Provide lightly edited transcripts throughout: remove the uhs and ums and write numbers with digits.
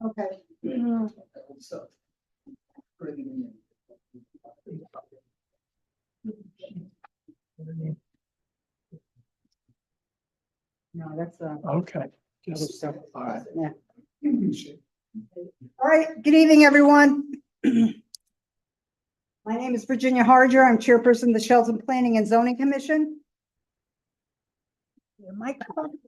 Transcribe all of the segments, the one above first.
Okay. No, that's Okay. other stuff. All right. Yeah. All right. Good evening, everyone. My name is Virginia Harger. I'm chairperson of the Shelton Planning and Zoning Commission. Your microphone.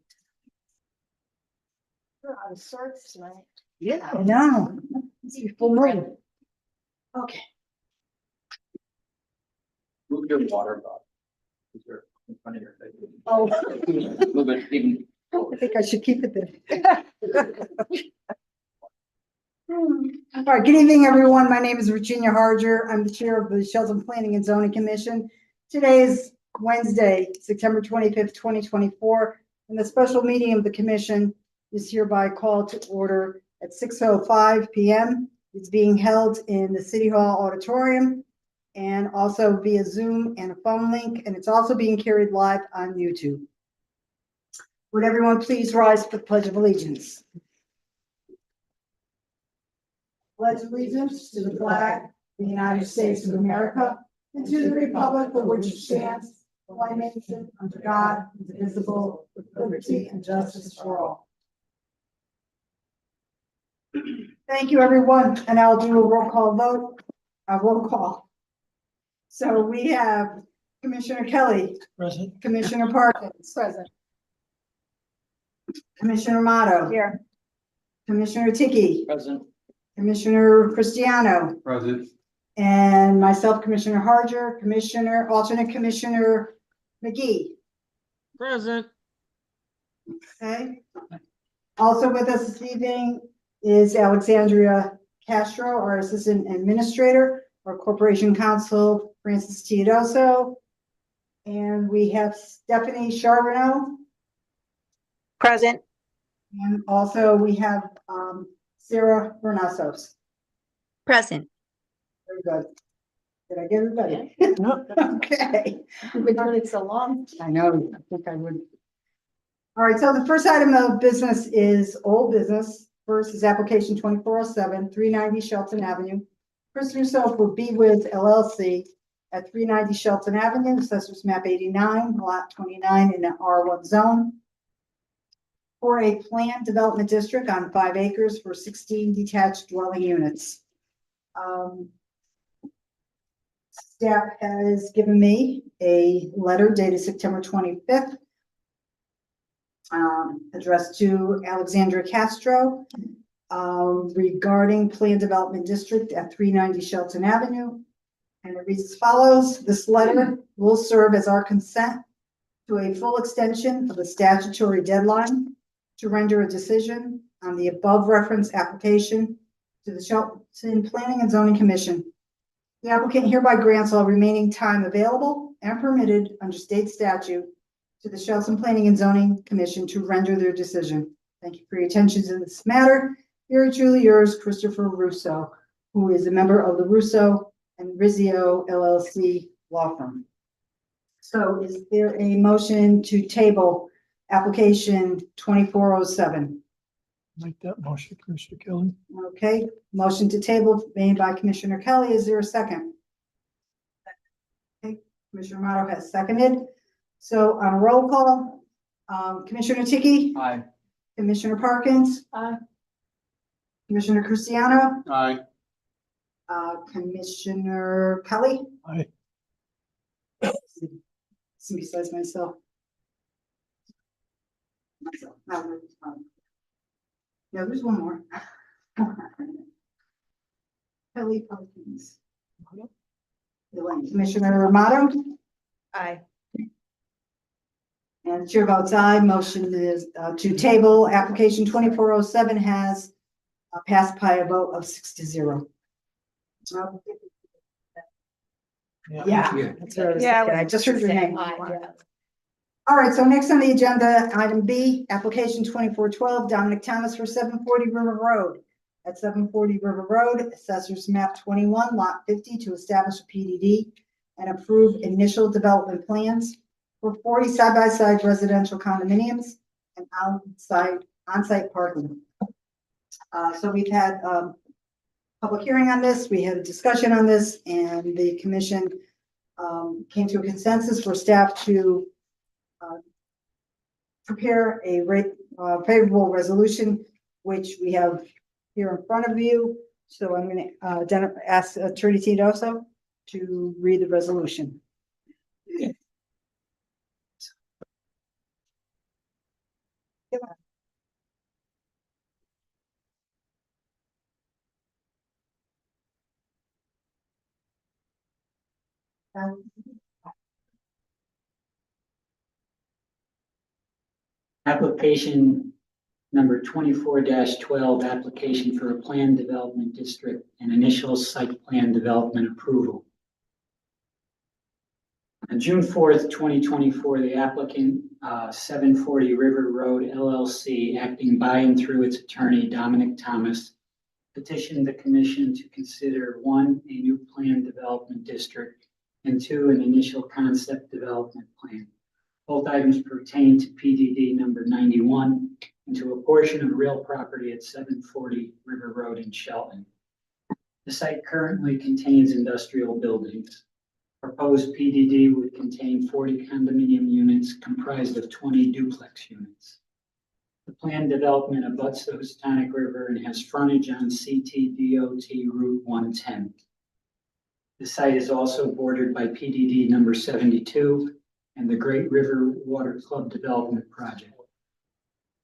You're out of sorts tonight. Yeah. No. Full moon. Okay. Move your water bottle. Is there in front of your face? Oh, Move it even. I think I should keep it there. All right, good evening, everyone. My name is Virginia Harger. I'm the chair of the Shelton Planning and Zoning Commission. Today is Wednesday, September 25th, 2024, and the special meeting of the commission is hereby called to order at 6:05 p.m. It's being held in the City Hall auditorium and also via Zoom and a phone link, and it's also being carried live on YouTube. Would everyone please rise for the Pledge of Allegiance? Pledge allegiance to the flag of the United States of America and to the republic for which it stands, one nation, under God, indivisible, with liberty and justice for all. Thank you, everyone, and I'll do a roll call vote, a roll call. So we have Commissioner Kelly, Present. Commissioner Parkins, Present. Commissioner Motto, Here. Commissioner Tiki, Present. Commissioner Cristiano, Present. and myself, Commissioner Harger, alternate Commissioner McGee. Present. Okay. Also with us this evening is Alexandria Castro, our Assistant Administrator, our Corporation Counsel, Francis Teodoso, and we have Stephanie Charbonneau, Present. and also we have Sarah Bernasos. Present. Very good. Did I get everybody? Okay. We've been doing it so long. I know, I think I would. All right, so the first item of business is old business. First is application 2407, 390 Shelton Avenue. Chris Russo for B-Wiz LLC at 390 Shelton Avenue, Assessors Map 89, Lot 29 in the R1 zone. For a planned development district on 5 acres for 16 detached dwelling units. Staff has given me a letter dated September 25th, addressed to Alexandra Castro, regarding planned development district at 390 Shelton Avenue. And it reads as follows: this letter will serve as our consent to a full extension of the statutory deadline to render a decision on the above referenced application to the Shelton Planning and Zoning Commission. The applicant hereby grants all remaining time available and permitted under state statute to the Shelton Planning and Zoning Commission to render their decision. Thank you for your attention to this matter. Very truly yours, Christopher Russo, who is a member of the Russo and Rizzio LLC law firm. So is there a motion to table application 2407? Make that motion, Commissioner Kelly. Okay, motion to table made by Commissioner Kelly. Is there a second? Okay, Commissioner Motto has seconded. So on a roll call, Commissioner Tiki, Aye. Commissioner Parkins, Aye. Commissioner Cristiano, Aye. Commissioner Kelly. Aye. Besides myself. No, there's one more. Kelly Parkins. Commissioner Motto. Aye. And the chair votes aye. Motion is to table application 2407 has passed by a vote of 6-0. Yeah. That's what I was thinking. I just heard your name. All right, so next on the agenda, item B, application 2412, Dominic Thomas for 740 River Road. At 740 River Road, Assessors Map 21, Lot 50, to establish a PDD and approve initial development plans for 40 side-by-side residential condominiums and on-site parking. So we've had, public hearing on this, we had a discussion on this, and the commission, came to a consensus for staff to, prepare a favorable resolution, which we have here in front of you. So I'm going to ask Attorney Tedosco to read the resolution. Application number 24-12, application for a plan development district and initial site plan development approval. On June 4th, 2024, the applicant, 740 River Road LLC, acting by and through its attorney, Dominic Thomas, petitioned the commission to consider 1, a new plan development district, and 2, an initial concept development plan. Both items pertain to PDD number 91 and to a portion of real property at 740 River Road in Shelton. The site currently contains industrial buildings. Proposed PDD would contain 40 condominium units comprised of 20 duplex units. The planned development abuts the Houstonic River and has frontage on CTDOT Route 110. The site is also bordered by PDD number 72 and the Great River Water Club Development Project.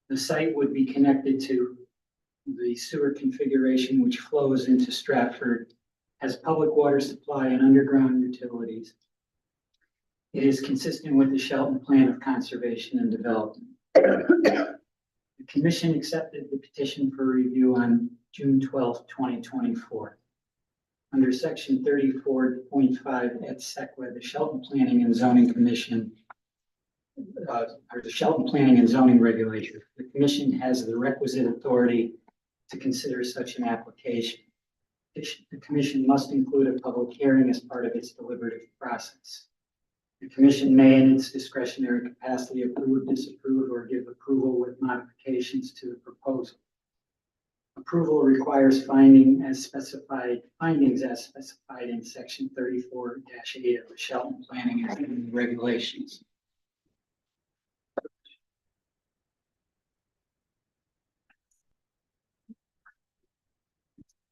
The site would be connected to the sewer configuration which flows into Stratford, has public water supply and underground utilities. It is consistent with the Shelton Plan of Conservation and Development. The commission accepted the petition for review on June 12, 2024. Under section 34.5 et seq, the Shelton Planning and Zoning Commission, or the Shelton Planning and Zoning Regulator, the commission has the requisite authority to consider such an application. The commission must include a public hearing as part of its deliberative process. The commission may, in its discretionary capacity, approve, disapprove, or give approval with modifications to the proposal. Approval requires findings as specified in section 34-8 of the Shelton Planning and Zoning Regulations.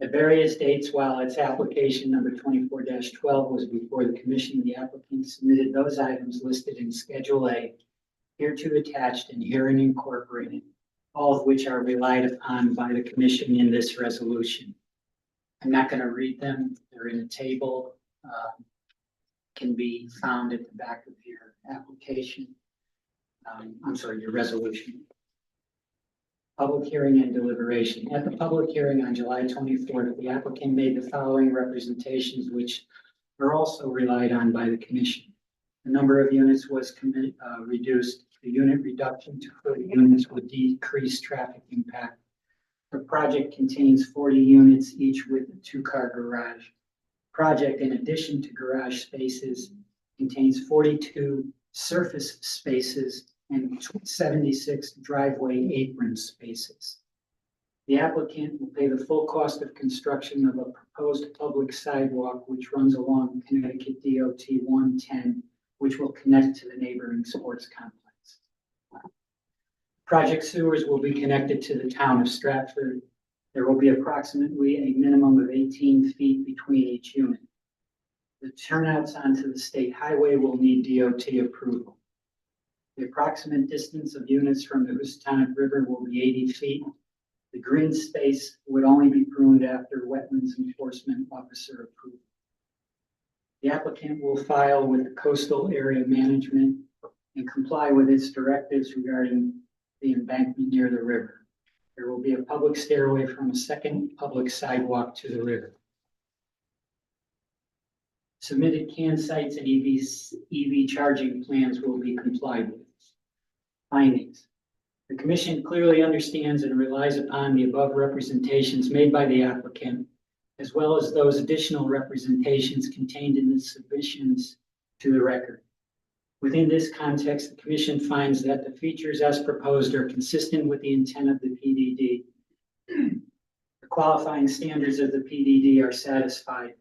At various dates, while its application number 24-12 was before the commission, the applicant submitted those items listed in Schedule A, hereto attached and herein incorporated, all of which are relied upon by the commission in this resolution. I'm not going to read them. They're in a table, can be found at the back of your application. Your resolution. Public hearing and deliberation. At the public hearing on July 24th, the applicant made the following representations, which are also relied on by the commission. The number of units was reduced. The unit reduction to 40 units would decrease traffic impact. The project contains 40 units, each with a 2-car garage. Project, in addition to garage spaces, contains 42 surface spaces and 76 driveway apron spaces. The applicant will pay the full cost of construction of a proposed public sidewalk which runs along Connecticut DOT 110, which will connect to the neighboring sports complex. Project sewers will be connected to the town of Stratford. There will be approximately a minimum of 18 feet between each unit. The turnouts onto the state highway will need DOT approval. The approximate distance of units from the Houstonic River will be 80 feet. The green space would only be pruned after wetlands enforcement officer approval. The applicant will file with the coastal area management and comply with its directives regarding the embankment near the river. There will be a public stairway from a second public sidewalk to the river. Submitted CAN sites and EV charging plans will be complied with. Findings. The commission clearly understands and relies upon the above representations made by the applicant, as well as those additional representations contained in the submissions to the record. Within this context, the commission finds that the features as proposed are consistent with the intent of the PDD qualifying standards of the PDD are satisfied.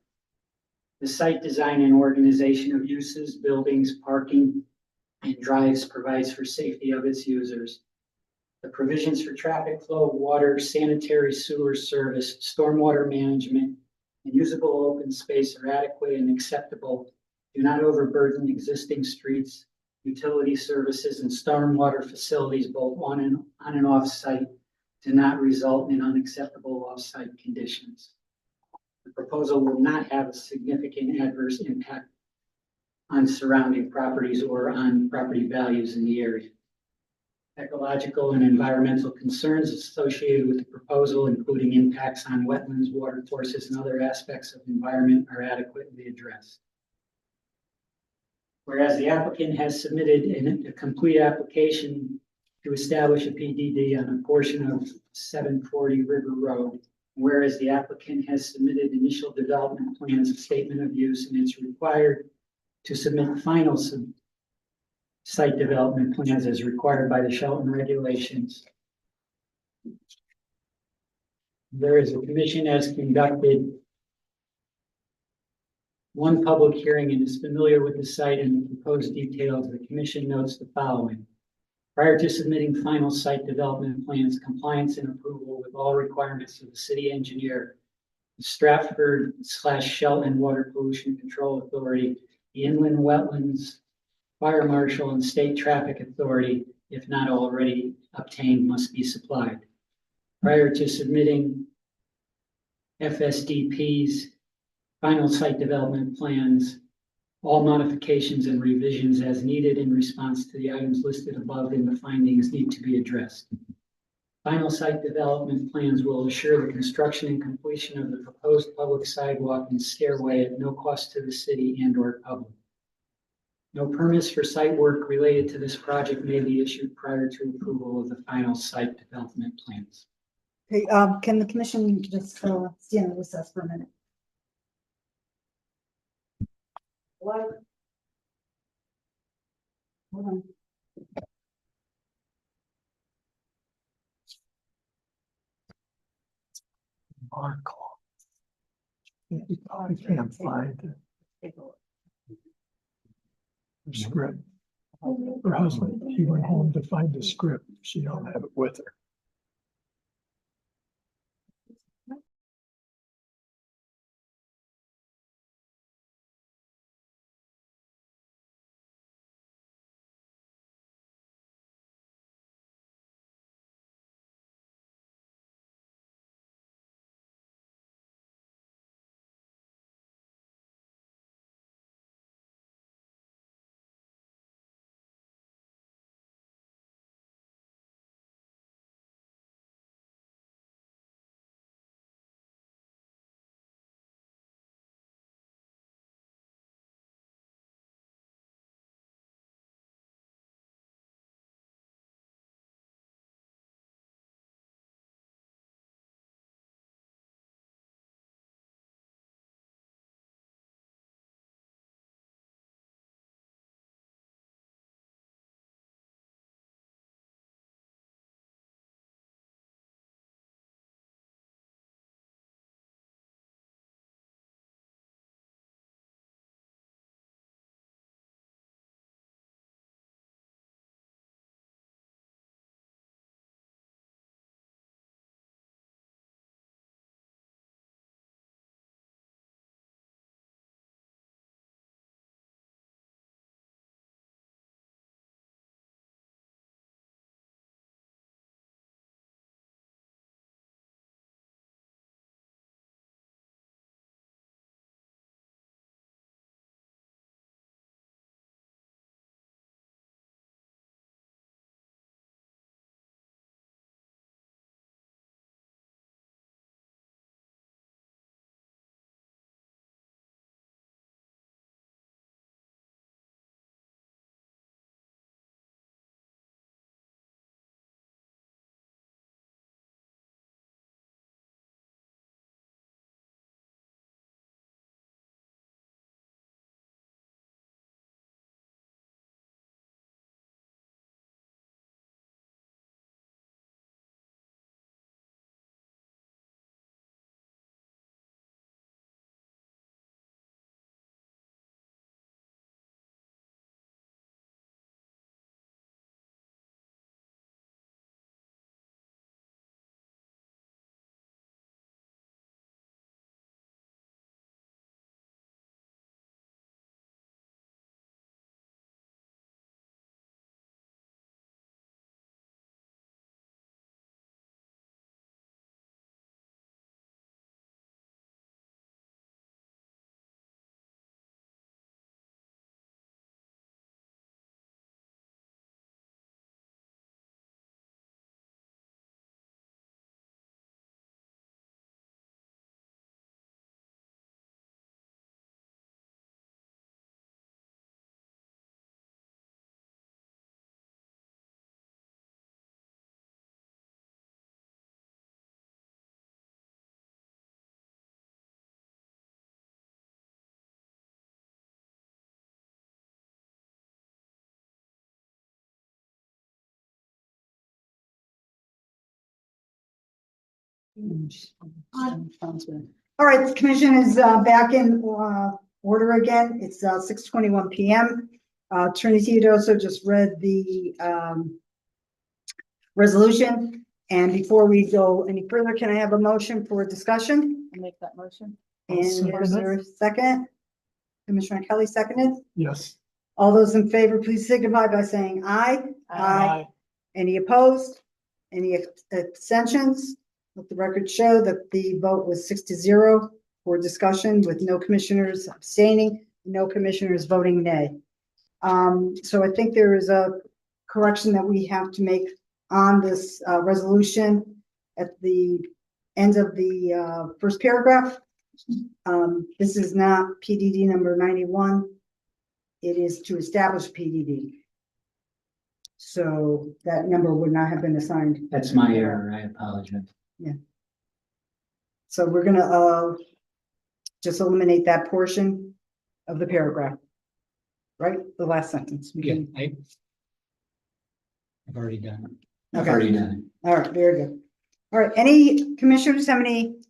The site design and organization of uses, buildings, parking, and drives provides for safety of its users. The provisions for traffic flow, water, sanitary sewer service, stormwater management, and usable open space are adequate and acceptable, do not overburden existing streets, utility services, and stormwater facilities both on and off site, do not result in unacceptable off-site conditions. The proposal will not have a significant adverse impact on surrounding properties or on property values in the area. Ecological and environmental concerns associated with the proposal, including impacts on wetlands, water courses, and other aspects of the environment, are adequately addressed. Whereas the applicant has submitted a complete application to establish a PDD on a portion of 740 River Road, whereas the applicant has submitted initial development plans, a statement of use, and it's required to submit final site development plans as required by the Shelton regulations. Whereas the commission has conducted one public hearing and is familiar with the site and the proposed details, the commission notes the following. Prior to submitting final site development plans, compliance and approval with all requirements of the city engineer, the Stratford/Shelton Water Pollution Control Authority, the Inland Wetlands Fire Marshal, and State Traffic Authority, if not already obtained, must be supplied. Prior to submitting FSDP's final site development plans, all modifications and revisions as needed in response to the items listed above in the findings need to be addressed. Final site development plans will assure the construction and completion of the proposed public sidewalk and stairway at no cost to the city and/or public. No permits for site work related to this project may be issued prior to approval of the final site development plans. Okay, can the commission just stand and recess for a minute? What? Hold on. Markle. I can't find the script. Her husband, he went home to find the script. She don't have it with her. All right, the commission is back in order again. It's 6:21 PM. Attorney Theodoso just read the resolution. And before we go any further, can I have a motion for discussion? I'll make that motion. I'll And second is it. there a second? Commissioner Kelly seconded. Yes. All those in favor, please signify by saying aye. Aye. Any opposed? Any abstentions? Let the record show that the vote was 6-0 for discussion with no commissioners abstaining, no commissioners voting nay. So I think there is a correction that we have to make on this resolution at the end of the first paragraph. This is not PDD number 91. It is to establish PDD. So that number would not have been assigned. That's my error. I apologize. So we're gonna just eliminate that portion of the paragraph. Right, the last sentence. We can- I've already done it. I've Okay. already done it. All right, very good. All right, any commissioners have any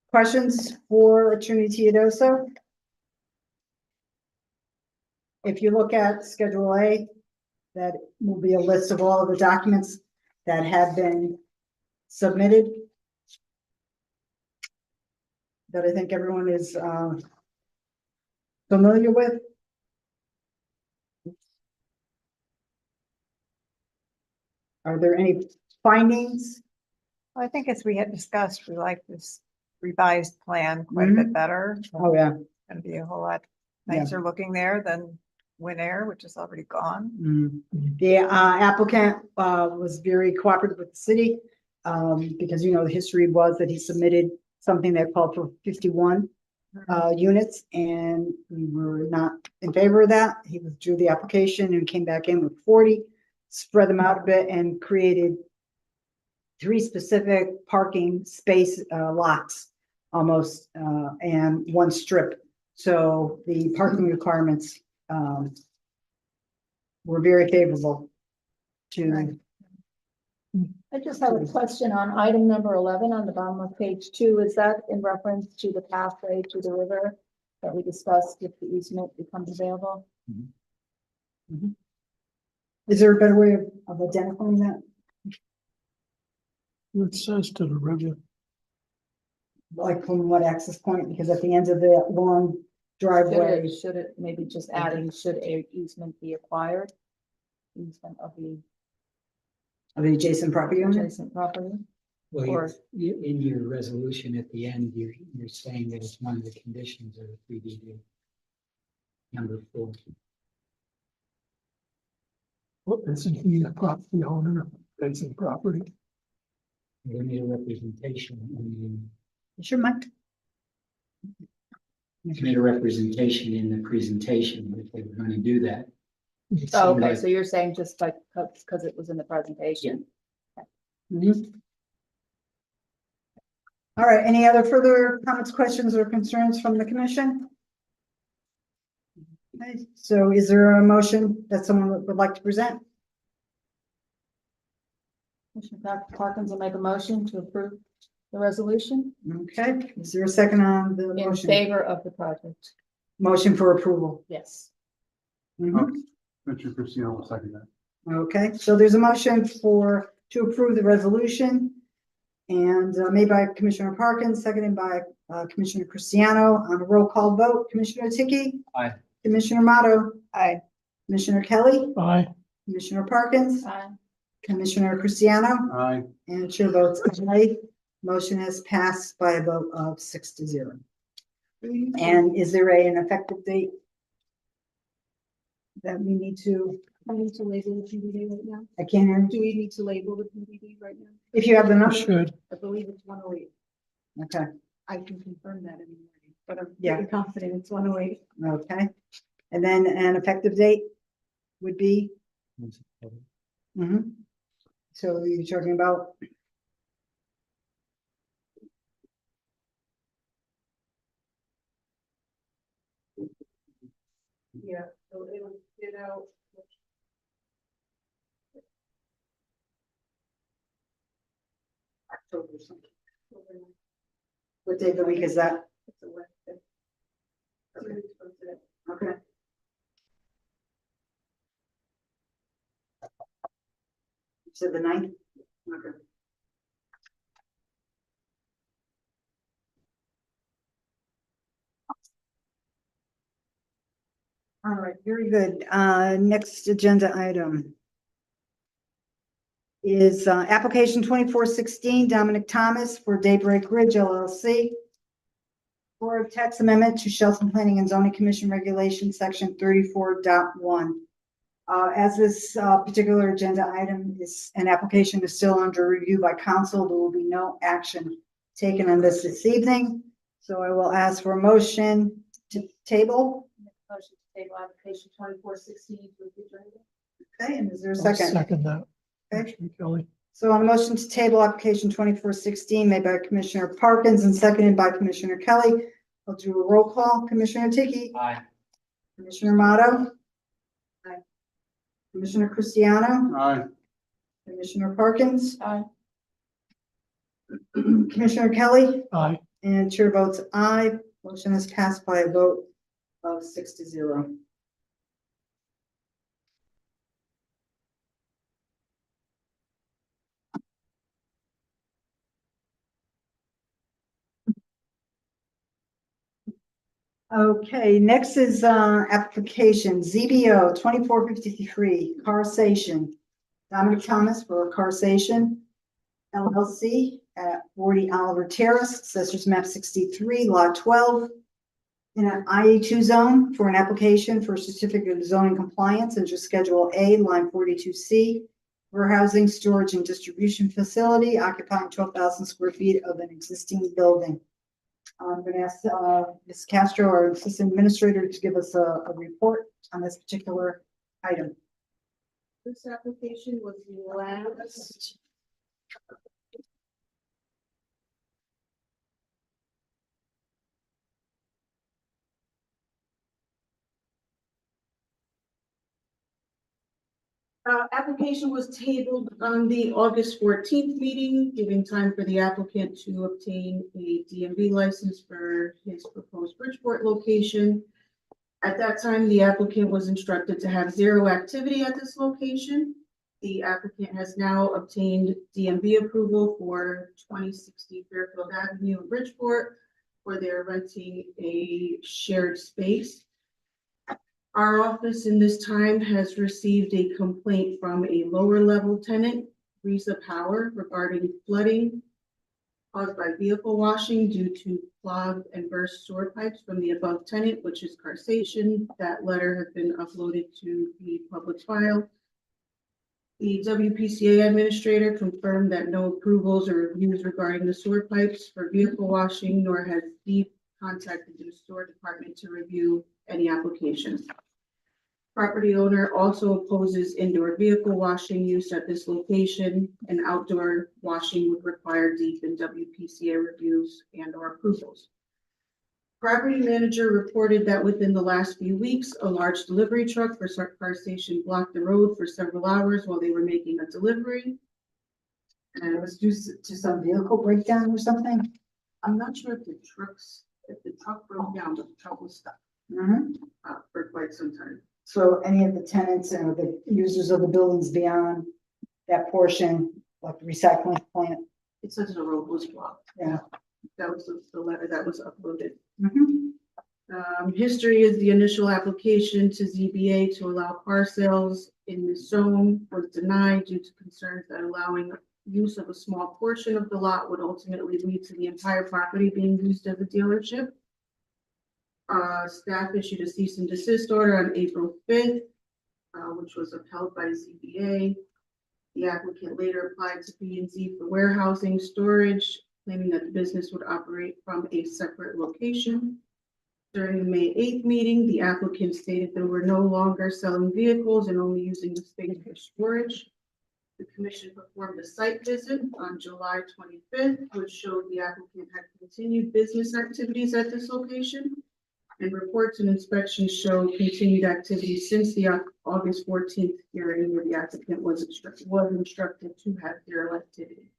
questions for Attorney Theodoso? If you look at Schedule A, that will be a list of all of the documents that have been submitted. That I think everyone is familiar with. Are there any findings? I think as we had discussed, we like this revised plan quite a bit better. Oh, yeah. Gonna be a whole lot Yeah. nicer looking there than Win Air, which is already gone. The applicant was very cooperative with the city because, you know, the history was that he submitted something that called for 51 units, and we were not in favor of that. He withdrew the application and came back in with 40, spread them out a bit, and created 3 specific parking space lots almost, and 1 strip. So the parking requirements were very favorable to. Right. I just have a question on item number 11 on the bottom of page 2. Is that in reference to the pathway to the river that we discussed if the easement becomes available? Is there a better way of identifying that? It says to the river. Like from what access point? Because at the end of the long driveway. Should it maybe just adding, should a easement be acquired? Easement of the Of the adjacent property owner? adjacent property? Well, Or- in your resolution at the end, you're saying that it's one of the conditions of the 3DD. Number 4. Well, isn't he a property owner, facing property? We need a representation. Sure, Mike. You made a representation in the presentation if they were going to do that. Oh, okay, like- so you're saying just like, because it was in the presentation? Mhm. All right, any other further comments, questions, or concerns from the commission? Okay, so is there a motion that someone would like to present? Commissioner Parkins will make a motion to approve the resolution Okay, is there a second on the in motion? favor of the project. Motion for approval. Yes. Mhm. Commissioner Christian will second that. Okay, so there's a motion to approve the resolution. And made by Commissioner Parkins, seconded by Commissioner Cristiano on a roll call vote. Commissioner Tiki? Aye. Commissioner Motto? Aye. Commissioner Kelly? Aye. Commissioner Parkins? Aye. Commissioner Cristiano? Aye. And chair votes aye. Motion has passed by a vote of 6-0. And is there an effective date that we need to, I need to label the PDD right now. I can't hear, Do we need to label the PDD right now? if you have the I number? should. I believe it's 108. Okay, I can confirm that in the morning, but I'm Yeah. pretty confident it's 108. okay. And then an effective date would be? Mhm. So you're talking about? Yeah, so it'll, October something. What day of the week is that? Okay. You said the 9th? Okay. All right, very good. Next agenda item is application 2416, Dominic Thomas for Daybreak Ridge LLC for a text amendment to Shelton Planning and Zoning Commission Regulation, Section 34.1. As this particular agenda item is an application is still under review by council, there will be no action taken on this evening. So I will ask for a motion to table. Motion to table application 2416 for future item. Okay, and is there a I'll second? second that. Okay. Commissioner Kelly. So on the motion to table application 2416 made by Commissioner Parkins and seconded by Commissioner Kelly, I'll do a roll call. Commissioner Tiki, Aye. Commissioner Motto. Aye. Commissioner Cristiano, Aye. Commissioner Parkins, Aye. Commissioner Kelly, Aye. and chair votes aye. Motion is passed by a vote of 6-0. Okay, next is application ZBO 2453, Carsation. Dominic Thomas for Carsation LLC at 40 Oliver Terrace, Assessors Map 63, Lot 12, in an IA2 zone for an application for certificate of zoning compliance under Schedule A, line 42C, warehousing, storage, and distribution facility occupying 12,000 square feet of an existing building. I'm going to ask Ms. Castro, our assistant administrator, to give us a report on this particular item. This application was last. Application was tabled on the August 14th meeting, giving time for the applicant to obtain a DMV license for his proposed Bridgeport location. At that time, the applicant was instructed to have 0 activity at this location. The applicant has now obtained DMV approval for 2060 Fairfield Avenue in Bridgeport, where they're renting a shared space. Our office in this time has received a complaint from a lower level tenant, Risa Power, regarding flooding caused by vehicle washing due to clogged and burst sewer pipes from the above tenant, which is Carsation. That letter has been uploaded to the public file. The WPCA administrator confirmed that no approvals or reviews regarding the sewer pipes for vehicle washing, nor has Deep contacted the sewer department to review any applications. Property owner also opposes indoor vehicle washing use at this location, and outdoor washing would require Deep and WPCA reviews and or approvals. Property manager reported that within the last few weeks, a large delivery truck for Carsation blocked the road for several hours while they were making a delivery. And it was due to some vehicle breakdown or something? I'm not sure if the truck broke down, but the truck was stuck for quite some time. So any of the tenants and the users of the buildings beyond that portion, like the recycling plant? It says the road was blocked. Yeah. That was the letter that was uploaded. Mm-hmm. History is the initial application to ZBA to allow car sales in the zone was denied due to concerns that allowing use of a small portion of the lot would ultimately lead to the entire property being used as a dealership. Staff issued a cease and desist order on April 5th, which was upheld by ZBA. The applicant later applied to P&Z for warehousing storage, claiming that the business would operate from a separate location. During the May 8th meeting, the applicant stated they were no longer selling vehicles and only using the space for storage. The commission performed a site visit on July 25th, which showed the applicant had continued business activities at this location. And reports and inspections show continued activity since the August 14th hearing, where the applicant was instructed to have zero activity.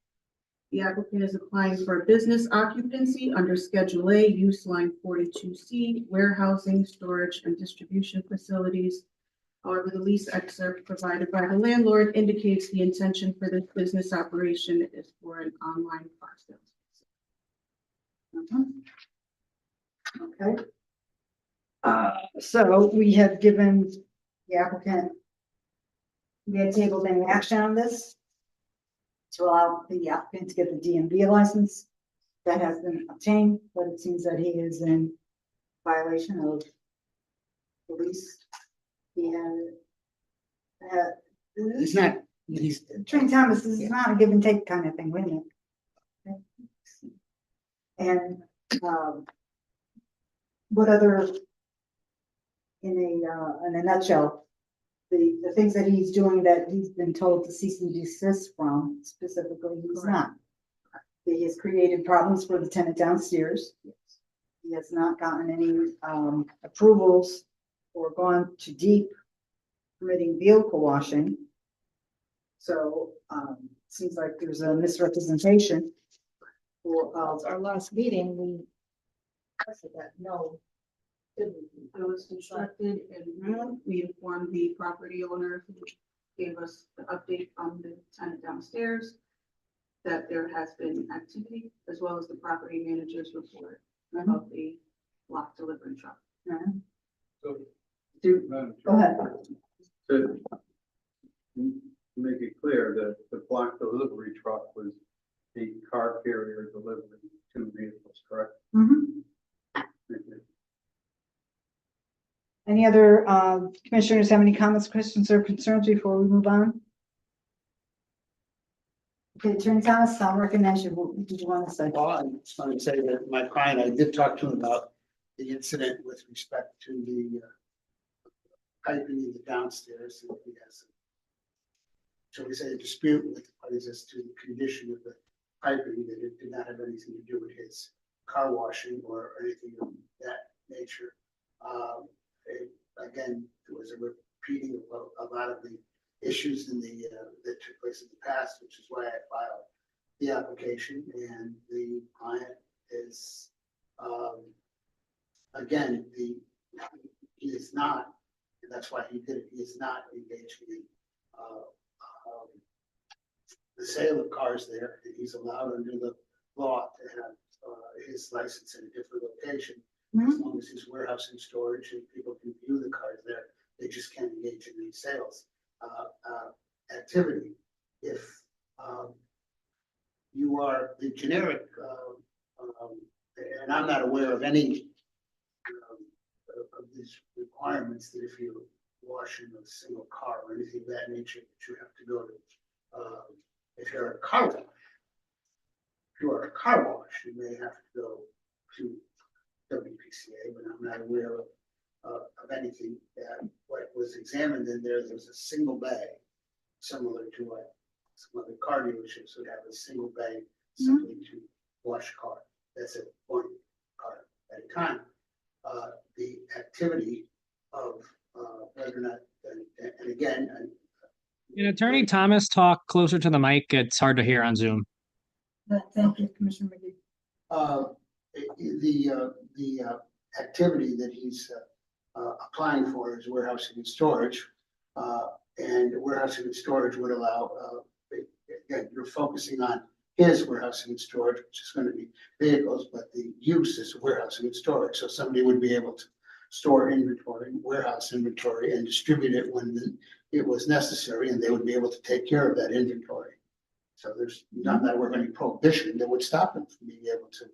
The applicant is applying for a business occupancy under Schedule A, use line 42C, warehousing, storage, and distribution facilities. However, the lease excerpt provided by the landlord indicates the intention for this business operation is for an online car sales. Okay. So we have given the applicant, we had tabled any action on this to allow the applicant to get the DMV license. That has been obtained, but it seems that he is in violation of the lease. He had, He's not, he's, Attorney Thomas, this is not a give and take kind of thing, wait a minute. And, what other, in a nutshell, the things that he's doing that he's been told to cease and desist from, specifically, he's not. He has created problems for the tenant downstairs. He has not gotten any, approvals or gone too deep permitting vehicle washing. So, seems like there's a misrepresentation. For, Our last meeting, we said that, no. It was constructed and we informed the property owner who gave us the update on the tenant downstairs that there has been activity, as well as the property manager's report of the block delivery truck. So, go ahead. to make it clear that the block delivery truck was the car carrier delivering 2 vehicles, correct? Any other commissioners have any comments, questions, or concerns before we move on? Okay, Attorney Thomas, I'll recognize you. What did you want to say? well, I just want to say that my client, I did talk to him about the incident with respect to the piping in the downstairs. And he has, shall we say, a dispute with the parties as to the condition of the piping, that it did not have anything to do with his car washing or anything of that nature. Again, there was a repeating of a lot of the issues in the that took place in the past, which is why I filed the application. And the client is again, he is not, and that's why he did it. He is not engaging in the sale of cars there, and he's allowed under the law to have his license in a different location. As long as he's warehousing storage and people can view the cars there, they just can't engage in any sales activity. If you are the generic, and I'm not aware of any of these requirements that if you're washing a single car or anything of that nature, that you have to go to, if you're a car wash, you may have to go to WPCA, but I'm not aware of anything that what was examined in there. There was a single bag, similar to what some other car dealerships would have, a single bag simply to wash a car. That's it, one car at a time. The activity of whether or not, and again, Can Attorney Thomas talk closer to the mic? It's hard to hear on Zoom. Thank you, Commissioner McGee. the activity that he's applying for is warehousing and storage. And warehousing and storage would allow, again, you're focusing on his warehousing and storage, which is going to be vehicles, but the use is warehousing and storage. So somebody would be able to store inventory, warehouse inventory, and distribute it when it was necessary, and they would be able to take care of that inventory. So there's not that we're any prohibition that would stop him from being able to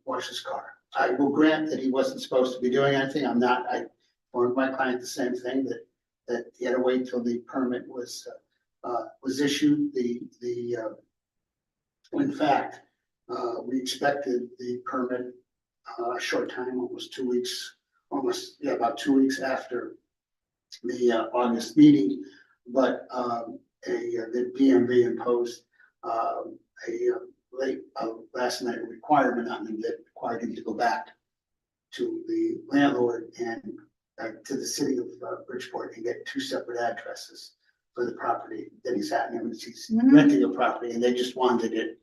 wash his car. I will grant that he wasn't supposed to be doing anything. I'm not. I informed my client the same thing, that he had to wait till the permit was issued. In fact, we expected the permit a short time, almost 2 weeks, about 2 weeks after the August meeting, but the PMV imposed a late last minute requirement on him that required him to go back to the landlord and to the city of Bridgeport and get 2 separate addresses for the property that he's at. And he's renting a property, and they just wanted it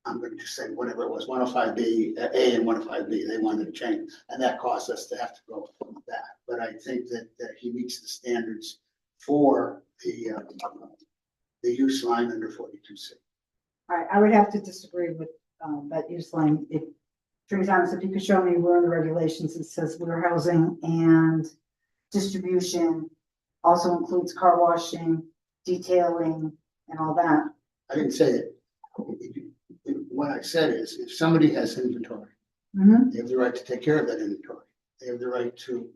I'm going to just say whatever it was, 105B, A and 105B, they wanted to change, and that caused us to have to go with that. But I think that he meets the standards for the use line under 42C. I would have to disagree with, that use line. If, Attorney Thomas, if you could show me where in the regulations it says warehousing and distribution also includes car washing, detailing, and all that. I didn't say it. What I said is, if somebody has inventory, Mhm. they have the right to take care of that inventory. They have the right to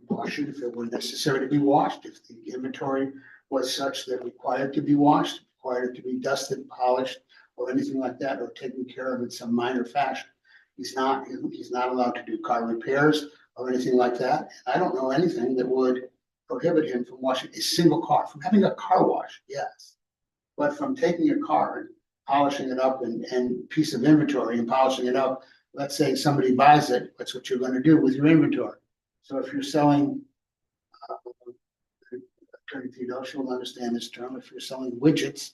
wash it if it were necessary to be washed. If the inventory was such that required to be washed, required to be dusted, polished, or anything like that, or taken care of in some minor fashion. He's not allowed to do car repairs or anything like that. I don't know anything that would prohibit him from washing a single car, from having a car wash, yes. But from taking a car and polishing it up and piece of inventory and polishing it up, let's say somebody buys it, that's what you're going to do with your inventory. So if you're selling, Attorney Theodosia will understand this term, if you're selling widgets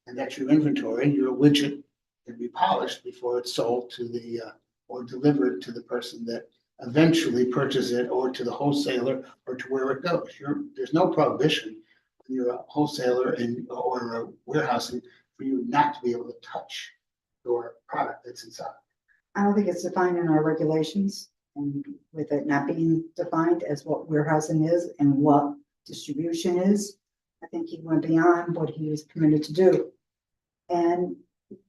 and that's your inventory, your widget can be polished before it's sold to the, or delivered to the person that eventually purchases it, or to the wholesaler, or to where it goes. There's no prohibition when you're a wholesaler or a warehousing for you not to be able to touch your product that's inside. I don't think it's defined in our regulations, and with it not being defined as what warehousing is and what distribution is, I think he went beyond what he was permitted to do. And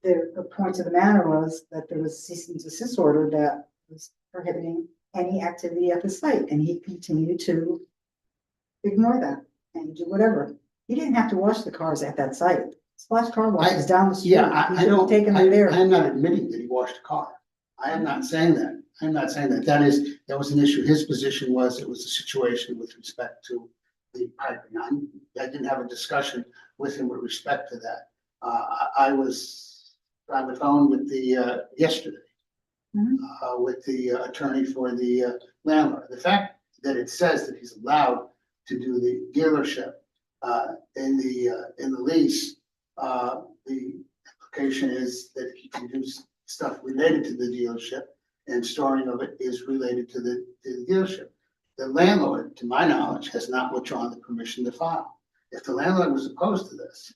the point of the matter was that there was a cease and desist order that was prohibiting any activity at the site, and he continued to ignore that and do whatever. He didn't have to wash the cars at that site. Splash Car Wash is down the street. Yeah, He I could have don't, taken them there. I'm not admitting that he washed a car. I am not saying that. I'm not saying that. That was an issue. His position was it was a situation with respect to the piping. I didn't have a discussion with him with respect to that. I was on the phone with the, yesterday, with the attorney for the landlord. The fact that it says that he's allowed to do the dealership in the lease, the implication is that he can do stuff related to the dealership, and storing of it is related to the dealership. The landlord, to my knowledge, has not withdrawn the permission to file. If the landlord was opposed to this,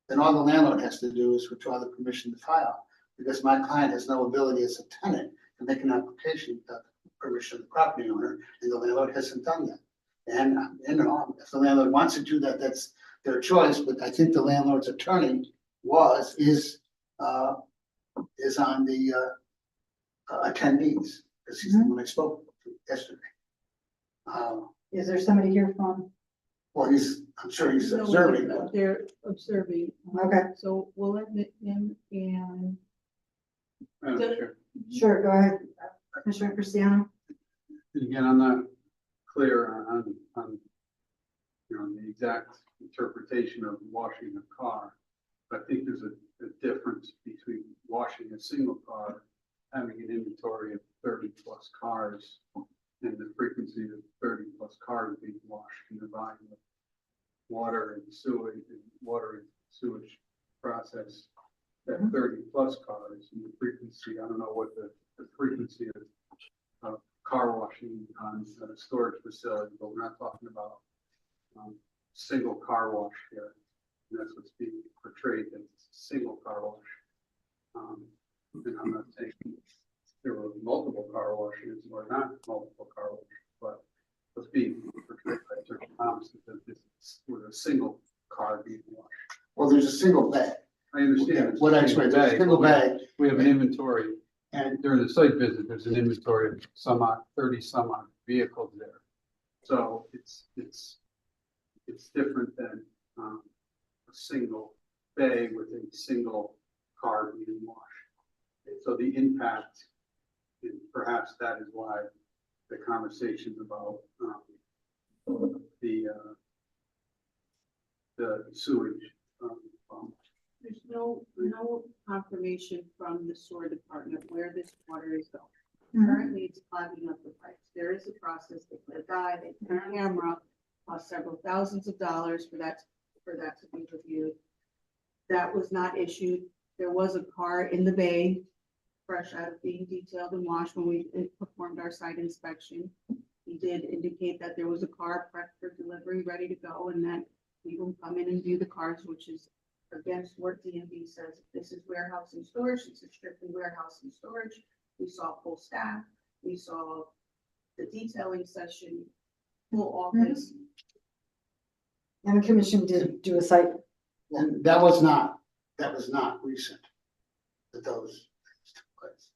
then all the landlord has to do is withdraw the permission to file, because my client has no ability as a tenant to make an application without the permission of the property owner, and the landlord hasn't done that. And, you know, if the landlord wants to do that, that's their choice, but I think the landlord's attorney is on the attendees, because he's the one I spoke to yesterday. Is there somebody here from? Well, I'm sure he's No, observing that. They're observing. Okay. So we'll admit him and. Madam Chair. Sure, go ahead, Commissioner Cristiano. Again, I'm not clear on, you know, the exact interpretation of washing a car. But I think there's a difference between washing a single car, having an inventory of 30 plus cars, and the frequency of 30 plus cars being washed and the volume of water and sewage process. That 30 plus cars and the frequency, I don't know what the frequency of car washing on a storage facility, but we're not talking about single car wash here. And that's what's being portrayed as single car wash. And I'm not saying there were multiple car washes or not multiple car washes, but what's being portrayed by Attorney Thomas is that this was a single car being washed. Well, there's a single bag. I understand. What I explained, there's a single bag. We have an inventory, And and during the site visit, there's an inventory of 30 some odd vehicles there. So it's different than a single bay with a single car being washed. And so the impact, and perhaps that is why the conversations about the sewage. There's no confirmation from the sewer department where this water is going. Currently, it's clogging up the pipes. There is a process. They put a guy, they put a camera, cost several thousands of dollars for that to be reviewed. That was not issued. there was a car in the bay, fresh out of being detailed and washed when we performed our site inspection. He did indicate that there was a car prepped for delivery, ready to go, and that we will come in and view the cars, which is against what DMV says. This is warehouse and storage. This is strictly warehouse and storage. We saw full staff. We saw the detailing session, full office. And the commission did do a site. And that was not recent, that those things took place.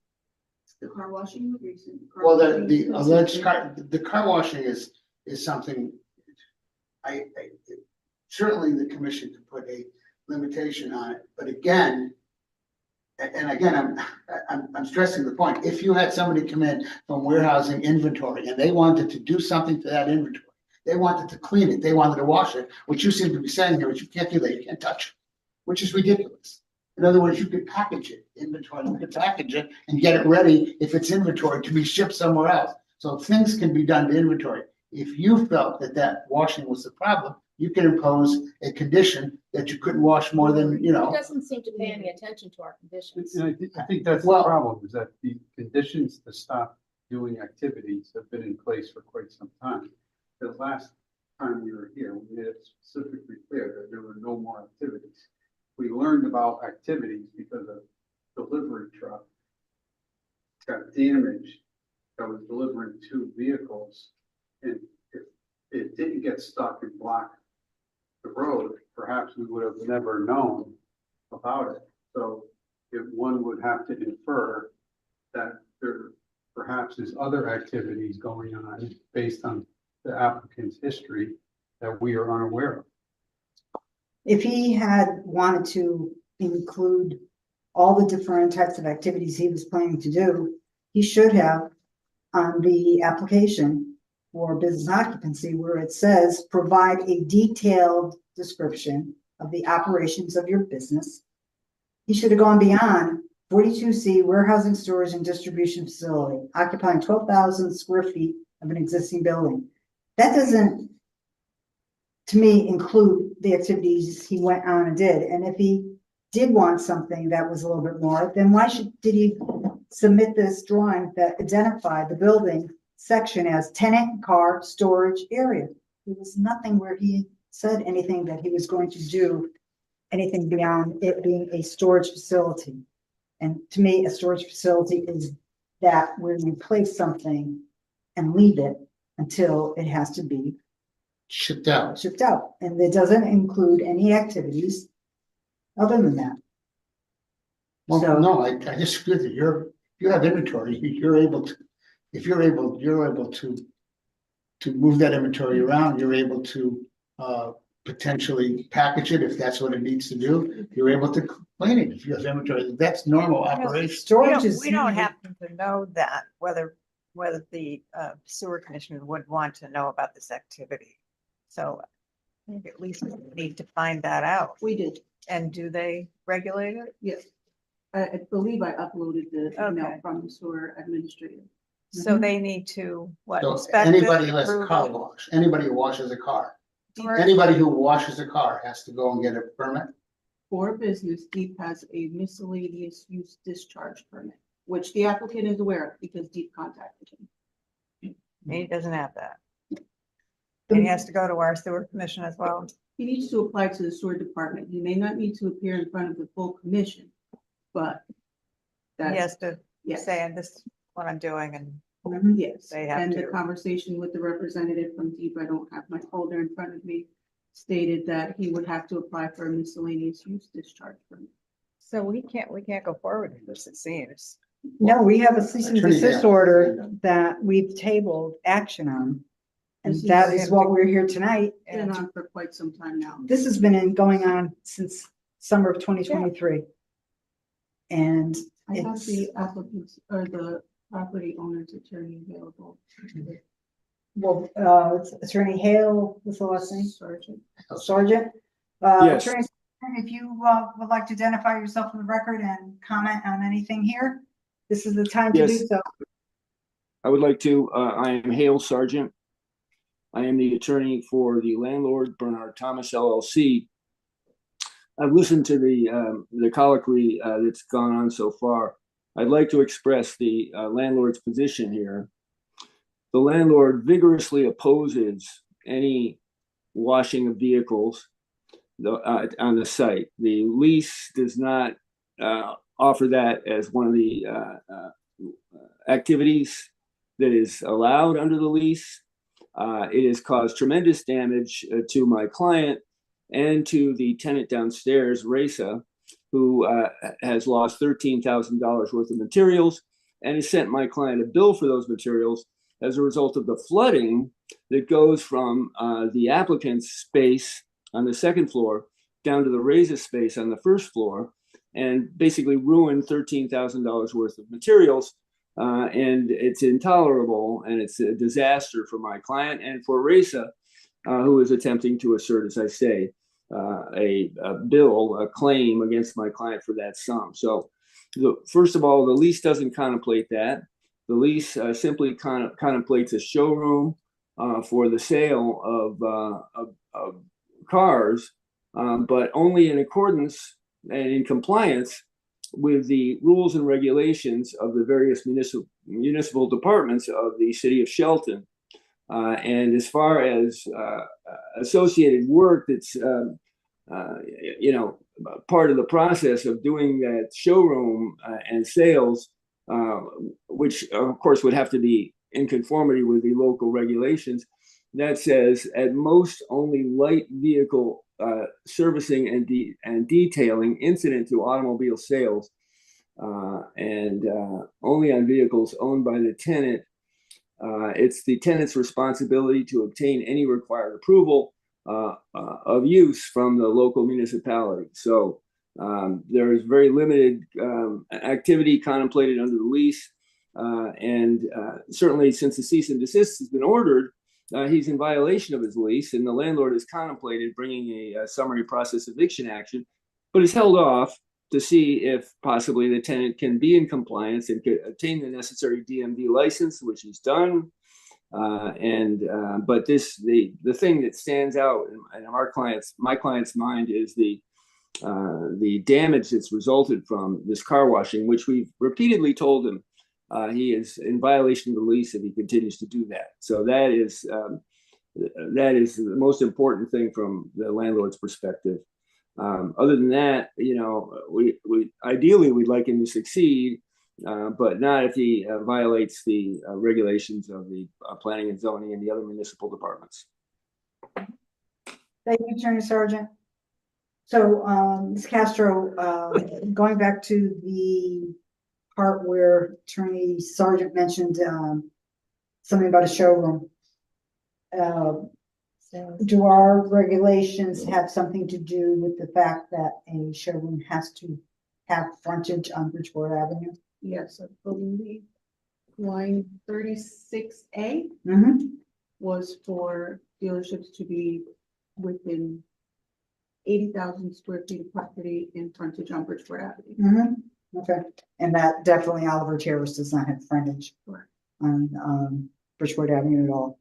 The car washing was recent. Well, the alleged the car washing is something, certainly the commission could put a limitation on it, but again, and again, I'm stressing the point, if you had somebody come in from warehousing inventory and they wanted to do something to that inventory, they wanted to clean it, they wanted to wash it, which you seem to be saying here, which you can't do that, you can't touch it, which is ridiculous. In other words, you could package it, inventory, you could package it and get it ready if it's inventory to be shipped somewhere else. So things can be done to inventory. If you felt that that washing was the problem, you can impose a condition that you couldn't wash more than, He doesn't seem to pay any attention to our conditions. And I think that's the Well- problem, is that the conditions to stop doing activities have been in place for quite some time. The last time we were here, we made it specifically clear that there were no more activities. We learned about activities because a delivery truck got damaged that was delivering 2 vehicles. And if it didn't get stuck and block the road, perhaps we would have never known about it. So if one would have to infer that there perhaps is other activities going on based on the applicant's history that we are unaware of. If he had wanted to include all the different types of activities he was planning to do, he should have on the application for business occupancy where it says, provide a detailed description of the operations of your business. He should have gone beyond 42C warehousing, storage, and distribution facility occupying 12,000 square feet of an existing building. That doesn't, to me, include the activities he went on and did. And if he did want something that was a little bit more, then why did he submit this drawing that identified the building section as tenant car storage area? There was nothing where he said anything that he was going to do anything beyond it being a storage facility. And to me, a storage facility is that where you place something and leave it until it has to be shipped out. shipped out. And it doesn't include any activities other than that. Well, So- no, I disagree with you. You have inventory, you're able to, if you're able to move that inventory around, you're able to potentially package it if that's what it needs to do. You're able to clean it if you have inventory. That's normal operation. Storage is. We don't happen to know that, whether the sewer commissioner would want to know about this activity. So I think at least we need to find that out. We did, And do they regulate it? yes. I believe I uploaded the email Okay. from the sewer administrator. So they need to, what? So inspect it, anybody who has a approve car it? wash, anybody who washes a car, Or- anybody who washes a car has to go and get a permit. For business, Deep has a miscellaneous use discharge permit, which the applicant is aware of because Deep contacted him. He doesn't have that. And he has to go to our sewer commission as well. He needs to apply to the sewer department. He may not need to appear in front of the full commission, but He that's, has to yes, say, and this is what I'm doing, and Mhm. yes. they have And the to. conversation with the representative from Deep, I don't have my folder in front of me, stated that he would have to apply for a miscellaneous use discharge permit. So we can't go forward with this, it seems. No, we have a cease and Attorney desist Dale. order that we've tabled action on. And This that is- is what we're here tonight. Been And on for quite some time now. This has been going on since summer of 2023. And I have it's, the applicants or the property owner's attorney available. well, it's Attorney Hale, what's the last name? Sergeant. Sergeant. Yes. Attorney, if you would like to identify yourself for the record and comment on anything here, this is the time to do Yes. so. I would like to, I am Hale Sargent. I am the attorney for the landlord Bernard Thomas LLC. I've listened to the colloquy that's gone on so far. I'd like to express the landlord's position here. The landlord vigorously opposes any washing of vehicles on the site. The lease does not offer that as one of the activities that is allowed under the lease. It has caused tremendous damage to my client and to the tenant downstairs, Reza, who has lost $13,000 worth of materials and has sent my client a bill for those materials as a result of the flooding that goes from the applicant's space on the second floor down to the Reza space on the first floor, and basically ruined $13,000 worth of materials. And it's intolerable, and it's a disaster for my client and for Reza, who is attempting to assert, as I say, a claim against my client for that sum. So, first of all, the lease doesn't contemplate that. The lease simply contemplates a showroom for the sale of cars, but only in accordance and in compliance with the rules and regulations of the various municipal departments of the city of Shelton. And as far as associated work that's, part of the process of doing that showroom and sales, which of course would have to be in conformity with the local regulations, that says at most only light vehicle servicing and detailing incident to automobile sales, and only on vehicles owned by the tenant. It's the tenant's responsibility to obtain any required approval of use from the local municipality. So there is very limited activity contemplated under the lease. And certainly since the cease and desist has been ordered, he's in violation of his lease, and the landlord has contemplated bringing a summary process eviction action, but is held off to see if possibly the tenant can be in compliance and can obtain the necessary DMV license, which he's done. But the thing that stands out in my client's mind is the damage that's resulted from this car washing, which we've repeatedly told him he is in violation of the lease if he continues to do that. So that is the most important thing from the landlord's perspective. Other than that, we ideally we'd like him to succeed, but not if he violates the regulations of the planning and zoning and the other municipal departments. Thank you, Attorney Sergeant. So, Ms. Castro, going back to the part where Attorney Sergeant mentioned something about a showroom. Do our regulations have something to do with the fact that a showroom has to have frontage on Bridgeport Avenue? Yes, I believe line 36A was for dealerships to be within 80,000 square feet of property in frontage on Bridgeport Avenue. Okay, and that definitely Oliver Terrace does not have frontage on Bridgeport Avenue at all.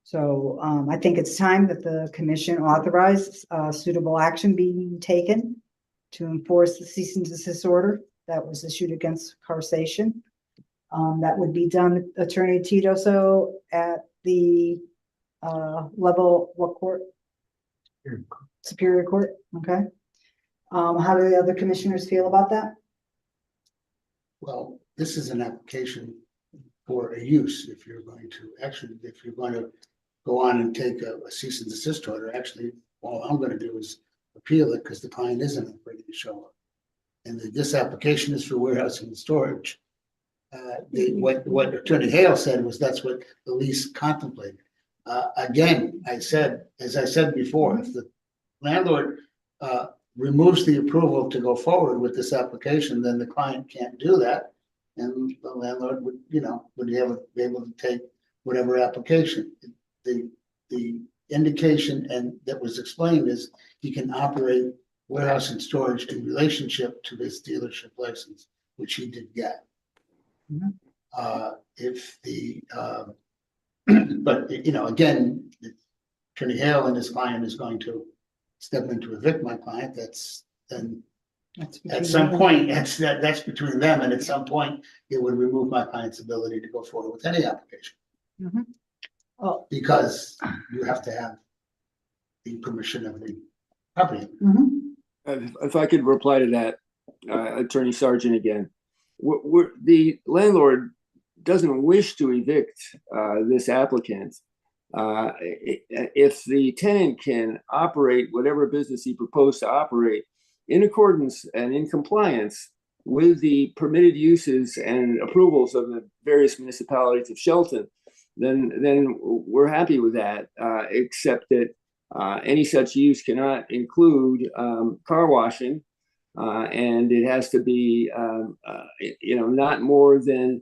So I think it's time that the commission authorize suitable action being taken to enforce the cease and desist order that was issued against Carsation. That would be done, Attorney Titoso, at the level, what court? Superior Court, okay. How do the other commissioners feel about that? Well, this is an application for a use. If you're going to go on and take a cease and desist order, actually, all I'm going to do is appeal it because the client isn't ready to show up. And this application is for warehousing and storage. What Attorney Hale said was that's what the lease contemplated. Again, as I said before, if the landlord removes the approval to go forward with this application, then the client can't do that, and the landlord would be able to take whatever application. The indication and that was explained is he can operate warehouse and storage in relationship to his dealership license, which he did get. But again, Attorney Hale and his client is going to step in to evict my client. That's then That's at between some them. point, that's between them, and at some point, it would remove my client's ability to go forward with any application. Mhm. Oh, Because you have to have the permission of the property. mhm. If I could reply to that, Attorney Sargent again. The landlord doesn't wish to evict this applicant. If the tenant can operate whatever business he proposed to operate in accordance and in compliance with the permitted uses and approvals of the various municipalities of Shelton, then we're happy with that, except that any such use cannot include car washing, and it has to be, not more than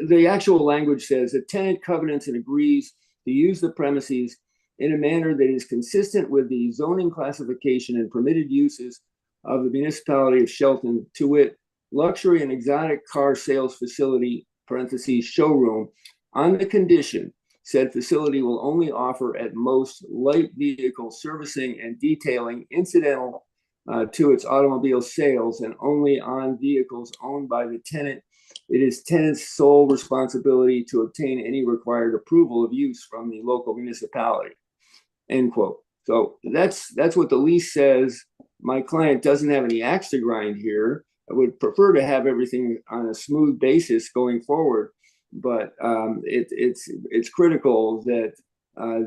the actual language says. A tenant covenants and agrees to use the premises in a manner that is consistent with the zoning classification and permitted uses of the municipality of Shelton, to wit, luxury and exotic car sales facility (parentheses showroom), on the condition said facility will only offer at most light vehicle servicing and detailing incidental to its automobile sales, and only on vehicles owned by the tenant. It is tenant's sole responsibility to obtain any required approval of use from the local municipality. End quote. So that's what the lease says. My client doesn't have any axe to grind here. I would prefer to have everything on a smooth basis going forward, but it's critical that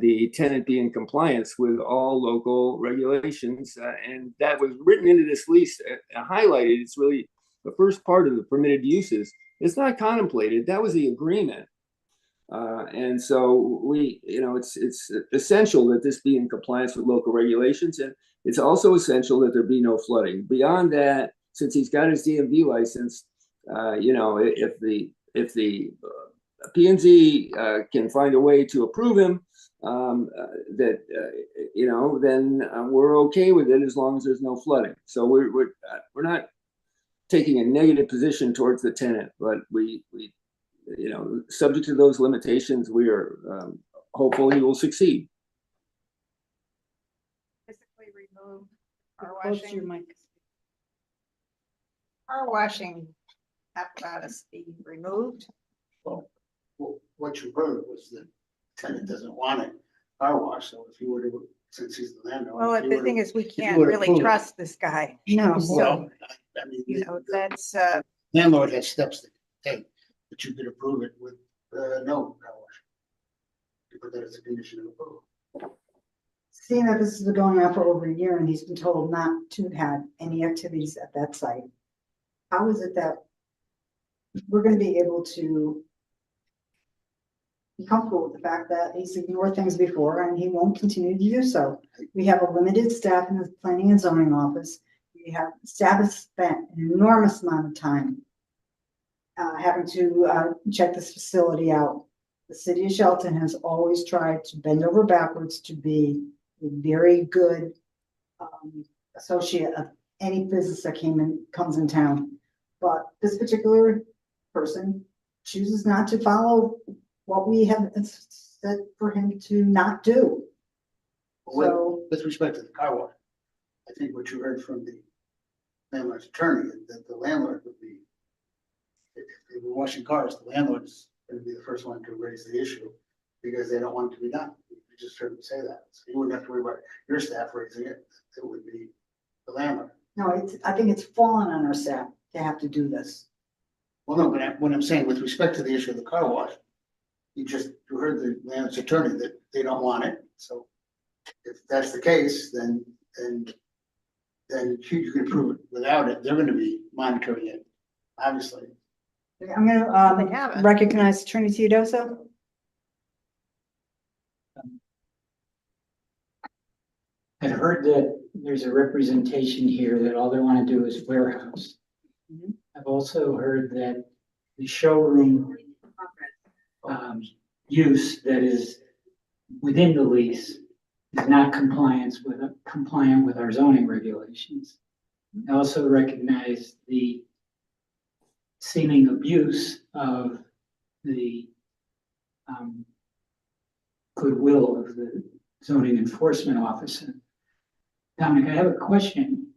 the tenant be in compliance with all local regulations, and that was written into this lease, highlighted. It's really the first part of the permitted uses. It's not contemplated. That was the agreement. And so it's essential that this be in compliance with local regulations, and it's also essential that there be no flooding. Beyond that, since he's got his DMV license, if the P&Z can find a way to approve him, then we're okay with it as long as there's no flooding. So we're not taking a negative position towards the tenant, but we subject to those limitations, we are hopeful he will succeed. Physically remove car Close to your washing. mic. Car washing apparatus be removed. Well, what you heard was that tenant doesn't want it car wash, so if you were to, since he's the landlord. Well, if you the were thing to- is, we you can't were to really prove it- trust this guy. No. Well, I mean, the That's, landlord has steps to take, but you could approve it with no car wash. You put that as a condition of approval. Seeing that this has been going on for over a year and he's been told not to have any activities at that site, how is it that we're going to be able to be comfortable with the fact that he's ignored things before and he won't continue to do so? We have a limited staff in the planning and zoning office. We have staff has spent an enormous amount of time having to check this facility out. The city of Shelton has always tried to bend over backwards to be a very good associate of any business that comes in town. But this particular person chooses not to follow what we have said for him to not do. So, With respect to the car wash, I think what you heard from the landlord's attorney, that the landlord would be, if they were washing cars, the landlord is going to be the first one to raise the issue because they don't want it to be done. You just heard him say that. So you wouldn't have to worry about your staff raising it. It would be the landlord. no, I think it's fallen on our staff to have to do this. Well, no, but what I'm saying with respect to the issue of the car wash, you heard the landlord's attorney that they don't want it. So if that's the case, then you can approve it without it. They're going to be monitoring it, obviously. I'm They going have to it. recognize Attorney Theodoso. I've heard that there's a representation here that all they want to do is warehouse. Mhm. I've also heard that the showroom use that is within the lease is not compliant with our zoning regulations. I also recognize the seeming abuse of the goodwill of the zoning enforcement officer. Dominic, I have a question.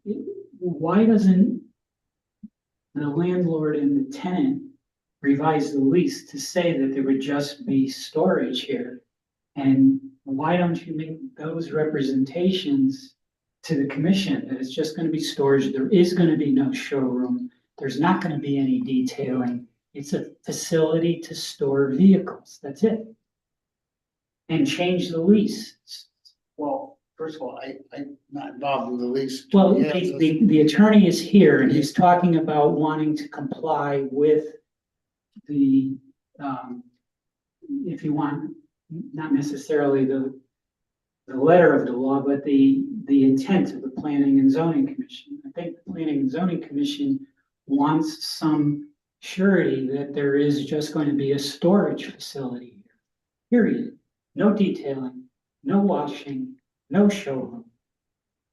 why doesn't the landlord and the tenant revise the lease to say that there would just be storage here? And why don't you make those representations to the commission that it's just gonna be storage, there is gonna be no showroom, there's not gonna be any detailing, it's a facility to store vehicles, that's it. And change the lease. Well, first of all, I'm not involved in the lease. Well, Yeah, the attorney is here and he's talking about wanting to comply with the, if you want, not necessarily the letter of the law, but the intent of the Planning and Zoning Commission. I think the Planning and Zoning Commission wants some surety that there is just going to be a storage facility here, period. No detailing, no washing, no showroom.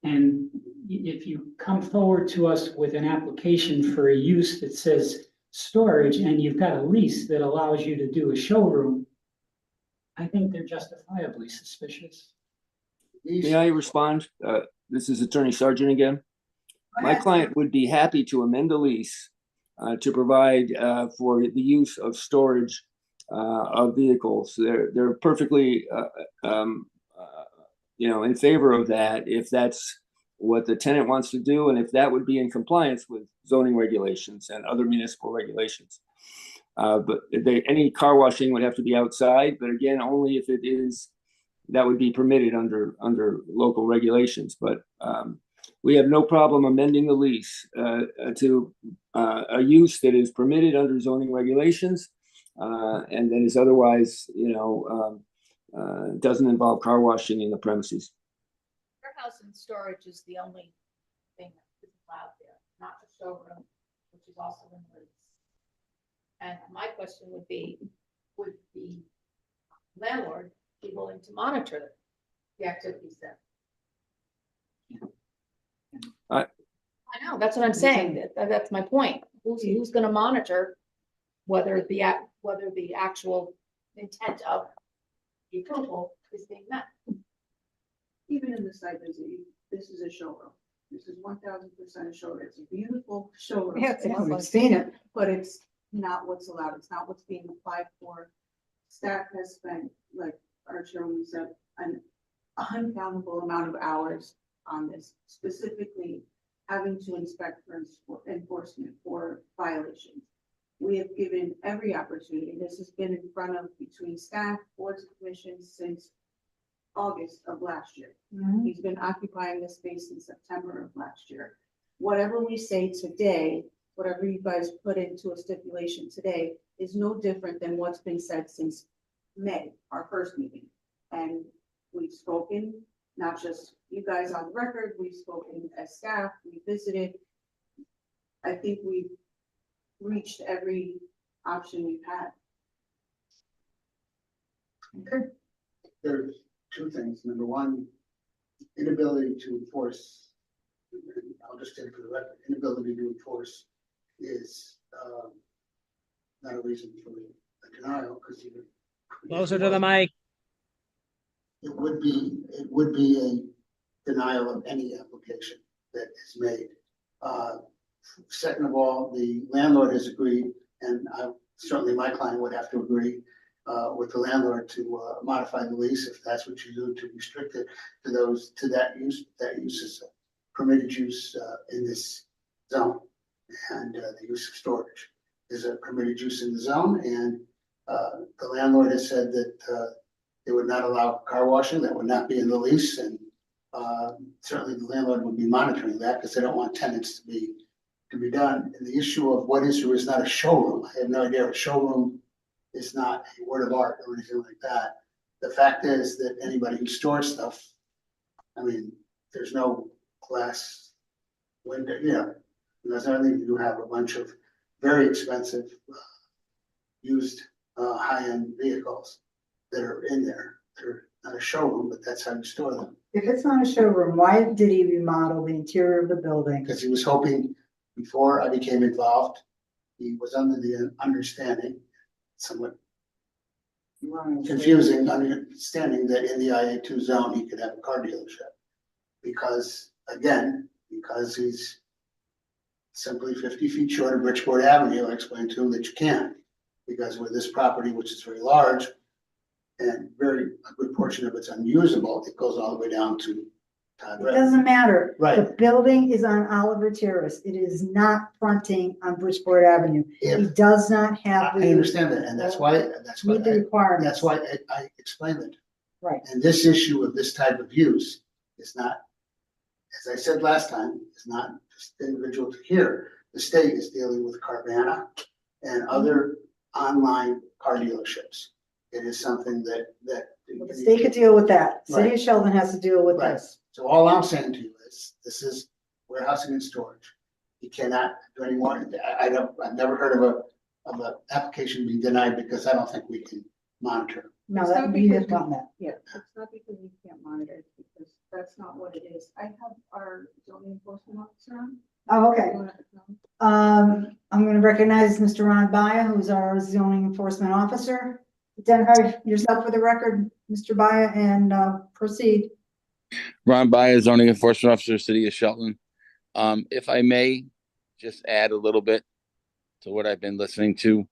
And if you come forward to us with an application for a use that says storage and you've got a lease that allows you to do a showroom, I think they're justifiably suspicious. May I respond? This is Attorney Sargent again. My client would be happy to amend the lease to provide for the use of storage of vehicles. They're perfectly, in favor of that if that's what the tenant wants to do, and if that would be in compliance with zoning regulations and other municipal regulations. But any car washing would have to be outside, but again, only if it is, that would be permitted under local regulations. But we have no problem amending the lease to a use that is permitted under zoning regulations and that is otherwise, doesn't involve car washing in the premises. Warehouse and storage is the only thing that is allowed there, not the showroom, which is also in the lease. And my question would be, would the landlord be willing to monitor the activities there? I know, that's what I'm saying. That's my point. Who's gonna monitor whether the actual intent of the approval is being met? Even in the site visit, this is a showroom. This is 1000% a showroom. It's a beautiful showroom. Yeah, it's lovely. We've seen it. But it's not what's allowed. It's not what's being applied for. Staff has spent, like our chairman said, an uncountable amount of hours on this, specifically having to inspect for enforcement for violations. We have given every opportunity. This has been in front of between staff, boards and commissions since August of last year. He's been occupying this space in September of last year. Whatever we say today, whatever you guys put into a stipulation today is no different than what's been said since May, our first meeting. And we've spoken, not just you guys on the record, we've spoken as staff, we visited. I think we've reached every option we've had. Okay. There's two things. Number one, inability to enforce, and I'll just take it for the record, inability to enforce is not a reason for a denial, because even Closer to the mic. it would be a denial of any application that is made. Second of all, the landlord has agreed, and certainly my client would have to agree with the landlord to modify the lease if that's what you do, to restrict it to that use. That use is a permitted use in this zone, and the use of storage is a permitted use in the zone. And the landlord has said that they would not allow car washing. That would not be in the lease, and certainly the landlord would be monitoring that because they don't want tenants to be done. And the issue of what is or is not a showroom, I have no idea. A showroom is not a word of art or anything like that. The fact is that anybody who stores stuff, I mean, there's no glass window, there's nothing. You have a bunch of very expensive used high-end vehicles that are in there. They're not a showroom, but that's how you store them. If it's not a showroom, why did he remodel the interior of the building? Because he was hoping, before I became involved, he was under the understanding, somewhat confusing understanding, that in the IA2 zone, he could have a car dealership. Because he's simply 50 feet short of Bridgeport Avenue. I explained to him that you can't, because with this property, which is very large and a good portion of it's unusable, it goes all the way down to Todd It Road. doesn't matter. Right. The building is on Oliver Terrace. It is not fronting on Bridgeport Avenue. If- He does not have I the. understand that, and that's why Meet the requirements. that's why I explained it. Right. And this issue of this type of use is not, as I said last time, is not just individual to here. The state is dealing with Carvana and other online car dealerships. It is something that. The state could deal with that. City Right. of Sheldon has to deal with Right. this. So all I'm saying to you is, this is warehousing and storage. You cannot do any more. I've never heard of a application being denied because I don't think we can monitor. No, It's that, not we because have gotten that. Yeah, it's not because we can't monitor it, because that's not what it is. I have our zoning enforcement officer on. Oh, okay. You wanna know? I'm gonna recognize Mr. Ron Baya, who's our zoning enforcement officer. Identify yourself for the record, Mr. Baya, and proceed. Ron Baez, zoning enforcement officer, city of Shelton. If I may just add a little bit to what I've been listening to.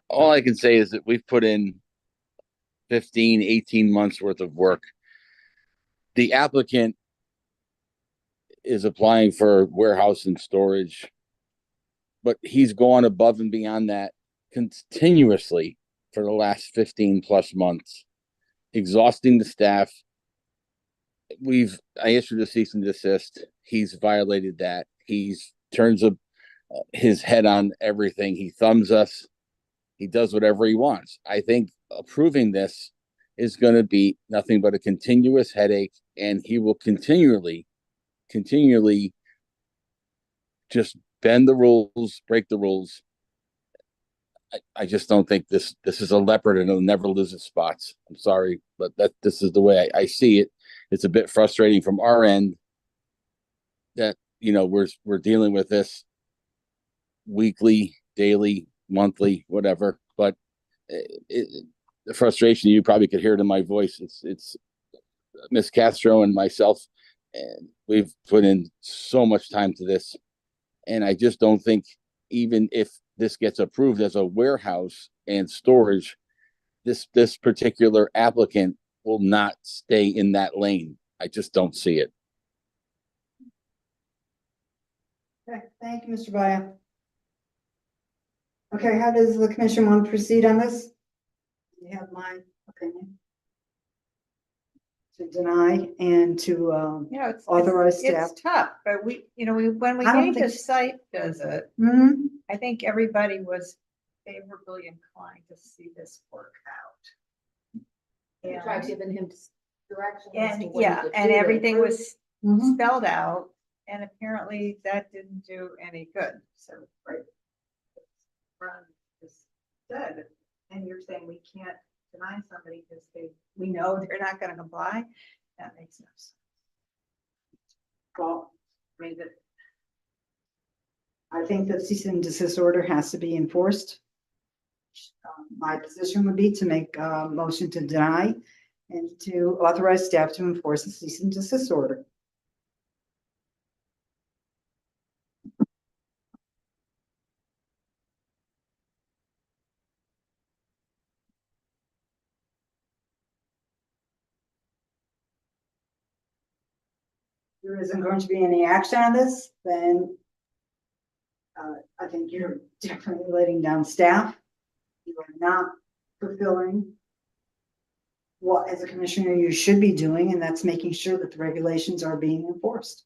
All I can say is that we've put in 15, 18 months worth of work. The applicant is applying for warehouse and storage, but he's gone above and beyond that continuously for the last 15 plus months, exhausting the staff. I issued a cease and desist. He's violated that. He's turns his head on everything. He thumbs us. He does whatever he wants. I think approving this is going to be nothing but a continuous headache, and he will continually just bend the rules, break the rules. I just don't think this is a leopard and it'll never lose its spots. I'm sorry, but this is the way I see it. It's a bit frustrating from our end that, we're dealing with this weekly, daily, monthly, whatever, but the frustration, you probably could hear it in my voice. It's Miss Castro and myself, and we've put in so much time to this. And I just don't think, even if this gets approved as a warehouse and storage, this particular applicant will not stay in that lane. I just don't see it. Okay, thank you, Mr. Baya. Okay, how does the commission want to proceed on this? You have my opinion. To deny and to, It's authorize staff. It's tough, but when we I don't gave the think- site visit, Mhm. I think everybody was favorably inclined to see this work out. We tried And, giving him direction. as to and what he yeah, could and do to everything improve. was Mhm. spelled out, and apparently that didn't do any good, so, right. Ron just said, and you're saying we can't deny somebody because we know they're not gonna comply, that makes no sense. Well, I think the cease and desist order has to be enforced. My position would be to make a motion to deny and to authorize staff to enforce the cease and desist order. There isn't going to be any action on this, then I think you're definitely letting down staff. You are not fulfilling what, as a commissioner, you should be doing, and that's making sure that the regulations are being enforced.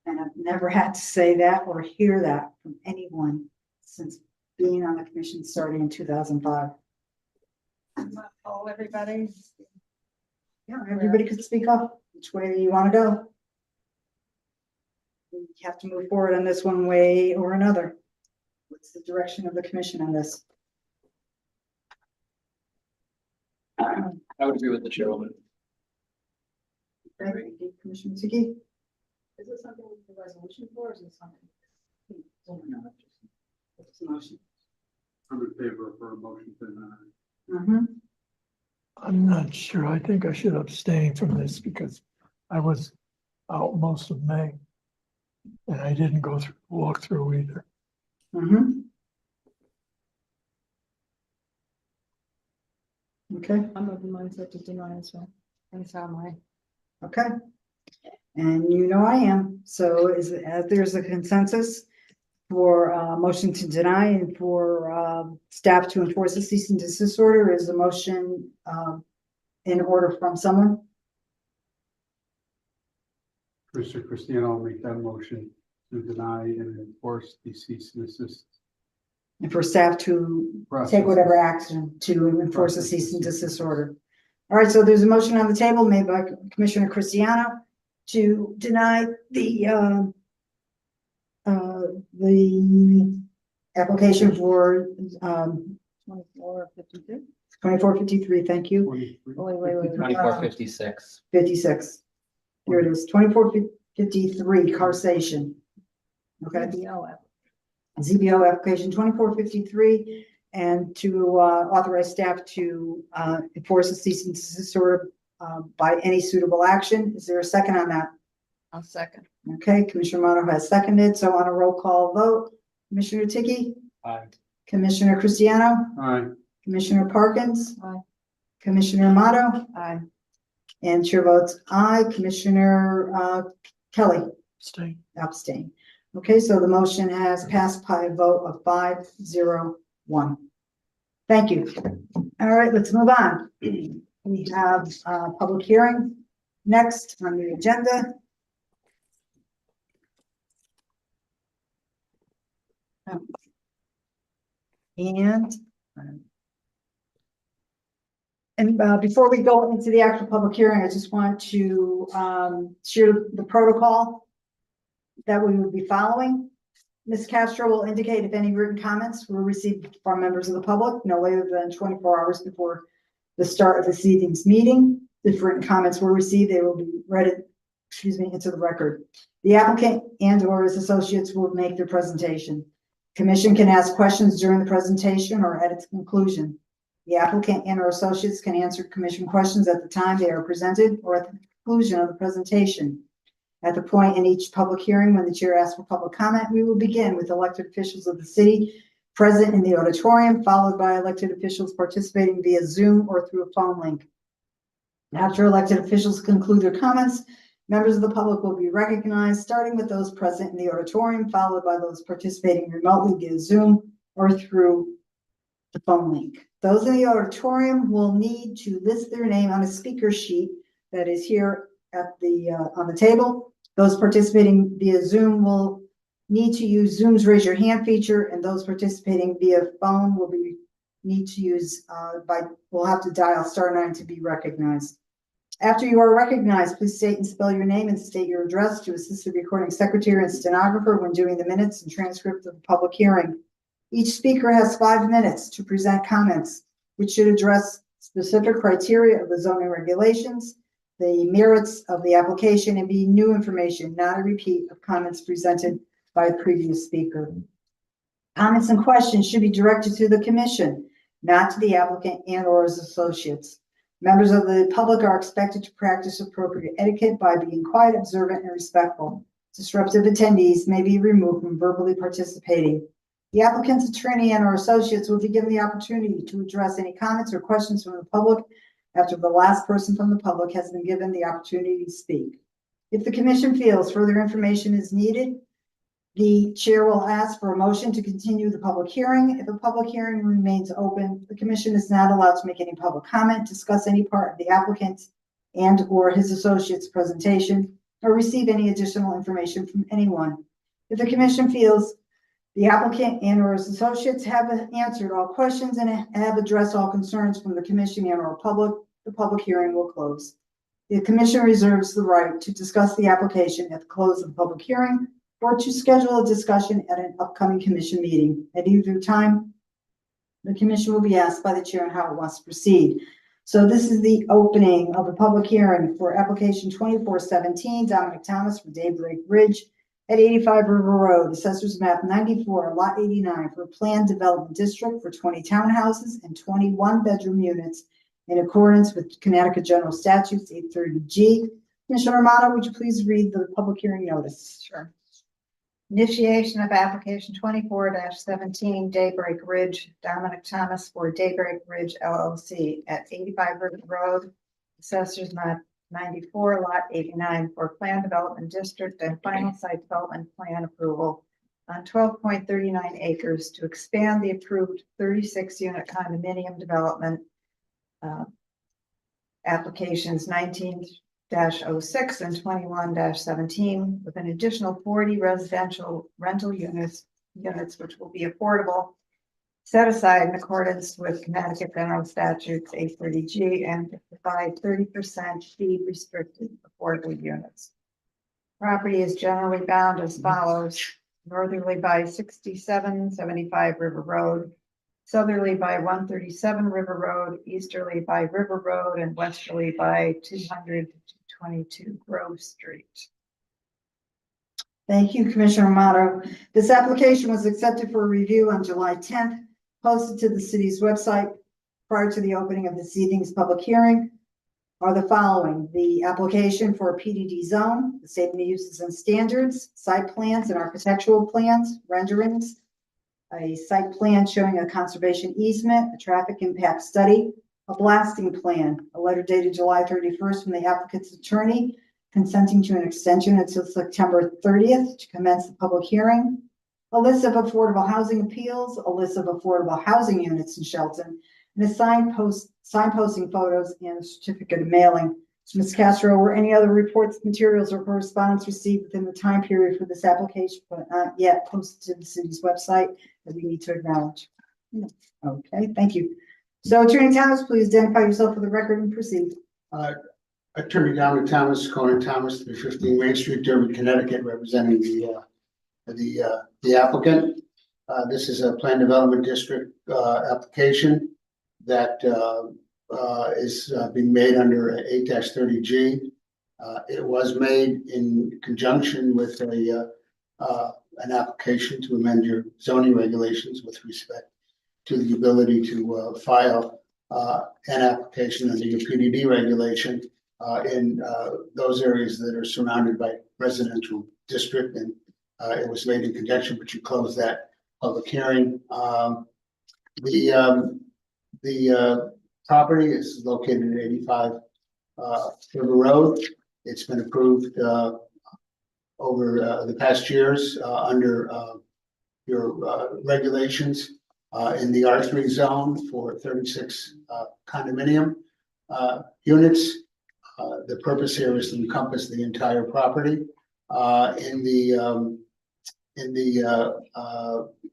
And I've never had to say that or hear that from anyone since being on the commission starting in 2005. Oh, everybody. Yeah, everybody could speak up which way you want to go. We have to move forward on this one way or another. What's the direction of the commission on this? I would agree with the chairwoman. Okay, Commissioner Tiki? Is this something with the resolution for, or is it something? It's a motion. I'm in favor for a motion to deny. Mm-hmm. I'm not sure. I think I should abstain from this because I was out most of May. And I didn't go through, walk through either. Mhm. Okay, I'm of the mindset to deny as well. And so am I. okay. And you know I am. So there's a consensus for motion to deny and for staff to enforce a cease and desist order. Is a motion in order from someone? Mr. Cristiano will make that motion to deny and enforce the cease and desist. And for staff to take whatever action to enforce a cease and desist order. All right, so there's a motion on the table made by Commissioner Cristiano to deny the application for 2453. 2453, thank you. 23. Wait. 2456. 56. Here it is, 2453, Carsation. Okay. ZBO application 2453, and to authorize staff to enforce a cease and desist order by any suitable action. Is there a second on that? I'll second. Okay, Commissioner Mono has seconded, so on a roll call vote, Commissioner Tiki, Aye. Commissioner Cristiano, Aye. Commissioner Parkins, Aye. Commissioner Amato, Aye. and chair votes aye. Commissioner Kelly Stay. abstain. Okay, so the motion has passed by a vote of 5-0-1. Thank you. All right, let's move on. We have a public hearing next on the agenda. And before we go into the actual public hearing, I just want to share the protocol that we will be following. Ms. Castro will indicate if any written comments were received from members of the public no later than 24 hours before the start of this evening's meeting. If written comments were received, they will be read, into the record. The applicant and/or his associates will make their presentation. Commission can ask questions during the presentation or at its conclusion. The applicant and/or associates can answer commission questions at the time they are presented or at the conclusion of the presentation. At the point in each public hearing when the chair asks for public comment, we will begin with elected officials of the city present in the auditorium, followed by elected officials participating via Zoom or through a phone link. After elected officials conclude their comments, members of the public will be recognized, starting with those present in the auditorium, followed by those participating remotely via Zoom or through the phone link. Those in the auditorium will need to list their name on a speaker sheet that is here at the on the table. Those participating via Zoom will need to use Zoom's raise your hand feature, and those participating via phone will need to use will have to dial *9 to be recognized. After you are recognized, please state and spell your name and state your address to assist the recording secretary and stenographer when doing the minutes and transcript of the public hearing. Each speaker has 5 minutes to present comments, which should address specific criteria of the zoning regulations, the merits of the application, and be new information, not a repeat of comments presented by a previous speaker. Comments and questions should be directed to the commission, not to the applicant and/or his associates. Members of the public are expected to practice appropriate etiquette by being quiet, observant, and respectful. Disruptive attendees may be removed from verbally participating. The applicant's attorney and/or associates will be given the opportunity to address any comments or questions from the public after the last person from the public has been given the opportunity to speak. If the commission feels further information is needed, the chair will ask for a motion to continue the public hearing. If a public hearing remains open, the commission is not allowed to make any public comment, discuss any part of the applicant's and/or his associate's presentation, or receive any additional information from anyone. If the commission feels the applicant and/or his associates have answered all questions and have addressed all concerns from the commission and/or public, the public hearing will close. The commission reserves the right to discuss the application at the close of the public hearing or to schedule a discussion at an upcoming commission meeting. At either time, the commission will be asked by the chair on how it wants to proceed. So this is the opening of the public hearing for application 2417, Dominic Thomas for Daybreak Ridge at 85 River Road, Assessors Map 94, Lot 89, for a planned development district for 20 townhouses and 21 bedroom units in accordance with Connecticut General Statutes 830G. Commissioner Amato, would you please read the public hearing notice? Sure. Initiation of application 24-17 Daybreak Ridge, Dominic Thomas for Daybreak Ridge LLC at 85 River Road, Assessors Map 94, Lot 89 for Plan Development District and Final Site Development Plan approval on 12.39 acres to expand the approved 36-unit condominium development. Applications 19-06 and 21-17 with an additional 40 residential rental units which will be affordable, set aside in accordance with Connecticut General Statutes 830G and to provide 30% fee restricted affordable units. Property is generally bound as follows: northerly by 6775 River Road, southerly by 137 River Road, easterly by River Road, and westerly by 222 Grove Street. Thank you, Commissioner Amato. This application was accepted for review on July 10th, posted to the city's website prior to the opening of this evening's public hearing. Are the following: the application for a PDD zone, the statement of uses and standards, site plans and architectural plans, renderings, a site plan showing a conservation easement, a traffic impact study, a blasting plan, a letter dated July 31st from the applicant's attorney consenting to an extension until September 30th to commence the public hearing, a list of affordable housing appeals, a list of affordable housing units in Shelton, and a signposting photos and a certificate of mailing. So, Ms. Castro, were any other reports, materials, or correspondence received within the time period for this application, but not yet posted to the city's website that we need to acknowledge? Okay, thank you. So, Attorney Thomas, please identify yourself for the record and proceed. Attorney Dominic Thomas, Conan Thomas, 315 Main Street, Durban, Connecticut, representing the applicant. This is a Plan Development District application that is being made under 8-30G. It was made in conjunction with an application to amend your zoning regulations with respect to the ability to file an application under your PDD regulation in those areas that are surrounded by residential district, and it was made in conjunction, but you closed that public hearing. The property is located at 85 River Road. It's been approved over the past years under your regulations in the R3 zone for 36 condominium units. The purpose here is to encompass the entire property. In the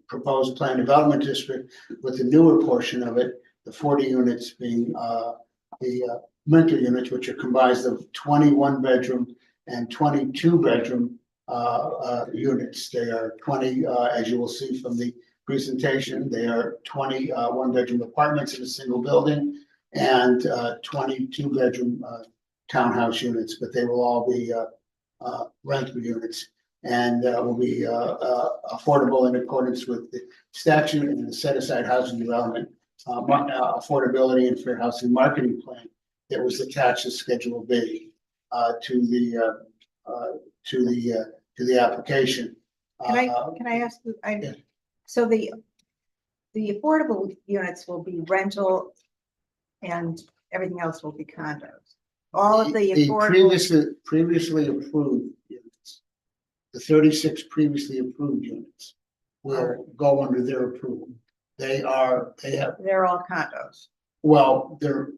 proposed Plan Development District, with the newer portion of it, the 40 units being the rental units, which are comprised of 21 bedroom and 22 bedroom units. They are 20, as you will see from the presentation, they are 20 one-bedroom apartments in a single building and 22 bedroom townhouse units, but they will all be rental units and will be affordable in accordance with the statute and the set-aside housing development affordability and fair housing marketing plan that was attached to Schedule B to the application. Can I ask you? So the affordable units will be rental, and everything else will be condos. All of the affordable previously approved units, the 36 previously approved units will go under their approval. They're all condos. Well, they're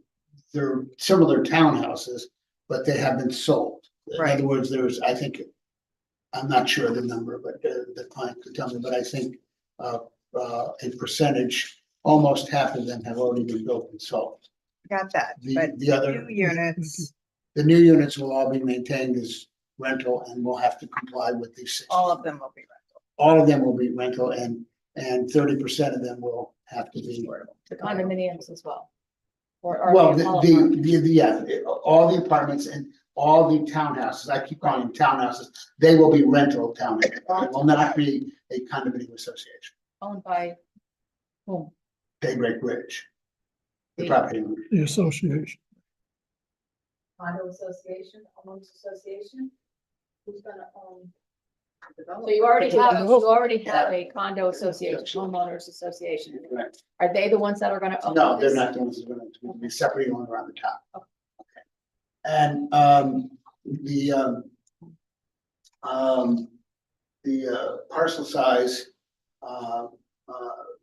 similar townhouses, but they have been sold. In other words, there's, I think, I'm not sure of the number, but the client could tell me, but I think a percentage, almost half of them have already been built and sold. Got that. The other new units, the new units will all be maintained as rental and will have to comply with these. all of them will be rental. All of them will be rental, and 30% of them will have to be The condominiums as well. Well, all the apartments and all the townhouses, I keep calling them townhouses, they will be rental townhouses. It will not be a condominium association. Owned by whom? Daybreak Ridge. The property owner. The association. Condo association, homeowners association? Who's gonna own? So you already have a condo association, homeowners association. Correct. Are they the ones that are gonna own No, they're this? not the ones that are going to be separately owned around the top. Okay. Okay. And the parcel size,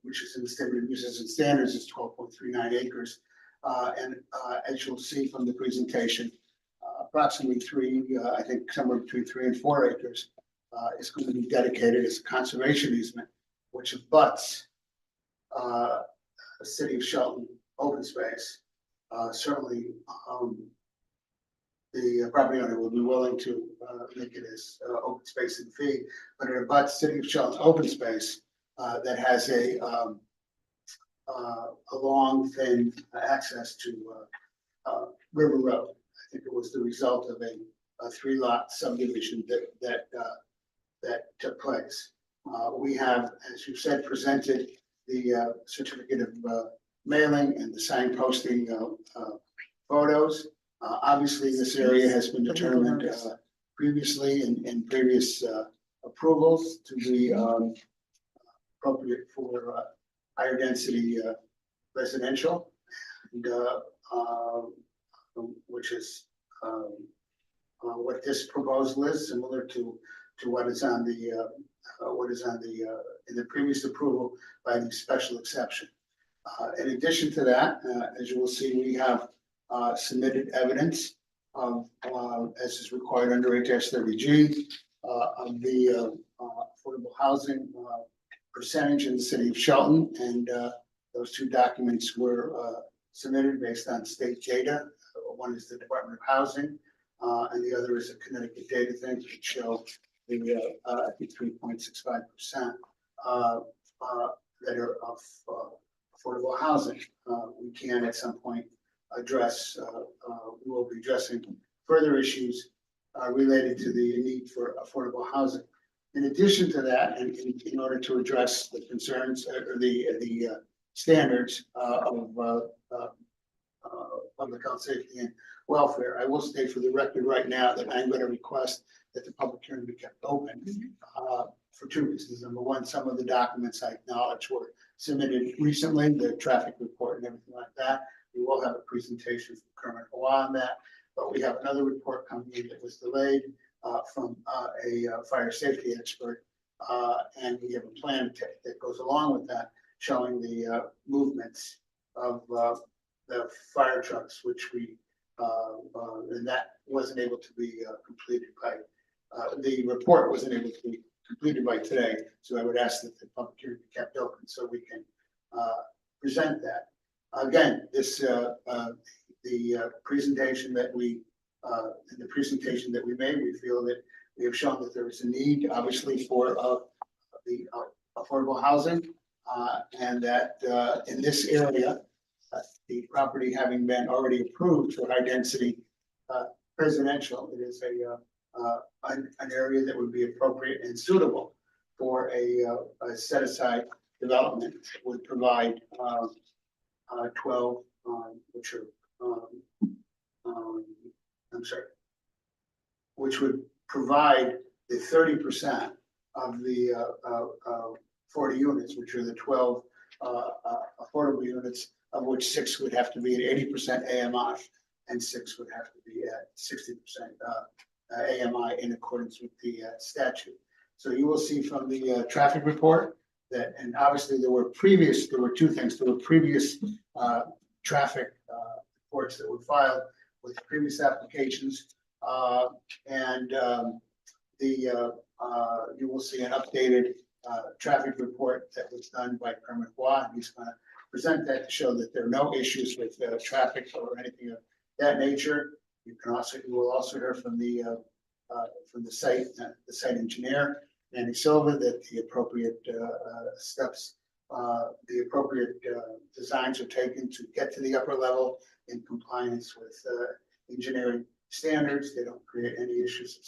which is in the statement of uses and standards, is 12.39 acres. And as you'll see from the presentation, approximately I think somewhere between 3 and 4 acres is going to be dedicated as a conservation easement, which abuts the city of Shelton open space. Certainly, the property owner will be willing to make it as open space and fee, but it abuts city of Shelton open space that has a long, thin access to River Road. I think it was the result of a 3-lot subdivision that took place. We have, as you said, presented the certificate of mailing and the signposting photos. Obviously, this area has been determined previously in previous approvals to be appropriate for higher density residential, and, which is what this proposal is, similar to what is on the in the previous approval by the special exception. In addition to that, as you will see, we have submitted evidence of, as is required under HS30G, of the affordable housing percentage in the city of Shelton, and those 2 documents were submitted based on state data. One is the Department of Housing, and the other is a Connecticut data thing, which show the I think 3.65% that are of affordable housing. We can at some point address, we will be addressing further issues related to the need for affordable housing. In addition to that, and in order to address the concerns or the standards of public health, safety, and welfare, I will state for the record right now that I'm going to request that the public hearing be kept open for 2 reasons. Number one, some of the documents I acknowledge were submitted recently, the traffic report and everything like that. We will have a presentation from Kermit Hawa on that, but we have another report coming in that was delayed from a fire safety expert, and we have a plan that goes along with that, showing the movements of the fire trucks, which we and that wasn't able to be completed by the report wasn't able to be completed by today. So I would ask that the public hearing be kept open so we can present that. Again, this the presentation that we made, we feel that we have shown that there is a need, obviously, for the affordable housing, and that in this area, the property having been already approved for high density residential, it is an area that would be appropriate and suitable for a set aside development that would provide 12, which are which would provide the 30% of the 40 units, which are the 12 affordable units, of which 6 would have to be at 80% AMI and 6 would have to be at 60% AMI in accordance with the statute. So you will see from the traffic report that, and obviously there were 2 things. There were previous traffic reports that were filed with previous applications, and you will see an updated traffic report that was done by Kermit Hawa. He's going to present that to show that there are no issues with traffic or anything of that nature. You will also hear from the site engineer, Andy Silva, that the appropriate steps, the appropriate designs are taken to get to the upper level in compliance with engineering standards. They don't create any issues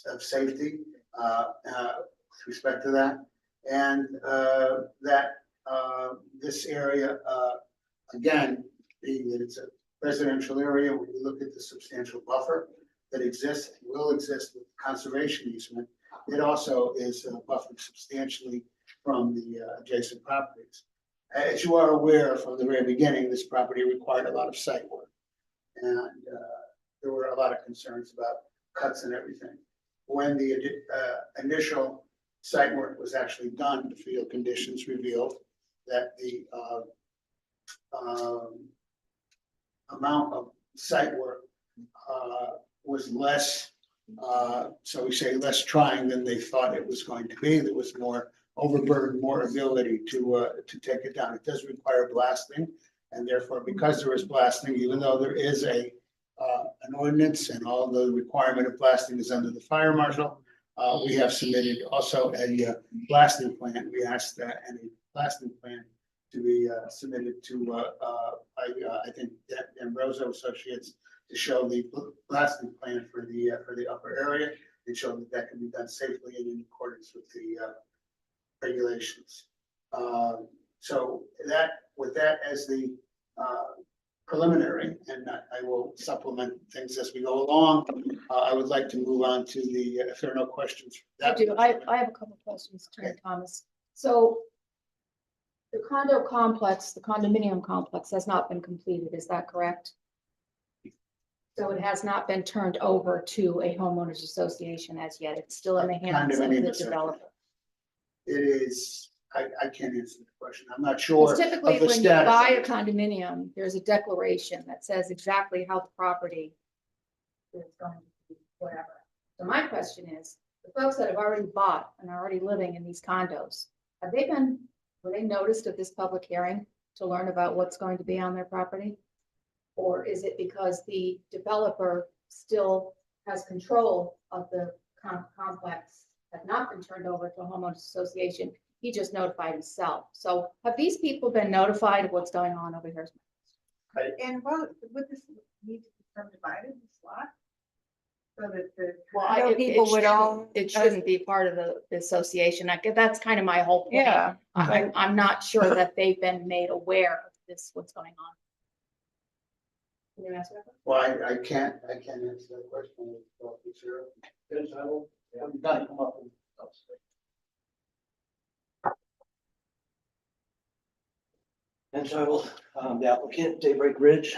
of safety with respect to that, and that this area, again, being that it's a residential area, when you look at the substantial buffer that exists, will exist with conservation easement, it also is buffered substantially from the adjacent properties. As you are aware from the very beginning, this property required a lot of site work. And there were a lot of concerns about cuts and everything. When the initial site work was actually done, the field conditions revealed that the amount of site work was less, so we say less trying than they thought it was going to be. There was more overburden, more ability to take it down. It does require blasting, and therefore, because there is blasting, even though there is an ordinance and all the requirement of blasting is under the fire marshal, we have submitted also a blasting plan. We asked and a blasting plan to be submitted to I think Ambrosio Associates to show the blasting plan for the upper area and show that that can be done safely and in accordance with the regulations. So that with that as the preliminary, and I will supplement things as we go along. I would like to move on to the, if there are no questions. I do. I have a couple of questions, Attorney Thomas. So the condo complex, the condominium complex has not been completed, is that correct? So it has not been turned over to a homeowners association as yet. It's still in the hands of the developer. It is, I can't answer the question. I'm not sure Because typically of the when you status. buy a condominium, there's a declaration that says exactly how the property is going to be, whatever. So my question is, the folks that have already bought and are already living in these condos, were they noticed of this public hearing to learn about what's going to be on their property? Or is it because the developer still has control of the complex, have not been turned over to a homeowners association? He just notified himself. So have these people been notified of what's going on over here? And what would this need to become divided, this lot? So that the Well, condo people would own. It shouldn't be part of the association. That's kind of my whole point. Yeah. I'm not sure that they've been made aware of this, what's going on. Can you answer that? Well, I can't answer that question. Sure. I'm done. Come up and And so I will, the applicant, Daybreak Ridge,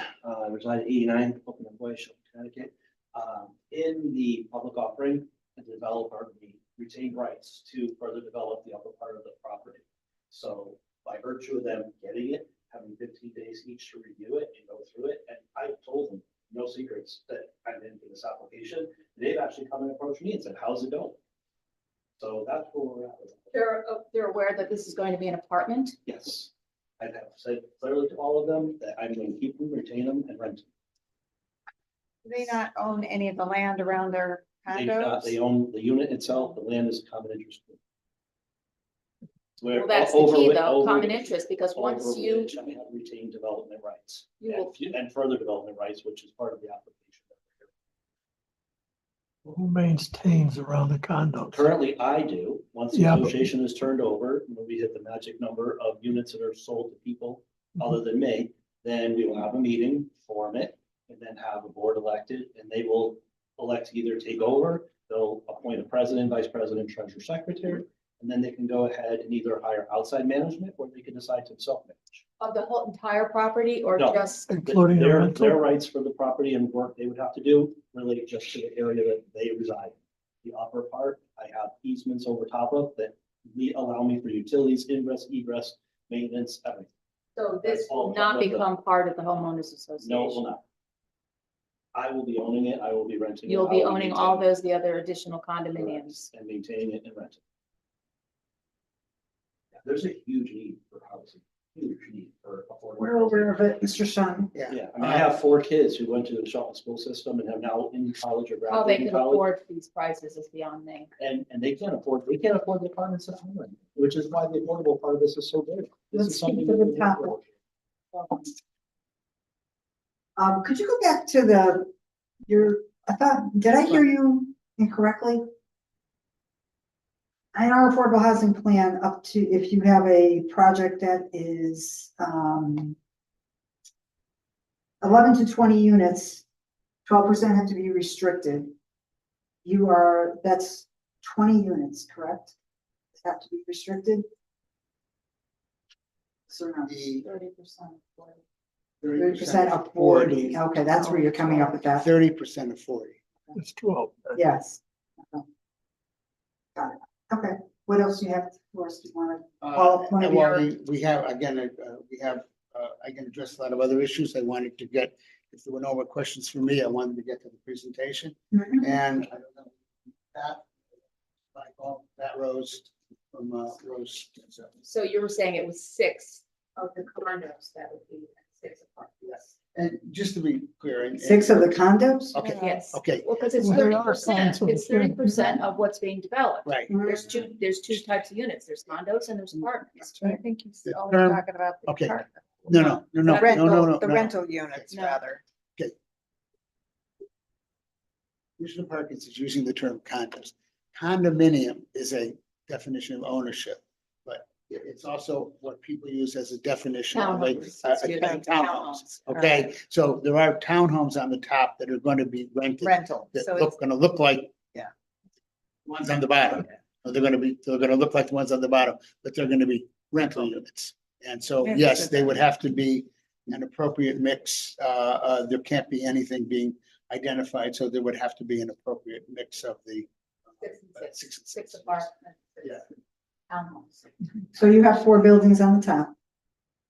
reside at 89 Open Way, Connecticut. In the public offering, the developer retained rights to further develop the upper part of the property. So by virtue of them getting it, having 15 days each to review it and go through it, and I told them, no secrets, that I'm into this application. They've actually come and approached me and said, how's it going? So that's where we're at with it. They're aware that this is going to be an apartment? Yes. I have said clearly to all of them that I'm going to keep them, retain them, and rent them. Do they not own any of the land around their condos? They own the unit itself, the land is common interest. Well, that's the key though, common interest, because once you. I have retained development rights You and further development rights, which is part of the application. Who maintains around the condos? Currently, I do. Once the Yeah, but- association is turned over, when we hit the magic number of units that are sold to people other than me, then we will have a meeting, form it, and then have a board elected, and they will elect to either take over, they'll appoint a president, vice president, treasurer, secretary, and then they can go ahead and either hire outside management or they can decide to self-manage. Of the whole entire property or No. just? Including the Their rental? rights for the property and work they would have to do relate just to the area that they reside. The upper part, I have easements over top of that allow me for utilities, ingress, egress, maintenance, everything. So this That's all will not part of the- become part of the homeowners association? No, it will not. I will be owning it. I will be renting it. You'll I be will owning all maintain it. those, the other additional condominiums? And maintaining it and renting. Yeah, there's a huge need for housing, huge need for affordable. We're aware of it, Mr. Shum. Yeah, I mean, I have 4 kids who went to the Shelton school system and have now in college or How they graduating can college. afford these prices is beyond me. And they can't afford the apartments at home, which is why the affordable part of this is so big. This Let's is speak something to the that we topic. work for. Could you go back to did I hear you incorrectly? In our affordable housing plan, up to, if you have a project that is 11 to 20 units, 12% have to be restricted. That's 20 units, correct? Have to be restricted? So no, The 30% of 40. Okay, that's where you're coming up with that. 30% of 40. It's 12. Yes. Got it. Okay, what else do you have for us? Do you want to? Paul, one of Well, your- we have, again, I can address a lot of other issues. I wanted to get, if there were no more questions for me, I wanted to get to the presentation. Mhm. And I don't know, that Rose from Rose. So you were saying it was 6 of the condos that would be 6 apartments? And just to be clear. and- 6 of the condos? Okay, Yes. okay, Well, because it's Well, there are 30%, signs of it's the thing. 30% of what's being developed. right. There's two types of units, there's condos and there's apartments. I think he's The only term- talking about the okay. apartment. No, The no, no. rental units, No. rather. Commissioner Perkins is using the term condos. Condominium is a definition of ownership, but it's also what people use as a definition of a townhouse. Okay, so there are townhomes on the top that are going to be rented, Rental, that so it's, going to look like Yeah. ones on the bottom. Or they're going to look like the ones on the bottom, but they're going to be rental units. And so, Yeah, yes, that's they okay. would have to be an appropriate mix. There can't be anything being identified, so there would have to be an appropriate mix of the 6 and 6, 6 6 apartments, 6 Yeah. townhomes. So you have 4 buildings on the top.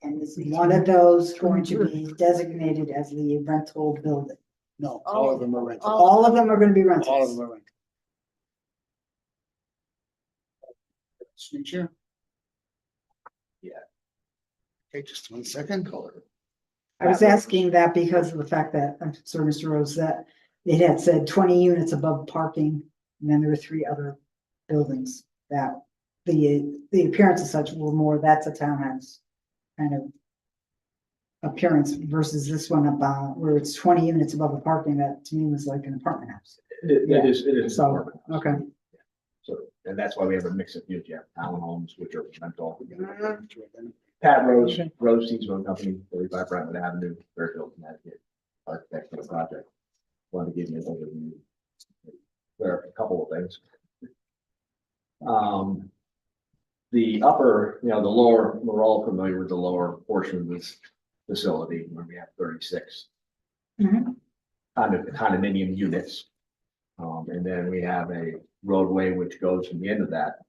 And is one of those going to be designated as the rental building? No, all of them are rental. All of them are going to be rentals? All of them are rental. Street chair? Yeah. Okay, just 1 second. I was asking that because of the fact that, I'm sorry, Mr. Rose, that it had said 20 units above parking, and then there were 3 other buildings that the appearance of such were more, that's a townhouse kind of appearance versus this one about where it's 20 units above the parking, that to me was like an apartment house. It is. So, apartment. okay. So, and that's why we have a mix of units. You have townhomes, which are rental. Pat Rose, Rose Seasonal Company, 35 Brentwood Avenue, Fairfield, Connecticut, architect for the project. Wanted to give you an overview. There are a couple of things. The upper, the lower, we're all familiar with the lower portion of this facility where we have 36 Mhm. condominium units. And then we have a roadway which goes from the end of that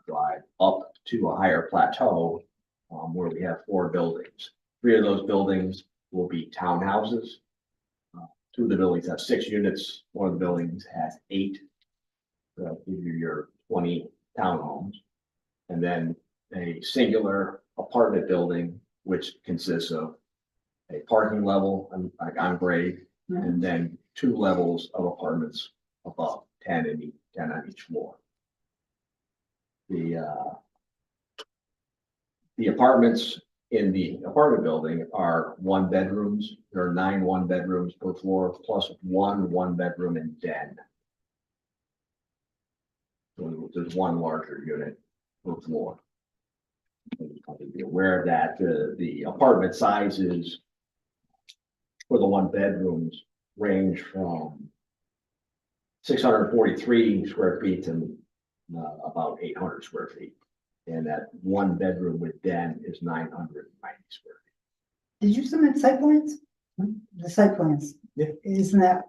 drive up to a higher plateau where we have 4 buildings. 3 of those buildings will be townhouses. 2 of the buildings have 6 units. 1 of the buildings has 8. So give you your 20 townhomes. And then a singular apartment building, which consists of a parking level on grade, and then 2 levels of apartments above 10 on each floor. The apartments in the apartment building are 1 bedrooms. There are 9 1-bedrooms per floor, plus 1 1-bedroom and den. So there's 1 larger unit per floor. Be aware that the apartment sizes for the 1-bedrooms range from 643 square feet to about 800 square feet. And that 1-bedroom with den is 990 square feet. Did you submit site plans? The site plans? Yeah. Isn't that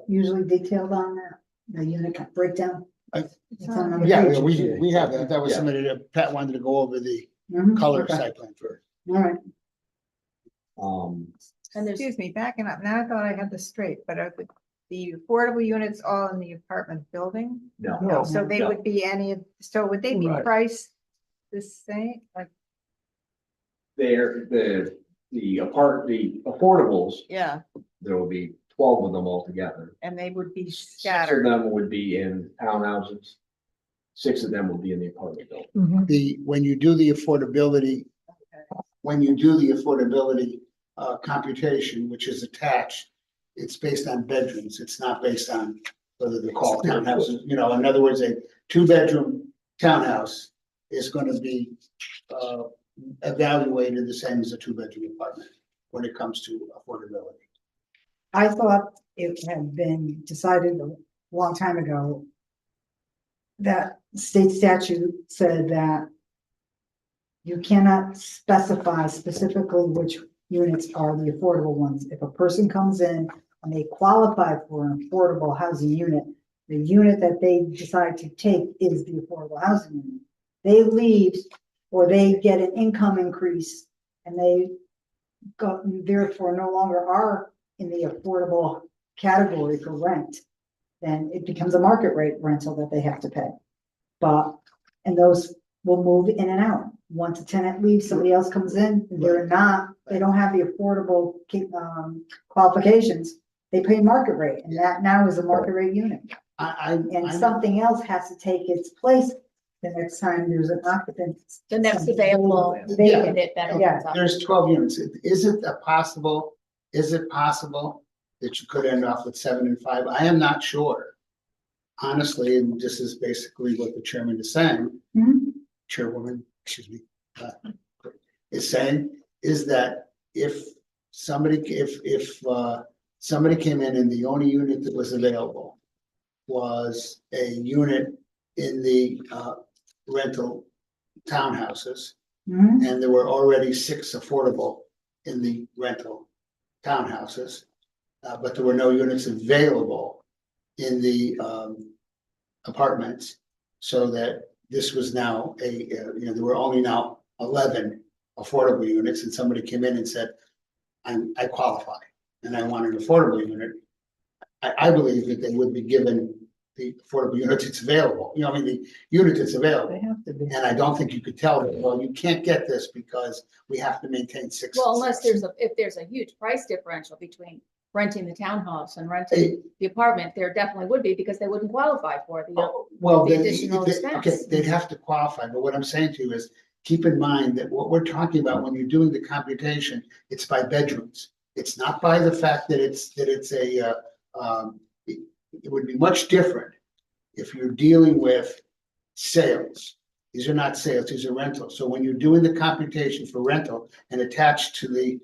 usually detailed on that, the unit breakdown? It's on another Yeah, page. we have that. That was Yeah. submitted. Pat wanted to go over the Mhm, color okay. site plan first. All right. And there's, Excuse me, backing up. Now I thought I had this straight, but are the affordable units all in the apartment building? No, No. So they No. would be so would they be Right. priced the same? Like, they're the affordables, yeah, there will be 12 of them altogether. and they would be 6 of scattered. them would be in townhouses. 6 of them will be in the apartment building. Mhm. When you do the affordability, computation, which is attached, it's based on bedrooms. It's not based on whether they're called townhouses. In other words, a 2-bedroom townhouse is going to be evaluated the same as a 2-bedroom apartment when it comes to affordability. I thought it had been decided a long time ago that state statute said that you cannot specify specifically which units are the affordable ones. If a person comes in and they qualify for an affordable housing unit, the unit that they decide to take is the affordable housing unit. They leave or they get an income increase and they go, therefore no longer are in the affordable category for rent, then it becomes a market rate rental that they have to pay. And those will move in and out. Once a tenant leaves, somebody else comes in, they don't have the affordable qualifications, they pay market rate, and that now is a market rate unit. And something else has to take its place the next time there's an occupant. The next available Yeah. unit that Yeah. opens up. There's 12 units. Is it possible that you could end off with 7 and 5? I am not sure. Honestly, and this is basically what the chairman is saying, chairwoman, excuse me, is saying, is that if somebody came in and the only unit that was available was a unit in the rental townhouses, and there were already 6 affordable in the rental townhouses, but there were no units available in the apartments, so that this was now there were only now 11 affordable units, and somebody came in and said, I qualify and I want an affordable unit. I believe that they would be given the affordable unit that's available, the unit that's available. They have to be. And I don't think you could tell them, well, you can't get this because we have to maintain 6. Well, unless if there's a huge price differential between renting the townhouse and renting the apartment, there definitely would be, because they wouldn't qualify for the additional expense. Okay, they'd have to qualify, but what I'm saying to you is, keep in mind that what we're talking about when you're doing the computation, it's by bedrooms. It's not by the fact that it would be much different if you're dealing with sales. These are not sales, these are rentals. So when you're doing the computation for rental, and attached to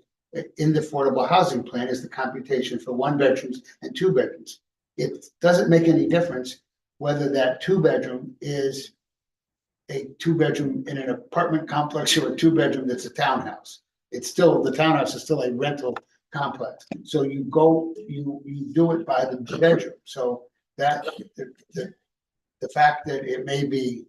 in the affordable housing plan is the computation for 1 bedrooms and 2 bedrooms. It doesn't make any difference whether that 2-bedroom is a 2-bedroom in an apartment complex or a 2-bedroom that's a townhouse. The townhouse is still a rental complex. So you do it by the bedroom. So that the fact that it may be.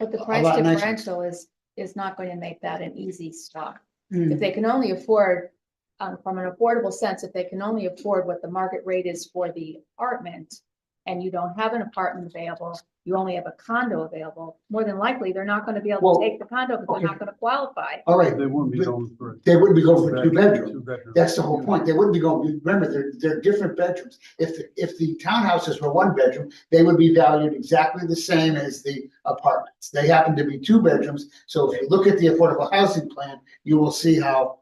But the price differential is not going to make that an easy stop. If they can only afford, from an affordable sense, if they can only afford what the market rate is for the apartment, and you don't have an apartment available, you only have a condo available, more than likely, they're not going to be able to take the condo because they're not going to qualify. All right. They wouldn't be going for. They wouldn't be going for 2-bedroom. 2-bedroom. That's the whole point. They wouldn't be going, remember, they're different bedrooms. If the townhouses were 1-bedroom, they would be valued exactly the same as the apartments. They happen to be 2-bedrooms. So if you look at the affordable housing plan, you will see how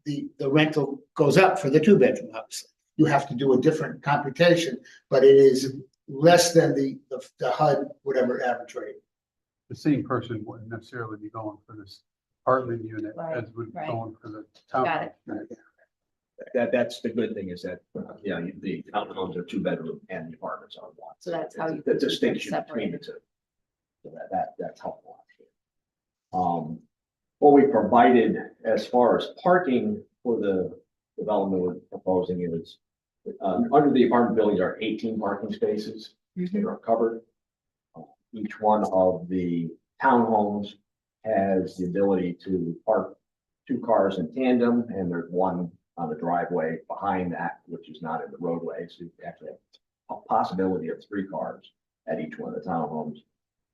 the rental goes up for the 2-bedroom house. You have to do a different computation, but it is less than the HUD, whatever average rate. The same person wouldn't necessarily be going for this apartment unit as would Right. going for the town. Got it. That's the good thing, is that, the townhomes are 2-bedroom and the apartments are 1. So that's how you The keep them distinction between the separated. 2. So that's helpful. What we provided as far as parking for the development we're proposing is, under the apartment buildings are 18 parking spaces that are covered. Each one of the townhomes has the ability to park 2 cars in tandem, and there's 1 on the driveway behind that, which is not in the roadway. So you actually have a possibility of 3 cars at each one of the townhomes.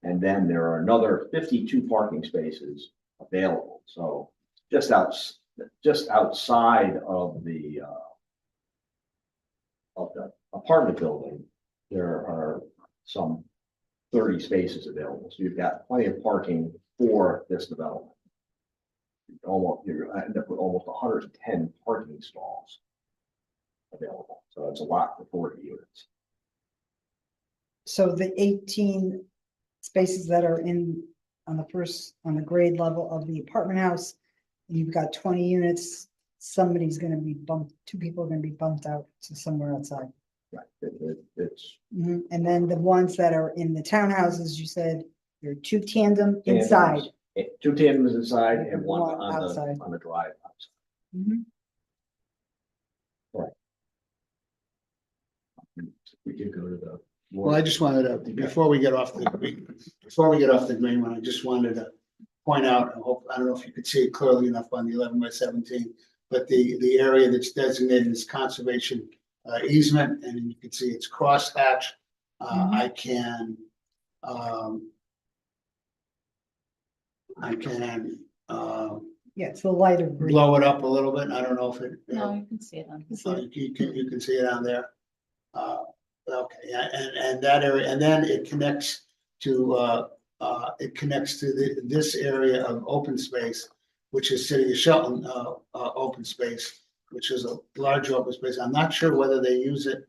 And then there are another 52 parking spaces available. So just outside of the apartment building, there are some 30 spaces available. So you've got plenty of parking for this development. You're end up with almost 110 parking stalls available. So that's a lot for 40 units. So the 18 spaces that are on the grade level of the apartment house, you've got 20 units somebody's gonna be bumped, two people are gonna be bumped out to somewhere outside. Right, it's And then the ones that are in the townhouses, you said there are two tandem inside. two tandems inside and one One on outside. the drive outside. Mhm. We could go to the. Well, I just wanted to, before we get off the green one, I just wanted to point out, I don't know if you could see it clearly enough on the 11/17, but the area that's designated as conservation easement, and you can see it's crosshatch. I can, Yeah, it's the lighter green. blow it up a little bit. I don't know if it. No, you can see it on. You can see it on there. Okay, yeah, and that area, and then it connects to this area of open space, which is City of Shelton, open space, which is a large open space. I'm not sure whether they use it.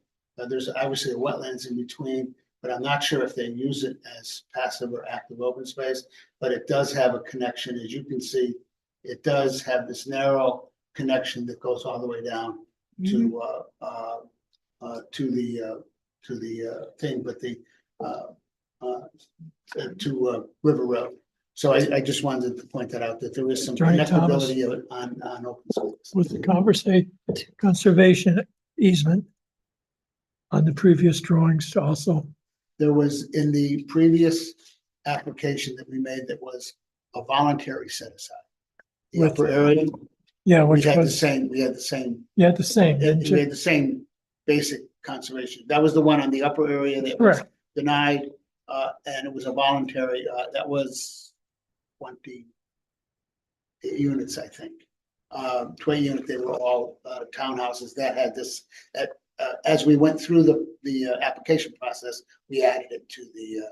There's obviously wetlands in between, but I'm not sure if they use it as passive or active open space, but it does have a connection. As you can see, it does have this narrow connection that goes all the way down to the thing, but to River Road. So I just wanted to point that out, that there is some Attorney Thomas. connectability of it on open space. With the conservation easement on the previous drawings also. There was in the previous application that we made, that was a voluntary set aside. The With- upper area, Yeah, we which had the was, same, yeah, the same. we had the same basic conservation. That was the one on the upper area that was Correct. denied, and it was a voluntary, that was 20 units, I think. 20 units, they were all townhouses that had this, as we went through the application process, we added it to the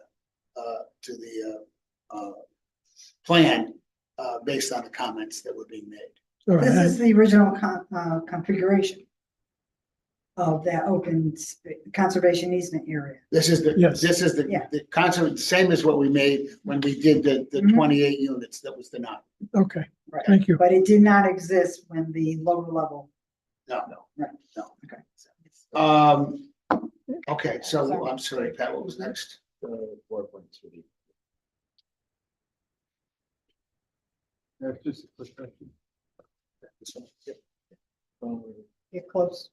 plan, based on the comments that were being made. All This right. is the original configuration of that conservation easement area. This is Yes. Yeah. the concept, same as what we made when we did the Mhm. 28 units that was denied. Okay, Right. thank you. But it did not exist when the lower level. No. Right. No. Okay. Okay, so I'm sorry, Pat, what was next? That's just a quick question. Get close.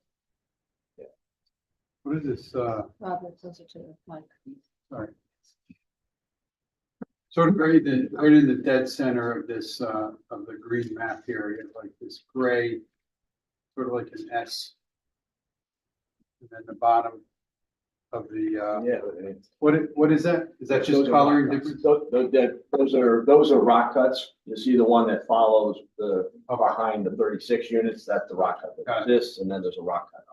What is this, Robert, closer to the mic. sorry. Sort of right in the dead center of this, of the green map area, like this gray, sort of like an S. And then the bottom of the, what is that? Is that just coloring difference? Those are rock cuts. You see the one that follows the, behind the 36 units, that's the rock cut that exists, and then there's a rock cut.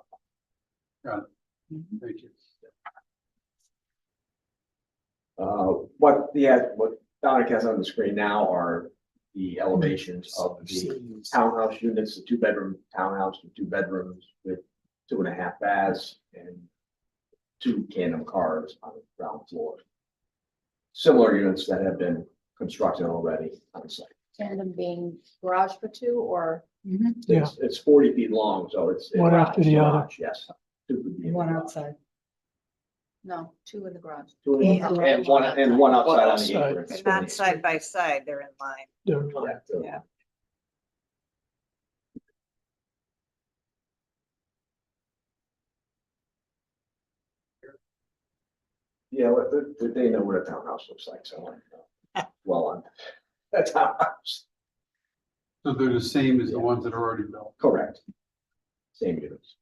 Got it. Thank you. What Dominic has on the screen now are the elevations of the townhouse units, the 2-bedroom townhouse, the 2 bedrooms with 2.5 baths and 2 tandem cars on the ground floor. Similar units that have been constructed already on site. Tandem being garage for 2 or? Yeah. It's 40 feet long, so it's. One after the other. Yes. 2 would be in the One garage. outside. No, 2 in the garage. 2 in the- and one outside on the outside. apron. They're not side by side, they're in line. They're- Yeah. Yeah, but they know what a townhouse looks like, so I know. Well, on a townhouse, So they're the same as the ones that are already built. correct. Same units.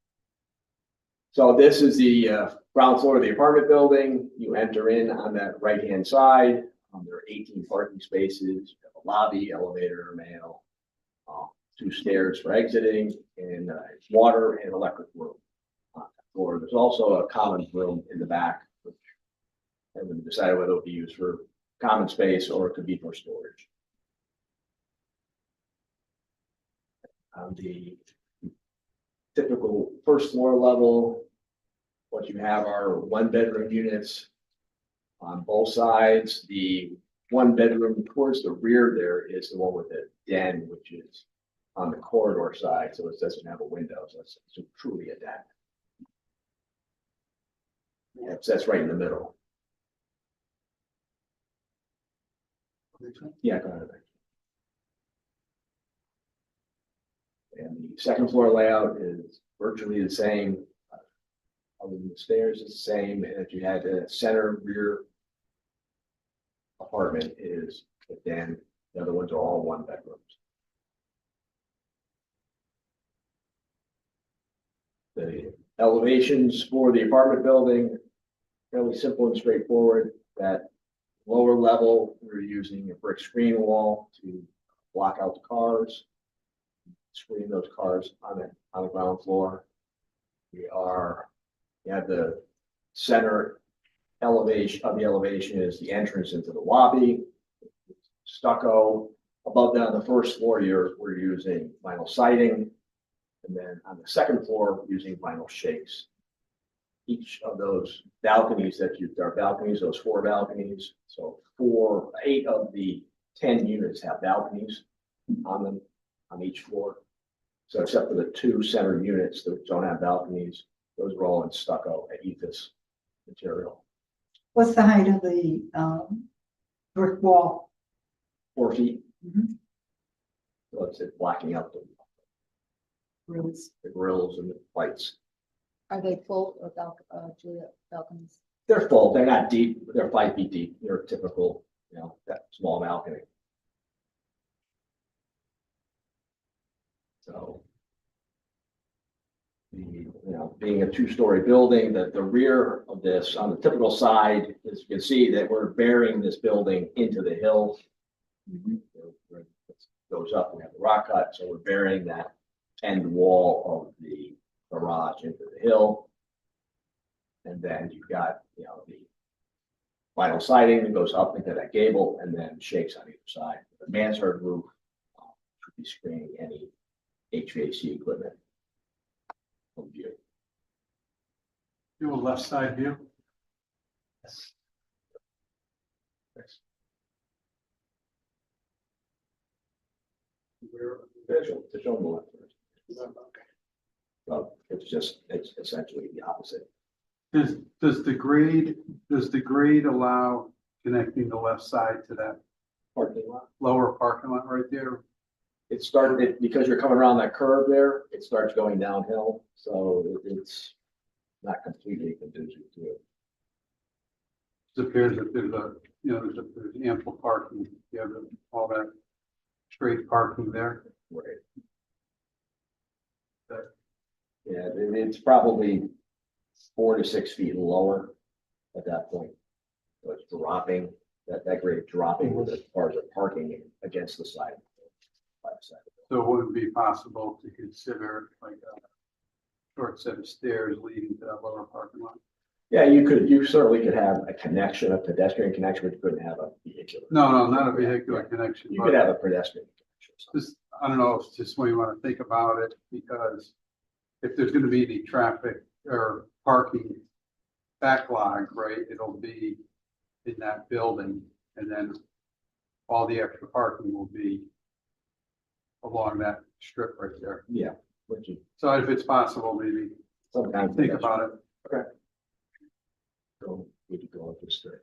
So this is the ground floor of the apartment building. You enter in on that right-hand side. There are 18 parking spaces. You have a lobby, elevator, mail, 2 stairs for exiting, and water and electric room on that floor. There's also a common room in the back, which haven't decided whether it'll be used for common space or it could be for storage. On the typical first floor level, what you have are 1-bedroom units on both sides. The 1-bedroom towards the rear there is the one with the den, which is on the corridor side, so it doesn't have a window, so it's truly a deck. That's right in the middle. Yeah, go ahead. And the second floor layout is virtually the same. Other than the stairs is the same, and if you had the center rear apartment is, but then the other ones are all one bedrooms. The elevations for the apartment building, fairly simple and straightforward. That lower level, we're using a brick screen wall to block out the cars, screen those cars on the ground floor. We have the center elevation of the elevation is the entrance into the lobby, stucco. Above that on the first floor, we're using vinyl siding. And then on the second floor, we're using vinyl shakes. Each of those balconies there are balconies, those 4 balconies. So 8 of the 10 units have balconies on them on each floor. So except for the 2 center units that don't have balconies, those are all in stucco at ethos material. What's the height of the brick wall? 4 feet. Mhm. So it's blocking out the grills and the lights. Are they full or Juliet balconies? They're full. They're not deep. They're 5 feet deep. They're typical, that small balcony. So, being a 2-story building, that the rear of this on the typical side, as you can see, that we're burying this building into the hill. It goes up. We have the rock cut, so we're burying that end wall of the garage into the hill. And then you've got, the vinyl siding that goes up into that gable and then shakes on either side. The mansard roof should be screening any HVAC equipment from view. You have a left side view? Yes. To show the left first. So it's essentially the opposite. Does the grade allow connecting the left side to that Parking lot. lower parking lot right there? It started, because you're coming around that curve there, it starts going downhill, so it's not completely conducive to it. It appears that there's ample parking. You have all that straight parking there. Right. Yeah, it's probably 4 to 6 feet lower at that point. So it's dropping, that grade dropping as far as the parking against the side. So it wouldn't be possible to consider like a short set of stairs leading to that lower parking lot? Yeah, you certainly could have a connection, a pedestrian connection, but you couldn't have a vehicular. No, not a vehicular connection. You could have a pedestrian connection. Just, I don't know, it's just when you want to think about it, because if there's going to be any traffic or parking backlog, right, it'll be in that building, and then all the extra parking will be along that strip right there. Yeah. So if it's possible, maybe Sometimes think about it. Okay. So we could go up this straight.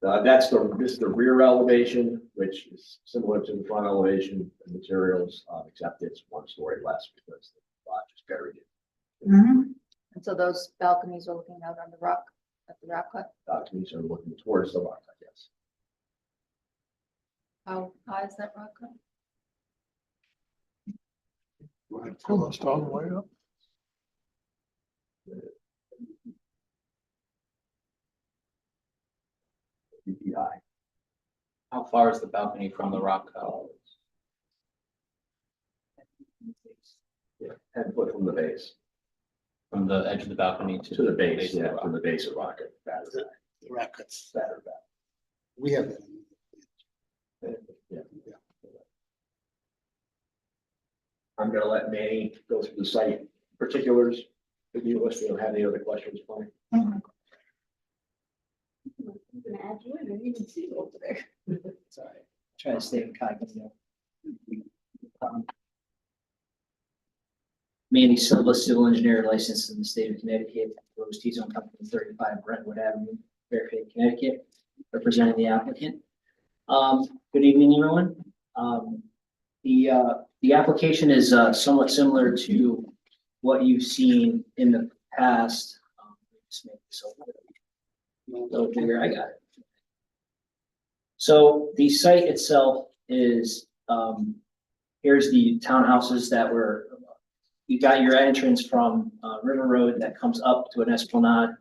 This is the rear elevation, which is similar to the front elevation and materials, except it's 1 story less because the lot is buried in. Mhm. And so those balconies are looking out on the rock, at the rock cut? Balconies are looking towards the rock, I guess. How high is that rock cut? Almost all the way up. DPI. How far is the balcony from the rock cut? Yeah, 10 foot from the base. From the edge of the balcony To the base, of the yeah, rock? to the base of rocket. The rock cuts. Batter back. We have that. Yeah. I'm gonna let Manny go through the site particulars. If you don't have any other questions for me. I'm gonna add you in, I didn't even see you over there. Sorry, trying to stay in cognizant. Manny Silva, civil engineer licensed in the state of Connecticut, Rose T-Zone Company, 35 Brentwood Avenue, Fairfield, Connecticut, representing the applicant. Good evening, everyone. The application is somewhat similar to what you've seen in the past. Just make this a little bigger. I got it. So the site itself is, here's the townhouses that were, you got your entrance from River Road that comes up to an esplanade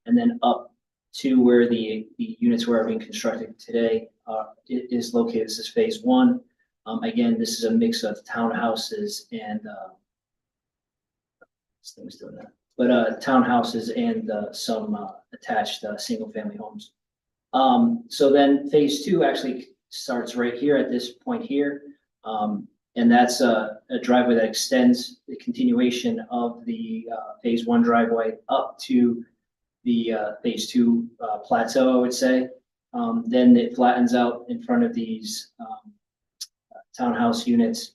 and then up to where the units were being constructed today. It is located. This is phase one. Again, this is a mix of townhouses and townhouses and some attached single family homes. So then phase two actually starts right here at this point here. And that's a driveway that extends the continuation of the phase one driveway up to the phase two plateau, I would say. Then it flattens out in front of these townhouse units,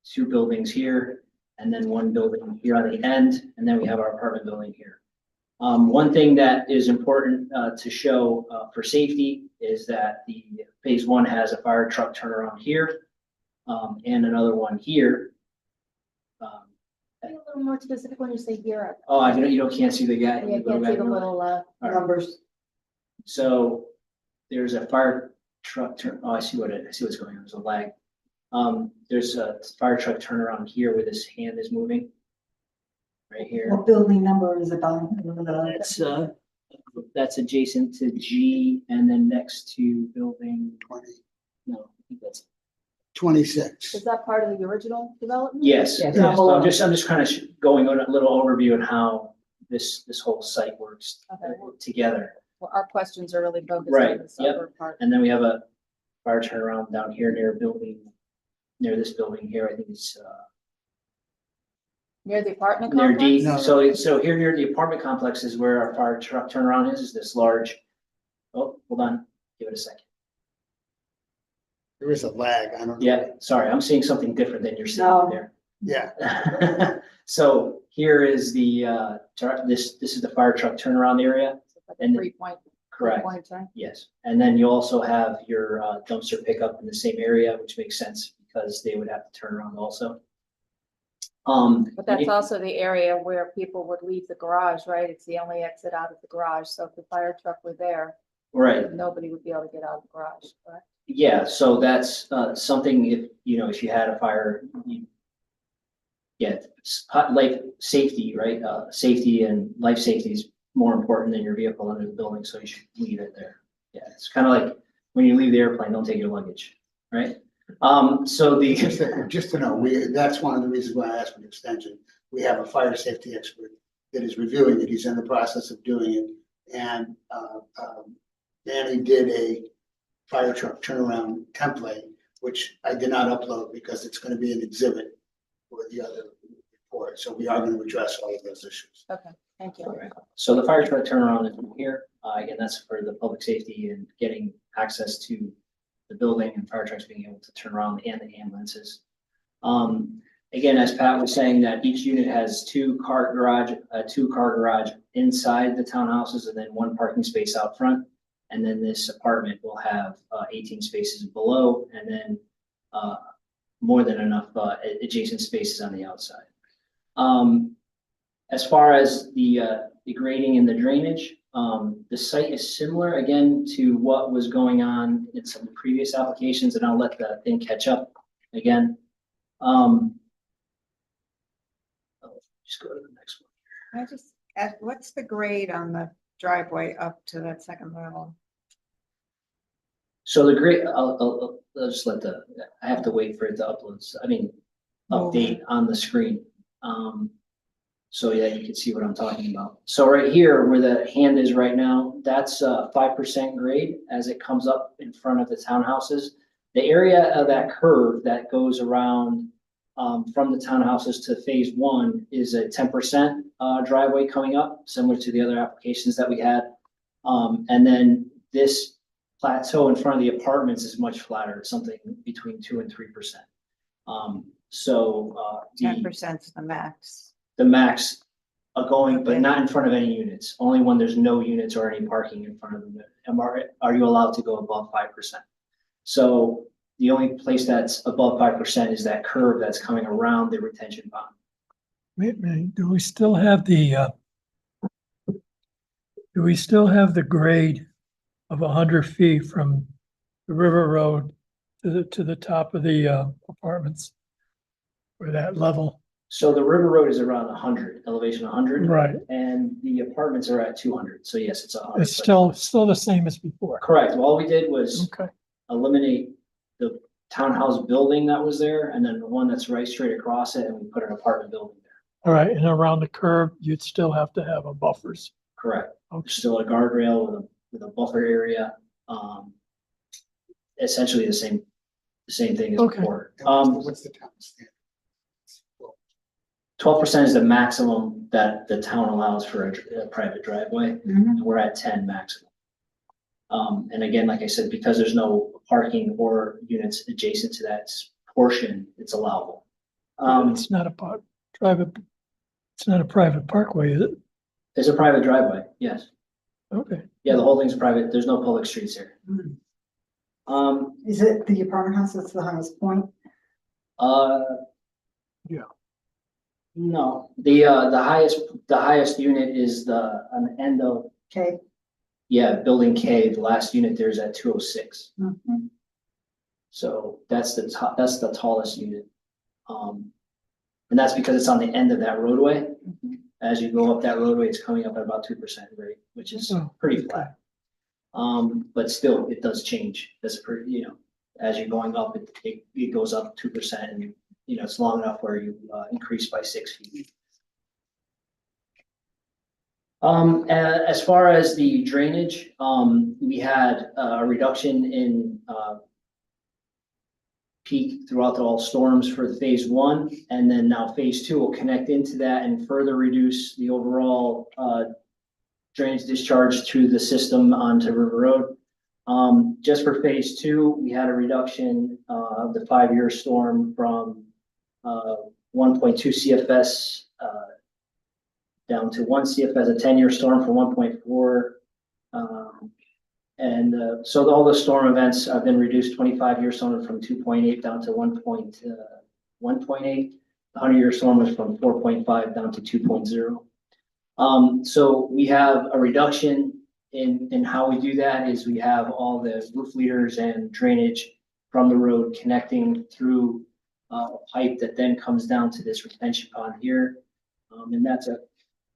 two buildings here, and then one building here on the end, and then we have our apartment building here. One thing that is important to show for safety is that the phase one has a fire truck turnaround here, and another one here. Be a little more specific when you say here. Oh, you can't see the guy. Yeah, I can't see the little Numbers. So there's a fire truck turn. Oh, I see what's going on. There's a lag. There's a fire truck turnaround here where this hand is moving. Right here. What building number is it on? That's adjacent to G and then next to building 20, no, I think that's 26. Is that part of the original development? yes. Yeah, Yes. below. I'm just kind of going on a little overview on how this whole site works Okay. together. Well, our questions are really focused Right, on the yep. suburb part. And then we have a fire turnaround down here near this building here. I think it's Near the apartment near complex? D. No. So here near the apartment complex is where our fire truck turnaround is this large. Oh, hold on, give it a second. There is a lag. I don't know. Yeah, sorry, I'm seeing something different than you're seeing No. there. Yeah. So here is the, this is the fire truck turnaround area. Like And- a 3 point. Correct. 3 point turn. Yes. And then you also have your dumpster pickup in the same area, which makes sense because they would have to turn around also. But that's also the area where people would leave the garage, right? It's the only exit out of the garage. So if the fire truck were there, Right. nobody would be able to get out of the garage, correct? Yeah. So that's something if you had a fire, life safety, right? Safety and life safety is more important than your vehicle under the building. So you should leave it there. Yeah. It's kind of like when you leave the airplane, don't take your luggage, right? So the. Just to know, that's one of the reasons why I asked for the extension. We have a fire safety expert that is reviewing it. He's in the process of doing it. And Danny did a fire truck turnaround template, which I did not upload because it's going to be an exhibit for the other report. So we are going to address all of those issues. Okay, thank you. All right. So the fire truck turnaround is here. Again, that's for the public safety and getting access to the building and fire trucks being able to turn around and the ambulances. Again, as Pat was saying, that each unit has two car garage inside the townhouses and then one parking space out front. And then this apartment will have 18 spaces below and then more than enough adjacent spaces on the outside. As far as the grading and the drainage, the site is similar again to what was going on in some previous applications, and I'll let the thing catch up again. Just go to the next one. I just ask, what's the grade on the driveway up to that second level? So the grade, I'll just let I have to wait for it to upload. Update on the screen. So yeah, you can see what I'm talking about. So right here where the hand is right now, that's 5% grade as it comes up in front of the townhouses. The area of that curve that goes around from the townhouses to phase one is a 10% driveway coming up, similar to the other applications that we had. And then this plateau in front of the apartments is much flatter, it's something between 2 and 3%. Ten percent is the max. The max are going, but not in front of any units, only when there's no units or any parking in front of them. Are you allowed to go above 5%? So the only place that's above 5% is that curve that's coming around the retention pond. Do we still have the grade of 100 feet from the River Road to the top of the apartments? Or that level? So the River Road is around 100, elevation 100. Right. And the apartments are at 200. So yes, it's 100. It's still the same as before. Correct. Well, all we did was Okay. eliminate the townhouse building that was there, and then the one that's right straight across it, and we put an apartment building there. All right, and around the curve, you'd still have to have a buffers. Correct. Okay. There's still a guardrail with a buffer area. Essentially the same thing as Okay. before. What's the town standard? 12% is the maximum that the town allows for a private driveway. And we're at 10 maximum. And again, like I said, because there's no parking or units adjacent to that portion, it's allowable. It's not a private parkway, is it? It's a private driveway, yes. Okay. Yeah, the whole thing's private. There's no public streets here. Is it the apartment house that's the highest point? Yeah. No, the highest unit is on the end of, Okay. yeah, building K, the last unit there is at 206. Mhm. So that's the tallest unit. And that's because it's on the end of that roadway. As you go up that roadway, it's coming up at about 2% rate, which is pretty flat. But still, it does change. That's pretty, as you're going up, it goes up 2%, and it's long enough where you increase by 6 feet. As far as the drainage, we had a reduction in peak throughout all storms for phase 1, and then now phase 2 will connect into that and further reduce the overall drainage discharge through the system onto River Road. Just for phase 2, we had a reduction of the 5-year storm from 1.2 CFS down to 1 CFS, a 10-year storm from 1.4. So all the storm events have been reduced. 25-year storm from 2.8 down to 1.8. The 100-year storm was from 4.5 down to 2.0. So we have a reduction in how we do that is we have all the roof leaders and drainage from the road connecting through a pipe that then comes down to this retention pond here. And that's a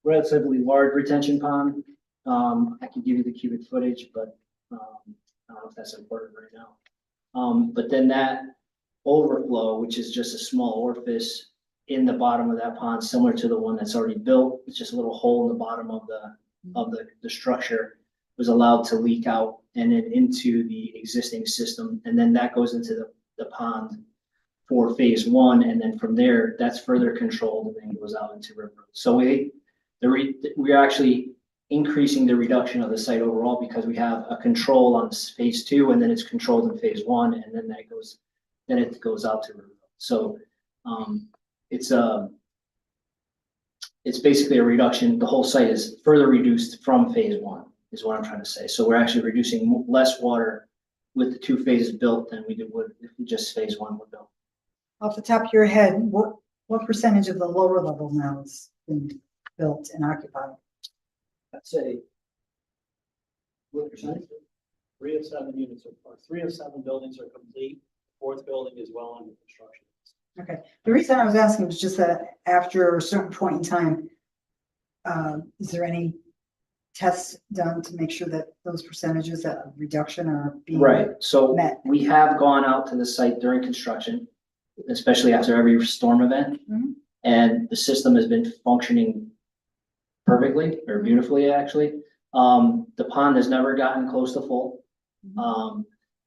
relatively large retention pond. I can give you the cubic footage, but I don't know if that's important right now. But then that overflow, which is just a small orifice in the bottom of that pond, similar to the one that's already built, it's just a little hole in the bottom of the structure, was allowed to leak out and then into the existing system. And then that goes into the pond for phase 1. And then from there, that's further controlled and then goes out into River. So we're actually increasing the reduction of the site overall because we have a control on phase 2, and then it's controlled in phase 1, and then it goes out to River. So it's basically a reduction. The whole site is further reduced from phase 1, is what I'm trying to say. So we're actually reducing less water with the 2 phases built than we would if just phase 1 were built. Off the top of your head, what percentage of the lower level now has been built and occupied? I'd say, what percentage? 3 of 7 units or 3 of 7 buildings are complete. 4th building is well under construction. Okay, the reason I was asking was just that after a certain point in time, is there any tests done to make sure that those percentages of reduction are being Right. So met? we have gone out to the site during construction, especially after every storm event, and the system has been functioning perfectly or beautifully, actually. The pond has never gotten close to full.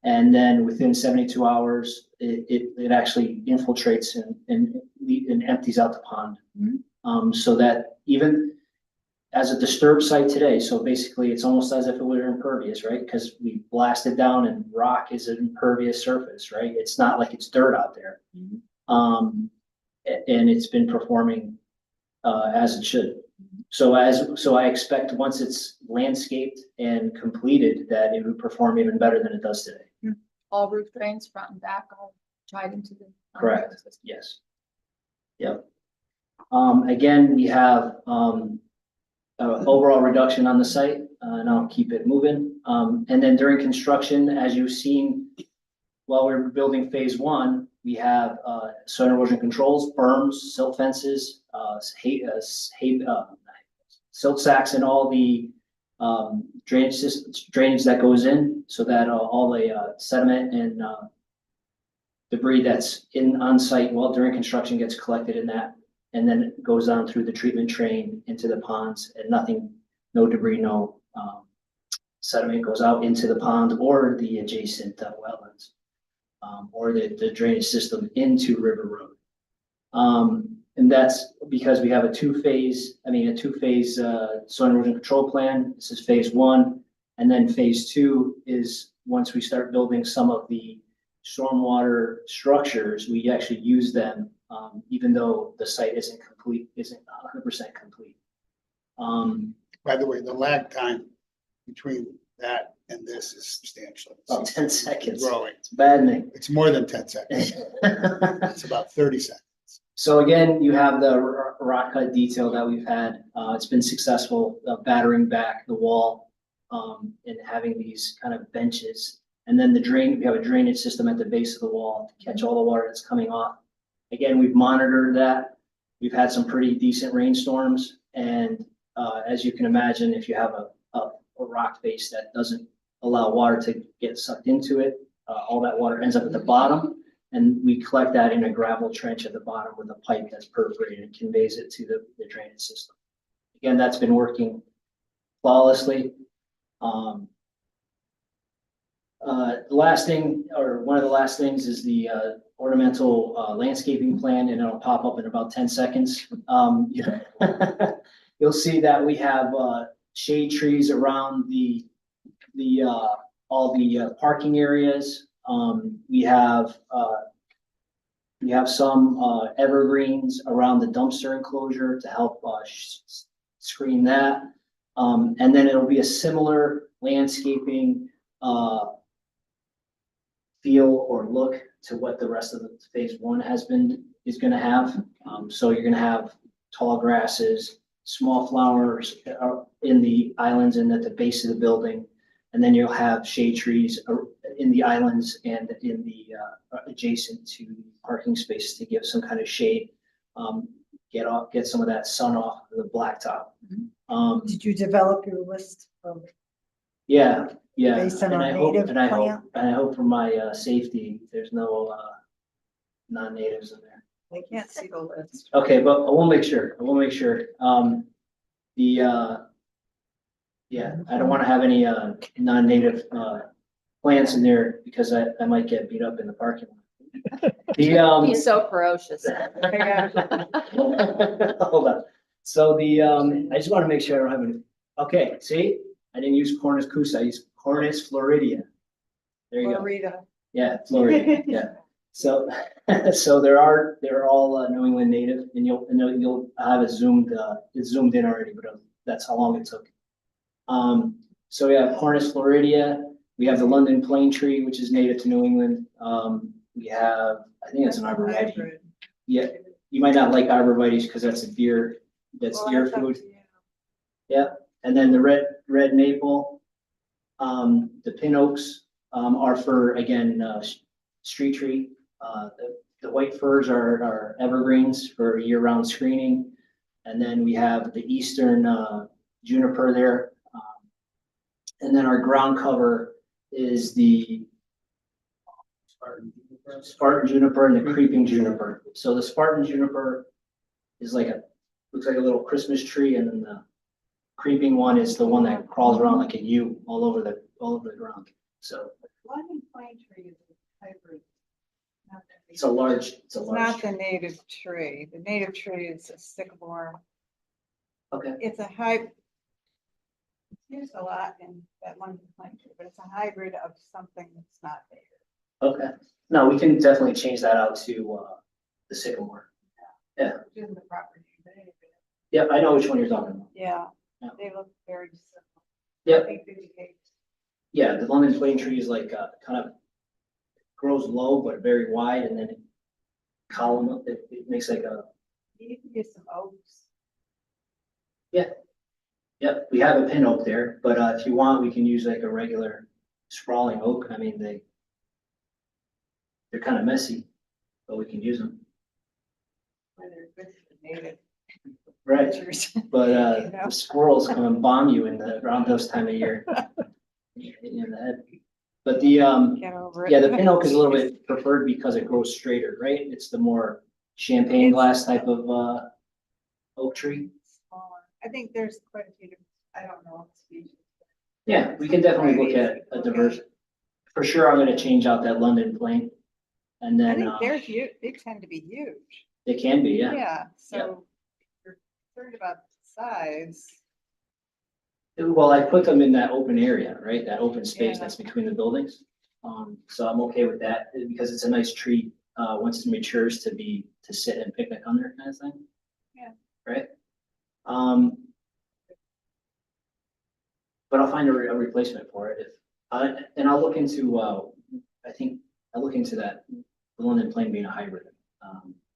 And then within 72 hours, it actually infiltrates and empties out the pond. So that even as a disturbed site today, so basically it's almost as if it were impervious, right? Because we blasted down and rock is an impervious surface, right? It's not like it's dirt out there. And it's been performing as it should. So I expect once it's landscaped and completed, that it would perform even better than it does today. All roof drains, front and back, all tied into the. Correct. Yes. Yep. Again, we have, overall reduction on the site, and I'll keep it moving. And then during construction, as you've seen, while we're building phase one, we have, soil erosion controls, berms, silt fences, silt sacks and all the, drainage that goes in, so that all the sediment and debris that's on site while during construction gets collected in that, and then it goes on through the treatment train into the ponds, and no debris, no sediment goes out into the pond or the adjacent wetlands, or the drainage system into River Road. And that's because we have a two-phase soil erosion control plan. This is phase one. And then phase two is once we start building some of the stormwater structures, we actually use them, even though the site isn't 100% complete. By the way, the lag time between that and this is substantial. About 10 seconds. Growing. It's maddening. It's more than 10 seconds. It's about 30 seconds. So again, you have the rock cut detail that we've had. It's been successful, battering back the wall, and having these kind of benches. And then we have a drainage system at the base of the wall to catch all the water that's coming off. Again, we've monitored that. We've had some pretty decent rainstorms. And as you can imagine, if you have a rock face that doesn't allow water to get sucked into it, all that water ends up at the bottom. And we collect that in a gravel trench at the bottom with a pipe that's perforated and conveys it to the drainage system. Again, that's been working flawlessly. The last thing, or one of the last things, is the ornamental landscaping plan, and it'll pop up in about 10 seconds. You'll see that we have shade trees around all the parking areas. We have some evergreens around the dumpster enclosure to help screen that. And then it'll be a similar landscaping feel or look to what the rest of the phase one is going to have. So you're going to have tall grasses, small flowers in the islands and at the base of the building. And then you'll have shade trees in the islands and in the adjacent to the parking spaces to give some kind of shade, get some of that sun off the blacktop. Did you develop your list of? Yeah. Based on our native plant? I hope for my safety, there's no non-natives in there. They can't see the list. Okay, but I will make sure. I don't want to have any non-native plants in there because I might get beat up in the parking lot. He's so ferocious. Hold on. So I just want to make sure I don't have any. Okay, see, I didn't use Cornus cusa. I used Cornus floridia. There you go. Yeah, Florida. Yeah. So they're all New England native, and you'll have it zoomed in already, but that's how long it took. So we have Cornus floridia. We have the London plane tree, which is native to New England. We have, I think it's an arborvitae. Yeah, you might not like arborvitaes because that's deer food. Yeah, and then the red maple, the pin oaks are for, again, street tree. The white firs are evergreens for year-round screening. And then we have the eastern juniper there. And then our ground cover is the Spartan juniper and the creeping juniper. So the Spartan juniper is looks like a little Christmas tree, and then the creeping one is the one that crawls around like a U all over the ground. So London pine tree is a hybrid. it's a large. It's not the native tree. The native tree is a sycamore. Okay. It's a There's a lot in that one complaint, but it's a hybrid of something that's not there. Okay, no, we can definitely change that out to, the Sycamore. Yeah, Which isn't the property. yeah, I know which one you're talking about. Yeah, Yeah. they look very similar. Yeah. I think they behave. Yeah, the London plane tree is like, kind of grows low but very wide, and then it column up, it makes like a, You can get some oaks. yep, we have a pin oak there, but, if you want, we can use like a regular sprawling oak. I mean, they're kind of messy, but we can use them. Where they're good for native Right, creatures. but, You know? the squirrels come and bomb you around this time of year. Hit you in the head. But the, Get over it. yeah, the pin oak is a little bit preferred because it grows straighter, right? It's the more champagne glass type of, oak tree. Smaller. I think there's quite a few different, I don't know what species. Yeah, we can definitely look at a diverse, for sure, I'm gonna change out that London plane. And I then, think they're huge, they tend to be huge. they can be, yeah. Yeah, so if you're concerned about size. Well, I put them in that open area, right? That open space Yeah. that's between the buildings. So I'm okay with that because it's a nice tree, once it matures to sit and picnic under kind of thing. Yeah. Right? But I'll find a replacement for it and I'll look into, I think I'll look into that, the London plane being a hybrid,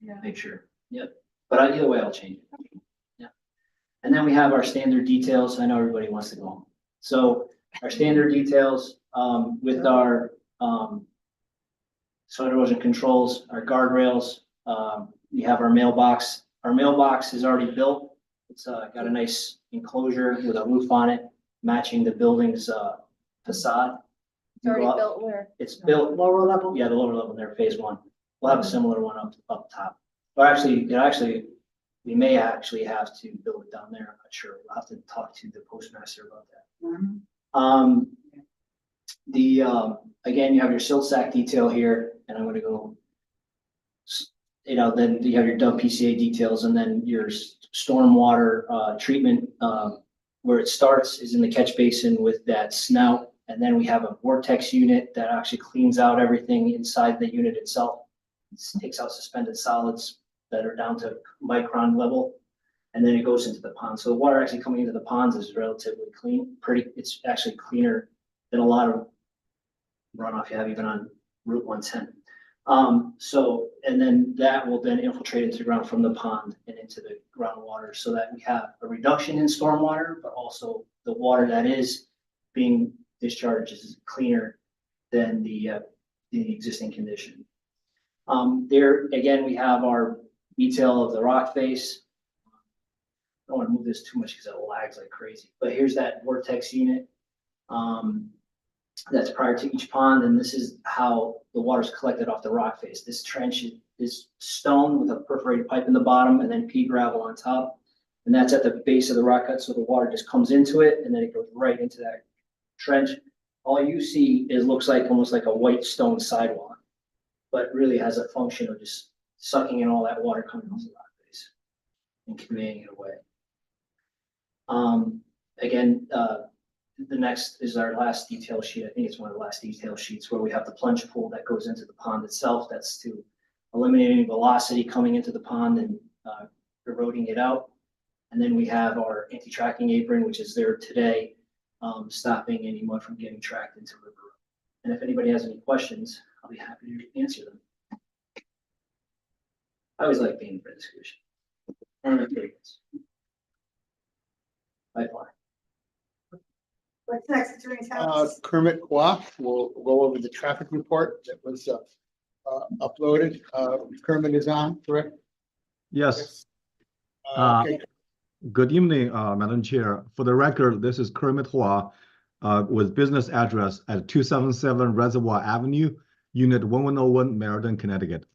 Yeah. make sure. Yep. But either way, I'll change it. Yeah. And then we have our standard details. I know everybody wants to go home. So our standard details, with our, soil erosion controls, our guardrails, we have our mailbox. Our mailbox is already built. It's, got a nice enclosure with a roof on it, matching the building's, facade. It's already built where? It's built, Lower level? yeah, the lower level there, phase one. We'll have a similar one up top. Or actually, we may actually have to build it down there. I'm not sure. We'll have to talk to the postmaster about that. Again, you have your silt sack detail here, and I'm gonna go, then you have your WPCA details, and then your stormwater, treatment, where it starts is in the catch basin with that snout. And then we have a vortex unit that actually cleans out everything inside the unit itself. It takes out suspended solids that are down to micron level. And then it goes into the pond. So the water actually coming into the ponds is relatively clean, it's actually cleaner than a lot of runoff you have even on Route 110. And then that will then infiltrate into the ground from the pond and into the groundwater so that we have a reduction in stormwater, but also the water that is being discharged is cleaner than the existing condition. There, again, we have our detail of the rock face. I don't want to move this too much because it lags like crazy, but here's that vortex unit. That's prior to each pond, and this is how the water is collected off the rock face. This trench is stone with a perforated pipe in the bottom and then pea gravel on top. And that's at the base of the rock cut, so the water just comes into it and then it goes right into that trench. All you see looks like almost like a white stone sidewalk, but really has a function of just sucking in all that water coming off the rock face and conveying it away. Again, the next is our last detail sheet. I think it's one of the last detail sheets where we have the plunge pool that goes into the pond itself. That's to eliminate any velocity coming into the pond and eroding it out. And then we have our anti-tracking apron, which is there today, stopping any mud from getting tracked into River Road. And if anybody has any questions, I'll be happy to answer them. I always like being for discussion. And opinions. By far. What's next, Attorney Thomas? Kermit Kwok will go over the traffic report that was uploaded. Kermit is on, correct? Yes. Okay. Good evening, Madam Chair. For the record, this is Kermit Hua with business address at 277 Reservoir Avenue, Unit 1101, Meriden, Connecticut.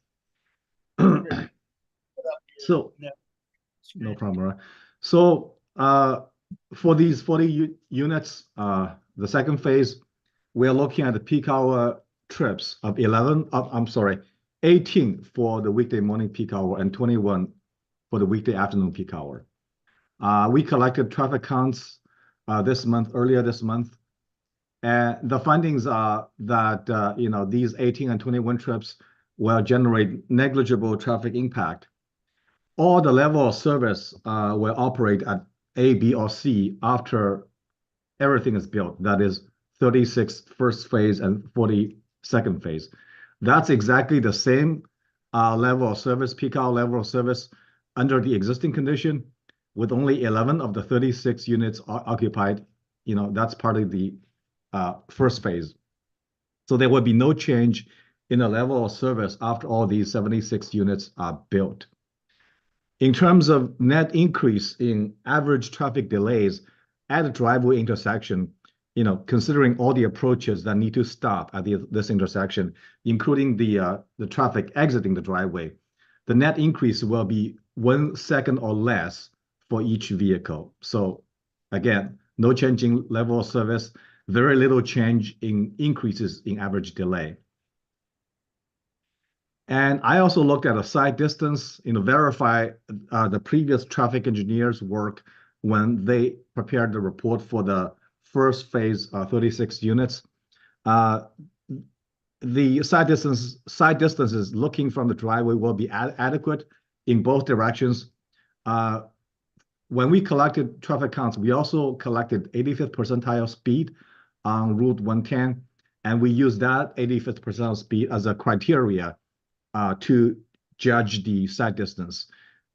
So, no problem. Right? So, for these 40 units, the second phase, we are looking at the peak hour trips of 18 for the weekday morning peak hour and 21 for the weekday afternoon peak hour. We collected traffic counts earlier this month. And the findings are that, these 18 and 21 trips will generate negligible traffic impact. All the level of service will operate at A, B, or C after everything is built. That is 36 first phase and 40 second phase. That's exactly the same level of service, peak hour level of service under the existing condition, with only 11 of the 36 units occupied. That's part of the first phase. So there will be no change in the level of service after all these 76 units are built. In terms of net increase in average traffic delays at a driveway intersection, considering all the approaches that need to stop at this intersection, including the traffic exiting the driveway, the net increase will be 1 second or less for each vehicle. So again, no change in level of service, very little change in increases in average delay. And I also looked at a site distance, verify the previous traffic engineers' work when they prepared the report for the first phase, 36 units. The site distances looking from the driveway will be adequate in both directions. When we collected traffic counts, we also collected 85th percentile speed on Route 110, and we used that 85th percentile speed as a criteria to judge the site distance.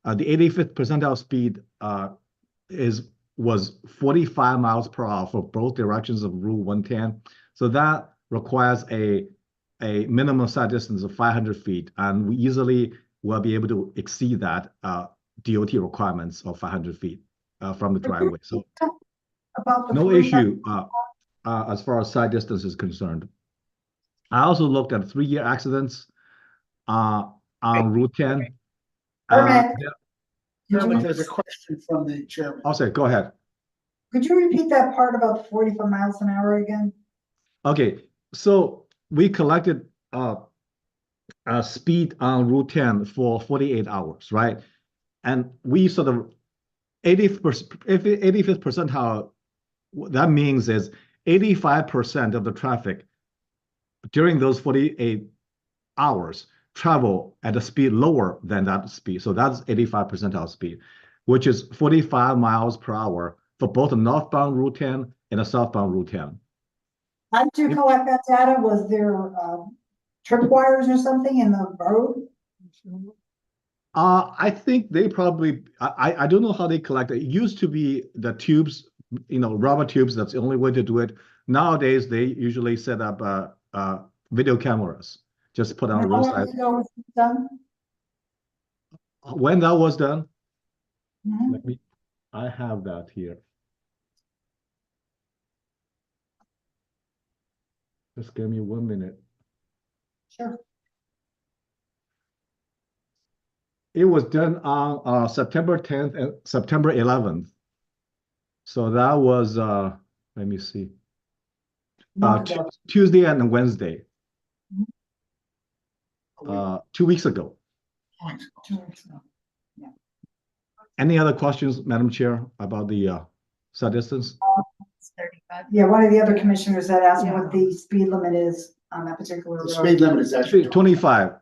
The 85th percentile speed was 45 miles per hour for both directions of Route 110. So that requires a minimum site distance of 500 feet, and we easily will be able to exceed that DOT requirements of 500 feet from the driveway. So no issue as far as site distance is concerned. I also looked at 3-year accidents on Route 10. There's a question from the chairman. I'll say, go ahead. Could you repeat that part about 45 miles an hour again? Okay, so we collected speed on Route 10 for 48 hours, right? And we sort of 85th percentile, that means is 85% of the traffic during those 48 hours travel at a speed lower than that speed. So that's 85 percentile speed, which is 45 miles per hour for both a northbound Route 10 and a southbound Route 10. How did you collect that data? Was there tripwires or something in the road? I think they probably, I don't know how they collect it. It used to be the tubes, rubber tubes. That's the only way to do it. Nowadays, they usually set up video cameras, just put on roadside. How long ago was it done? When that was done, Mm-hmm. I have that here. Just give me 1 minute. Sure. It was done on September 10th and September 11th. So that was, let me see, Tuesday and Wednesday. 2 weeks ago. 2 weeks ago. Yeah. Any other questions, Madam Chair, about the site distance? It's 35. Yeah, one of the other commissioners had asked what the speed limit is on that particular road. The speed limit is actually 25.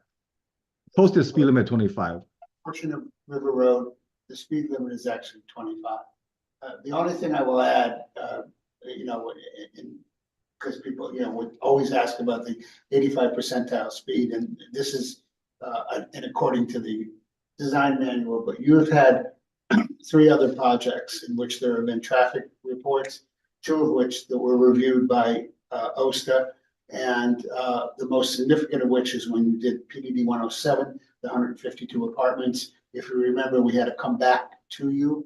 Posted speed limit 25. Portion of River Road, the speed limit is actually 25. The only thing I will add, because people, would always ask about the 85 percentile speed, and this is, and according to the design manual, but you have had 3 other projects in which there have been traffic reports, 2 of which that were reviewed by OSTA, and the most significant of which is when you did PDD 107, the 152 apartments. If you remember, we had to come back to you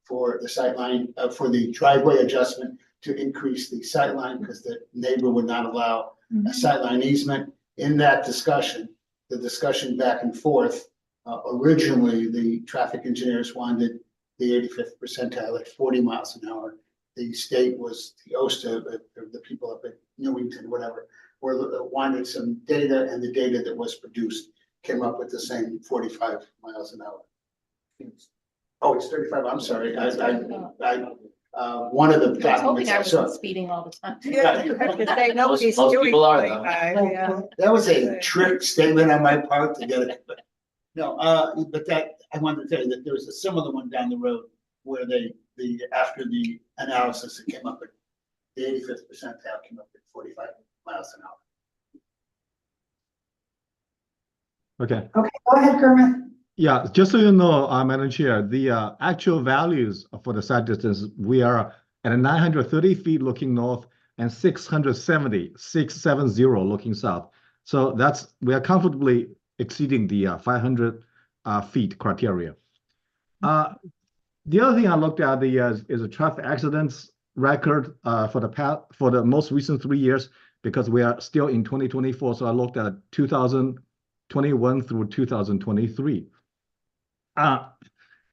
for the sightline, for the driveway adjustment to increase the sightline because the neighbor would not allow a sightline easement. In that discussion, the discussion back and forth, originally the traffic engineers wanted the 85th percentile at 40 miles an hour. The state was the OSTA, the people up at Newington, whatever, wanted some data, and the data that was produced came up with the same 45 miles an hour. Oh, it's 35. I'm sorry. I one of the I was hoping documents I I saw. wasn't speeding all the time. Yeah, I was gonna say, nobody's most doing people are, though. 25, yeah. That was a trick statement on my part to get it. But no, but that, I wanted to tell you that there was a similar one down the road where after the analysis, it came up at the 85th percentile came up at 45 miles an hour. Okay. Okay, go ahead, Kermit. Yeah, just so you know, Madam Chair, the actual values for the site distance, we are at 930 feet looking north and 670 looking south. So we are comfortably exceeding the 500 feet criteria. The other thing I looked at is a traffic accidents record for the most recent 3 years, because we are still in 2024. So I looked at 2021 through 2023. At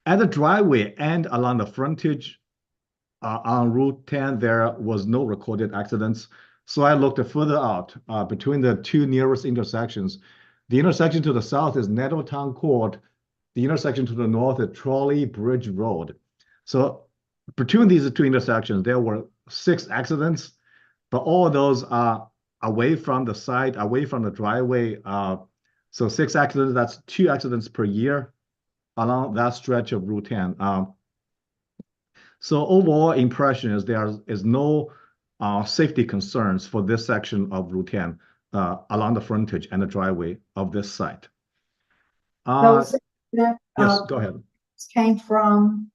the driveway and along the frontage on Route 10, there was no recorded accidents. So I looked further out between the two nearest intersections. The intersection to the south is Nettletown Court. The intersection to the north is Trolley Bridge Road. So between these two intersections, there were 6 accidents, but all of those are away from the site, away from the driveway. So 6 accidents, that's 2 accidents per year along that stretch of Route 10. So overall impression is there is no safety concerns for this section of Route 10 along the frontage and the driveway of this site. Those that, Yes, go ahead. came from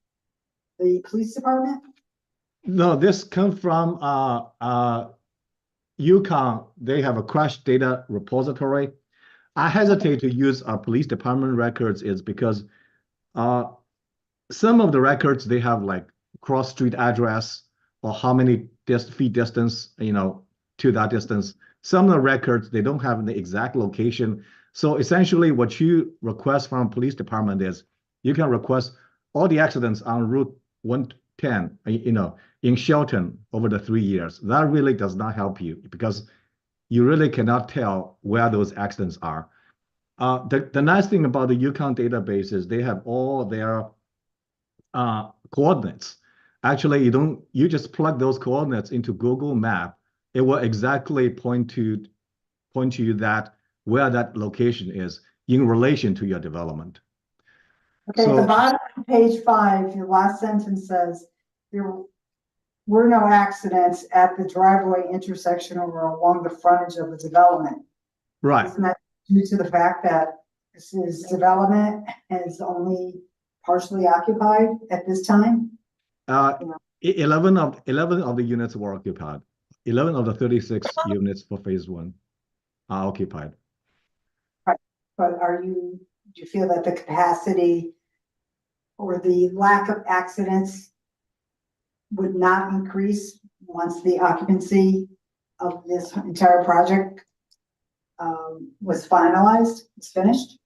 the police department? No, this comes from Yukon. They have a crash data repository. I hesitate to use police department records is because some of the records, they have like cross street address or how many feet distance, to that distance. Some of the records, they don't have the exact location. So essentially what you request from police department is you can request all the accidents on Route 110, in Shelton over the 3 years. That really does not help you because you really cannot tell where those accidents are. The nice thing about the Yukon database is they have all their coordinates. Actually, you just plug those coordinates into Google Map. It will exactly point to you that where that location is in relation to your development. Okay, at the bottom of page 5, your last sentence says, there were no accidents at the driveway intersection or along the frontage of the development. Right. Isn't that due to the fact that this is development and it's only partially occupied at this time? 11 of the units were occupied. 11 of the 36 units for phase 1 are occupied. Right. But do you feel that the capacity or the lack of accidents would not increase once the occupancy of this entire project was finalized, was finished?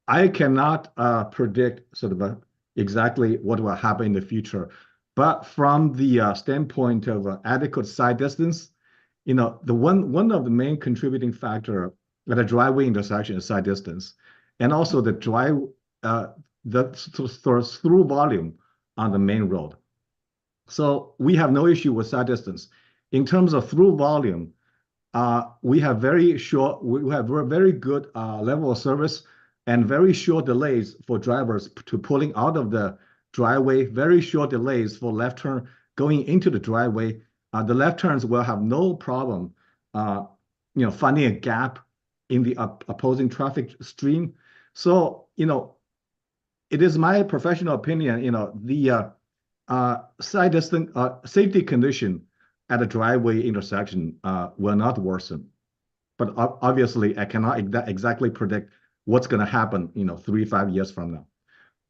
I cannot predict sort of exactly what will happen in the future, but from the standpoint of adequate site distance, the one of the main contributing factor at a driveway intersection is site distance, and also the through volume on the main road. So we have no issue with site distance. In terms of through volume, we have very good level of service and very short delays for drivers to pulling out of the driveway, very short delays for left turn going into the driveway. The left turns will have no problem, finding a gap in the opposing traffic stream. So, it is my professional opinion, the side distance safety condition at a driveway intersection will not worsen. But obviously, I cannot exactly predict what's going to happen, 3-5 years from now.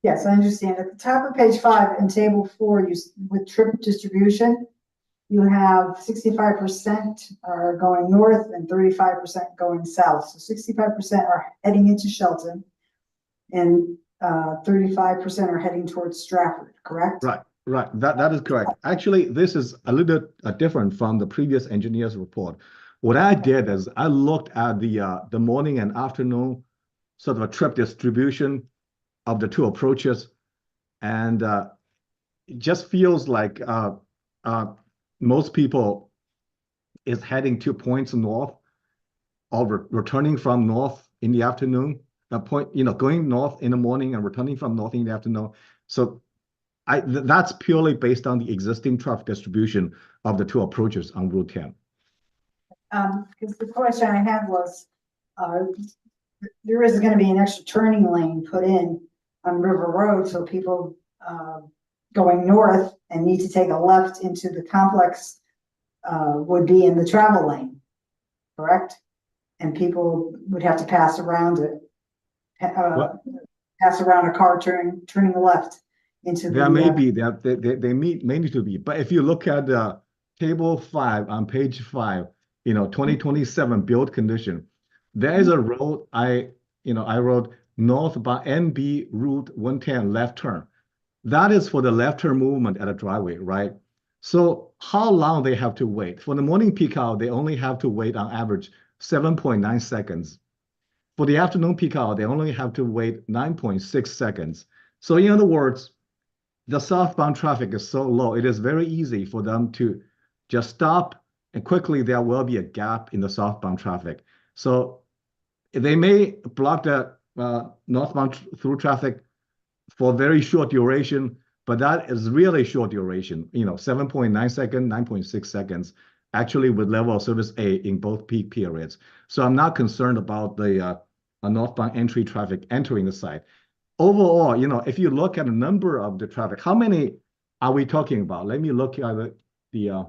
Yes, I understand. At the top of page 5 in table 4, with trip distribution, you have 65% are going north and 35% going south. So 65% are heading into Shelton and 35% are heading towards Stratford, correct? Right. That is correct. Actually, this is a little bit different from the previous engineer's report. What I did is I looked at the morning and afternoon sort of a trip distribution of the two approaches, and it just feels like most people is heading 2 points north or returning from north in the afternoon. Going north in the morning and returning from north in the afternoon. So that's purely based on the existing traffic distribution of the two approaches on Route 10. Because the question I had was, there is going to be an extra turning lane put in on River Road, so people going north and need to take a left into the complex would be in the travel lane, correct? And people would have to pass around it, pass around a car turning left into the. There may be that they may need to be, but if you look at table 5 on page 5, 2027 build condition, there is a road I wrote northbound NB Route 110 left turn. That is for the left turn movement at a driveway, right? So how long they have to wait? For the morning peak hour, they only have to wait on average 7.9 seconds. For the afternoon peak hour, they only have to wait 9.6 seconds. So in other words, the southbound traffic is so low, it is very easy for them to just stop, and quickly there will be a gap in the southbound traffic. So they may block the northbound through traffic for very short duration, but that is really short duration, 7.9 seconds, 9.6 seconds, actually with level of service A in both peak periods. So I'm not concerned about the northbound entry traffic entering the site. Overall, if you look at the number of the traffic, how many are we talking about? Let me look at the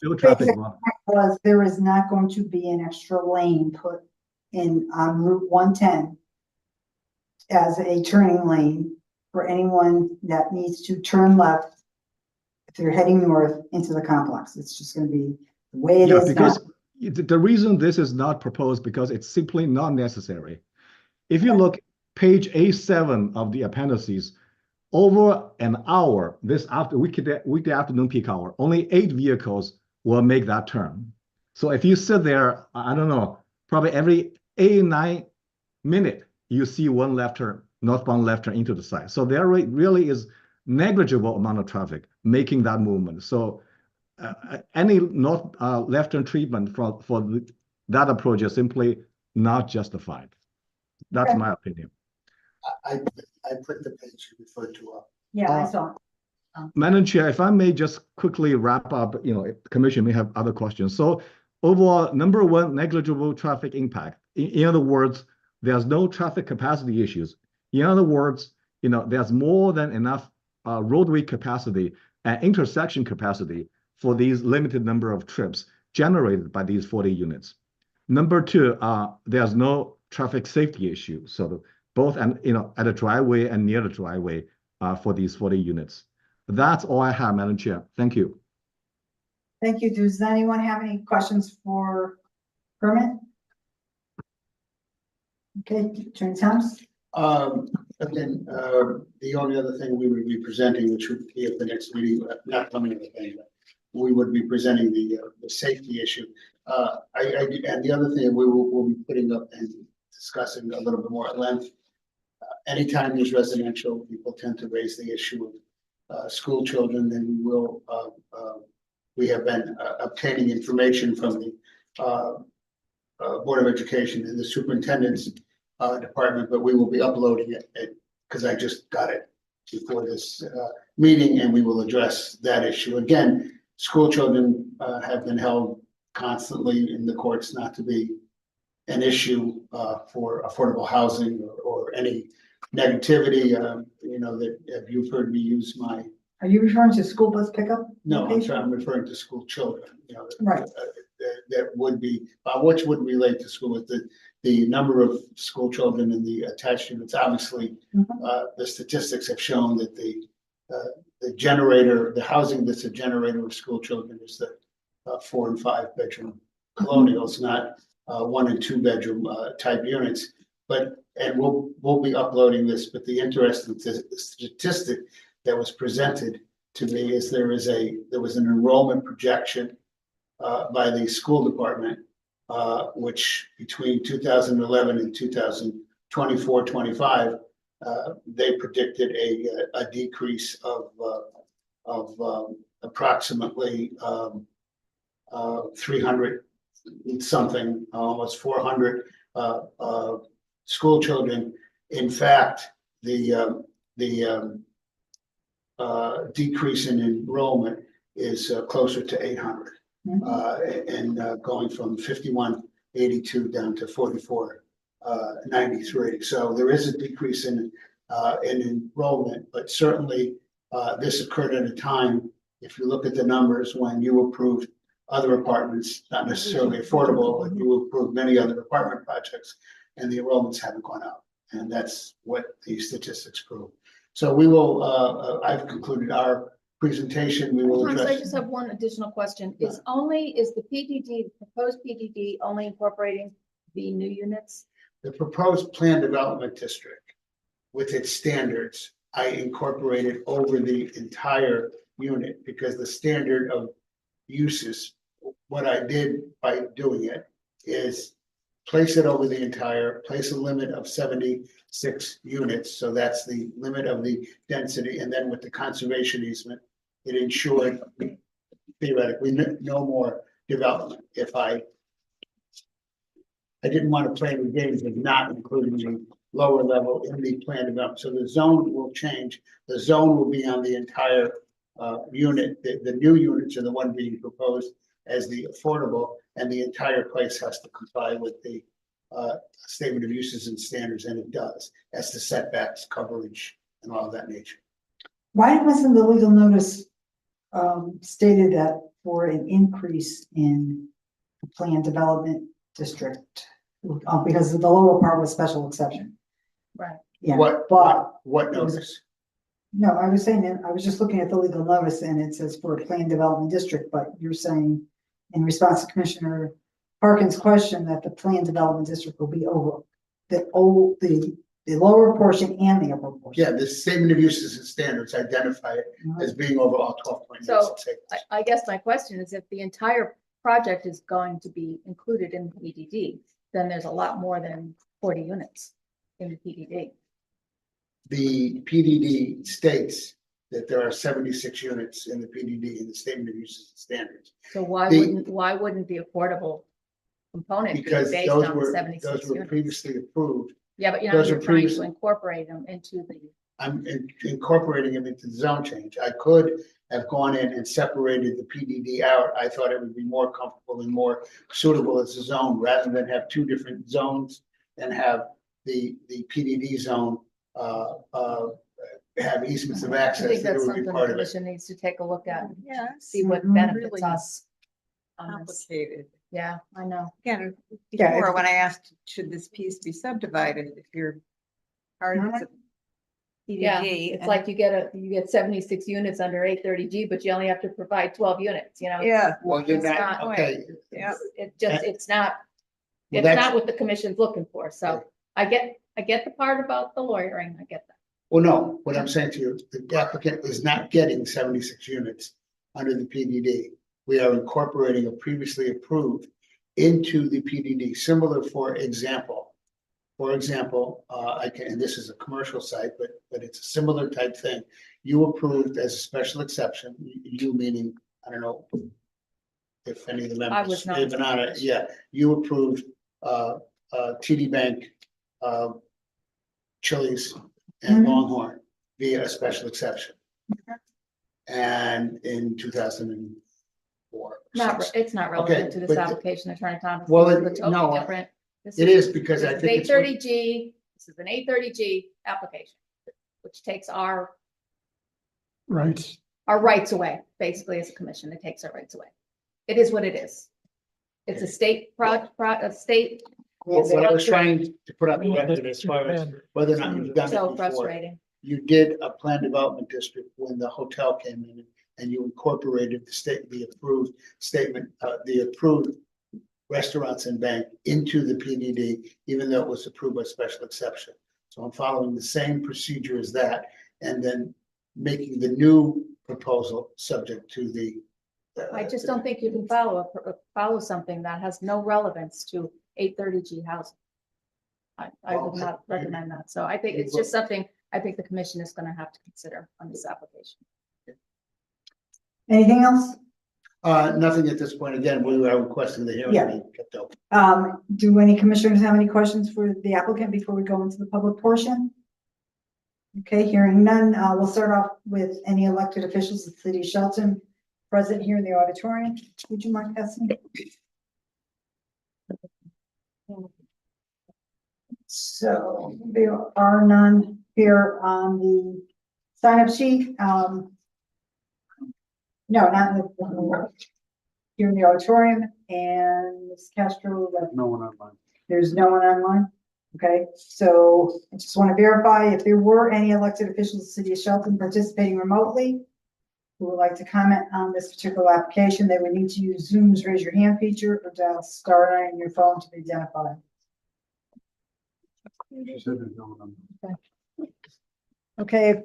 field traffic. Was there is not going to be an extra lane put in on Route 110 as a turning lane for anyone that needs to turn left if they're heading north into the complex. It's just going to be the way it is because now. The reason this is not proposed because it's simply not necessary. If you look page A7 of the appendices, over an hour, this weekday afternoon peak hour, only 8 vehicles will make that turn. So if you sit there, I don't know, probably every 8-9 minutes, you see one left turn, northbound left turn into the site. So there really is negligible amount of traffic making that movement. So any north left turn treatment for that approach is simply not justified. That's my opinion. I put the page you referred to up. Yeah, I saw. Madam Chair, if I may just quickly wrap up, Commission may have other questions. So overall, number one, negligible traffic impact. In other words, there's no traffic capacity issues. In other words, there's more than enough roadway capacity and intersection capacity for these limited number of trips generated by these 40 units. Number two, there's no traffic safety issue. So both at a driveway and near the driveway for these 40 units. That's all I have, Madam Chair. Thank you. Thank you. Does anyone have any questions for Kermit? Okay, Attorney Thomas. Again, the only other thing we would be presenting, which would be at the next meeting, not coming to the thing, but we would be presenting the safety issue. And the other thing we'll be putting up and discussing a little bit more at length. Anytime there's residential, people tend to raise the issue of school children. Then we will. We have been obtaining information from the Board of Education and the Superintendent's Department, but we will be uploading it because I just got it before this meeting, and we will address that issue again. School children have been held constantly in the courts not to be an issue for affordable housing or any negativity. That if you've heard me use my. Are you referring to school bus pickup? No, I'm referring to school children. Right. That would be which would relate to school with the number of school children in the attached units. Obviously, the statistics have shown that the generator, the housing that's a generator of school children is the 4 and 5 bedroom colonials, not 1 and 2 bedroom type units. And we'll be uploading this. But the interesting statistic that was presented to me is there was an enrollment projection by the school department, which between 2011 and 2024-25, they predicted a decrease of of approximately 300 something, almost 400 school children. In fact, the decrease in enrollment is closer to 800. And going from 5182 down to 4493. So there is a decrease in enrollment, but certainly this occurred at a time, if you look at the numbers, when you approved other apartments, not necessarily affordable, but you approved many other apartment projects, and the enrollments haven't gone up. And that's what the statistics prove. So we will, I've concluded our presentation. We will Thomas, I address. just have one additional question. Is the PDD, the proposed PDD only incorporating the new units? The proposed plan development district with its standards, I incorporated over the entire unit because the standard of uses, what I did by doing it is place it over the entire, place a limit of 76 units. So that's the limit of the density. And then with the conservation easement, it ensured theoretically no more development. If I didn't want to play with games of not including the lower level in the plan development. So the zone will change. The zone will be on the entire unit. The new units are the one being proposed as the affordable, and the entire place has to comply with the statement of uses and standards, and it does. As to setbacks, coverage, and all of that nature. Why wasn't the legal notice stated that for an increase in the planned development district? Because the lower part was special exception. Right. Yeah, What notice? No, I was saying that, I was just looking at the legal notice and it says for a planned development district, but you're saying in response to Commissioner Parkin's question that the planned development district will be over the lower portion and the upper portion. Yeah, the statement of uses and standards identify it as being over all 12.86 So acres. I guess my question is if the entire project is going to be included in the PDD, then there's a lot more than 40 units in the PDD. The PDD states that there are 76 units in the PDD in the statement of uses and standards. So why wouldn't the affordable component be Because based those on the were 76 units? previously approved. Yeah, but those you're are trying to previously- incorporate them into the. I'm incorporating them into the zone change. I could have gone in and separated the PDD out. I thought it would be more comfortable and more suitable as a zone rather than have two different zones and have the PDD zone have easements of I access think that that's would be something the part of it. commission needs to take a look at, Yeah. see what Mhm. benefits Really us. on this. Complicated. Yeah, I know. Again, Yeah, before, when I asked, should this piece be subdivided, if you're part of the Yeah, PDD. it's like you get 76 units under 830G, but you only have to provide 12 units, you know? Yeah. Well, you're It's not, not- okay. Yeah. It's not, Well, it's that's- not what the commission's looking for, so I get the part about the lawyering, I get that. Well, no, what I'm saying to you, the applicant is not getting 76 units under the PDD. We are incorporating a previously approved into the PDD, similar, for example. For example, and this is a commercial site, but it's a similar type thing. You approved as a special exception, you meaning, I don't know if any of the members. I was not. may have been on it. Yeah, you approved TD Bank, Chili's, and Mhm. Longhorn via a special exception. And in 2004. It's not Okay, relevant to this but application, Attorney Thomas. Well, This is it- a totally no, different. This It is because This I is think it's. 830G, this is an 830G application, which takes our Right. rights away, basically, as a commission, it takes our rights away. It is what it is. It's a state a state, What I was trying to put on the Well, record as far as man. whether or not you've done it so before. frustrating. You did a plan development district when the hotel came in and you incorporated the approved statement, the approved restaurants and bank into the PDD, even though it was approved by special exception. So I'm following the same procedure as that, and then making the new proposal subject to the. I just don't think you can follow something that has no relevance to 830G housing. I would not recommend that. So I think it's just something I think the commission is going to have to consider on this application. Anything else? Nothing at this point. Again, we are requesting the hearing Yeah. be kept open. Do any commissioners have any questions for the applicant before we go into the public portion? Okay, hearing none, we'll start off with any elected officials of the city of Shelton present here in the auditorium. Would you mind passing? So there are none here on the sign-up sheet. No, not in the, here in the auditorium, and Ms. Castro, No one online. there's no one online. Okay, so I just want to verify if there were any elected officials of the city of Shelton participating remotely who would like to comment on this particular application, they would need to use Zoom's raise your hand feature or dial *9 on your phone to be identified. She said there's no one online. Okay.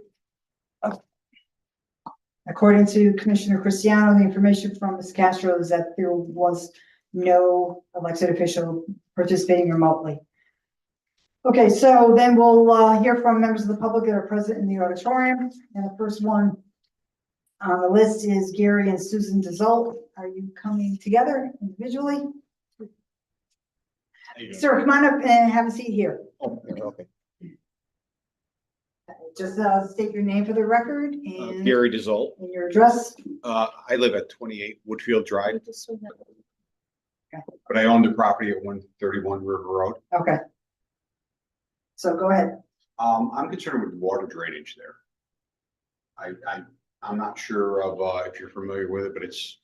According to Commissioner Cristiano, the information from Ms. Castro is that there was no elected official participating remotely. Okay, so then we'll hear from members of the public that are present in the auditorium. And the first one on the list is Gary and Susan Dezolt. Are you coming together individually? Sir, come on up and have a seat here. Oh, okay. Just state your name for the record and Gary Dezolt. your address. I live at 28 Woodfield Drive, Okay. but I own the property at 131 River Road. Okay. So go ahead. I'm concerned with water drainage there. I'm not sure of if you're familiar with it, but it's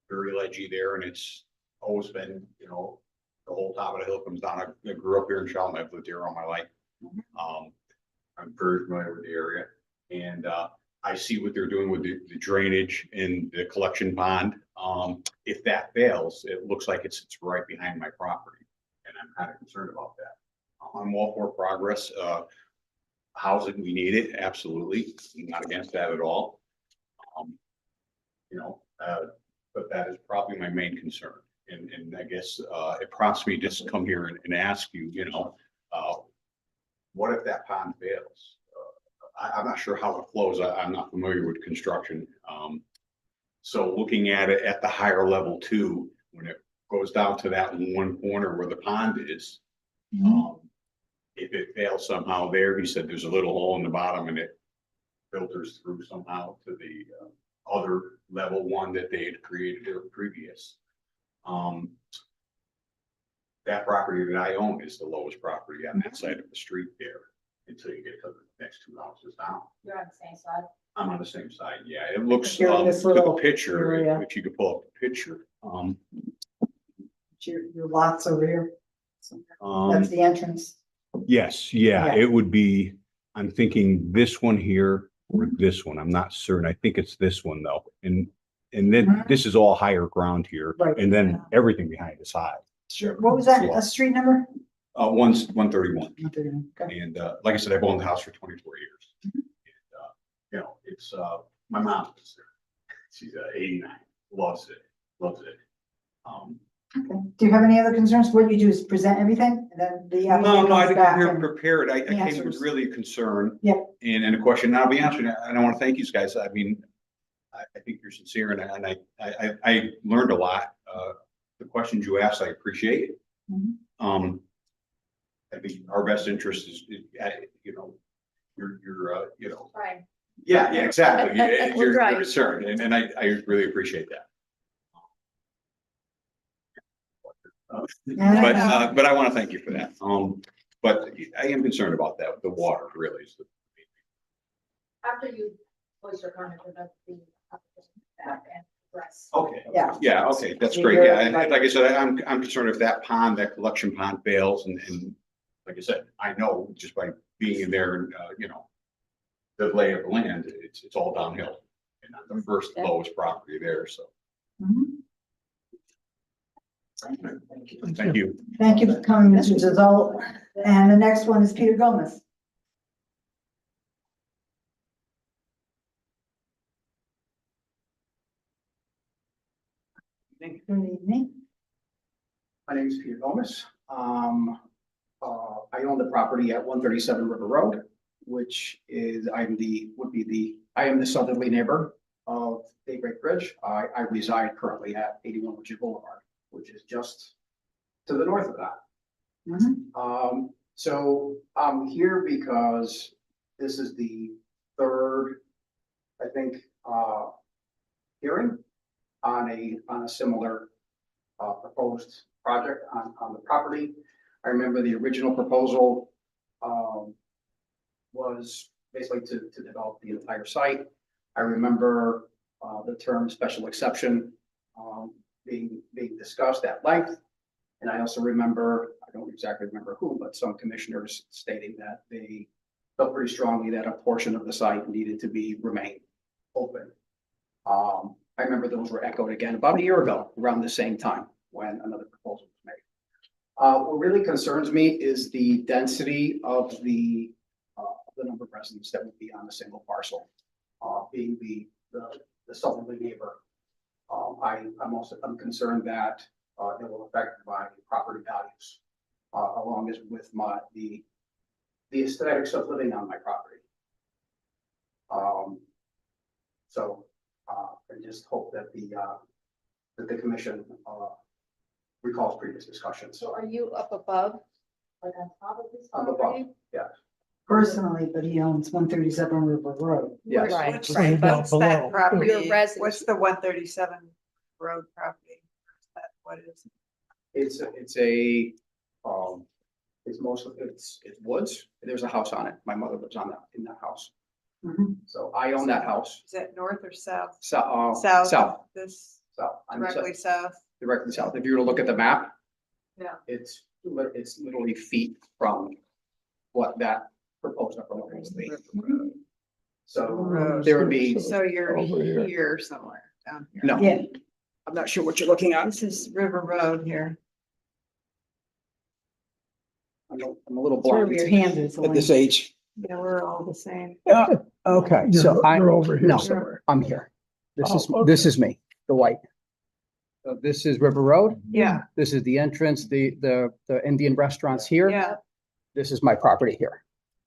very ledgy there, and it's always been, you know, the whole top of the hill comes down. I grew up here in Shelton. I've lived here all my life. I'm very familiar with the area, and I see what they're doing with the drainage in the collection pond. If that fails, it looks like it's right behind my property, and I'm kind of concerned about that. I'm all for progress. Housing, we need it, absolutely. I'm not against that at all. You know, but that is probably my main concern. And I guess it prompts me just to come here and ask you, you know, what if that pond fails? I'm not sure how it flows. I'm not familiar with construction. So looking at it at the higher level too, when it goes down to that one corner where the pond is, if it fails somehow there, he said there's a little hole in the bottom and it filters through somehow to the other level one that they had created there previous. That property that I own is the lowest property on that side of the street there until you get to the next two houses down. You're on the same side. I'm on the same side. Yeah, it looks, You're in this to the little picture, area. if you could pull up the picture. Your lots over here. That's the entrance. Yes, yeah, Yeah. it would be, I'm thinking this one here or this one. I'm not certain. I think it's this one though. And then this is all higher ground here. Right. And then everything behind is high. Sure. What was that, a street number? 131. Okay. And like I said, I've owned the house for 24 years. And you know, it's my mom lives there. She's 89, loves it. Okay. Do you have any other concerns? What you do is present everything and then the applicant No, I comes didn't back come here and- prepared. I came answers. with really a concern. Yep. And a question. And I'll be answering it. And I want to thank you guys. I mean, I think you're sincere and I learned a lot. The questions you asked, I appreciate. I think our best interest is, you know, you're you know. Right. Yeah, exactly. We're You're trying. concerned and I really appreciate that. But I want to thank you for that. But I am concerned about that. The water really is the. After you voice your comment about the application back and address. Okay. Yeah. Yeah, okay, that's great. Yeah, and like I said, I'm concerned if that pond, that collection pond fails and like I said, I know just by being in there and, you know, the lay of the land, it's all downhill. And I'm the first lowest property there, so. Thank you. Thank you for coming, Mr. Dezolt. And the next one is Peter Gomez. Good evening. My name is Peter Gomez. I own the property at 137 River Road, which is, I am the southerly neighbor of Daybreak Bridge. I reside currently at 81 Richard Boulevard, which is just to the north of that. So I'm here because this is the third, I think, hearing on a similar proposed project on the property. I remember the original proposal was basically to develop the entire site. I remember the term special exception being discussed at length. And I also remember, I don't exactly remember who, but some commissioners stating that they felt pretty strongly that a portion of the site needed to remain open. I remember those were echoed again about a year ago, around the same time when another proposal was made. What really concerns me is the density of the number of residents that would be on a single parcel, being the southerly neighbor. I'm concerned that it will affect my property values, along with the aesthetics of living on my property. So I just hope that the commission recalls previous discussions. So are you up above, like on top of this I'm above, property? yeah. Personally, but he owns 137 River Road. Yes. Right. What's Right down what's below. that property? Your residence. What's the 137 road property? What is it? It's mostly, it's woods. There's a house on it. My mother lives in that house. So I own that house. Is that north or south? South. South. This I'm directly south. directly south. If you were to look at the map, Yeah. it's literally feet from what that proposed approach is. So Road. there would be, So you're Over here. here somewhere down here. no, Yeah. I'm not sure what you're looking at. This is River Road here. I'm a little It's where blind your hand is. at this age. Yeah, we're all the same. Okay, You're over here no, somewhere. I'm here. This is, Oh, this is me, the white. So this is River Road. Yeah, This is the entrance, the Indian restaurant's here. yeah. This is my property here.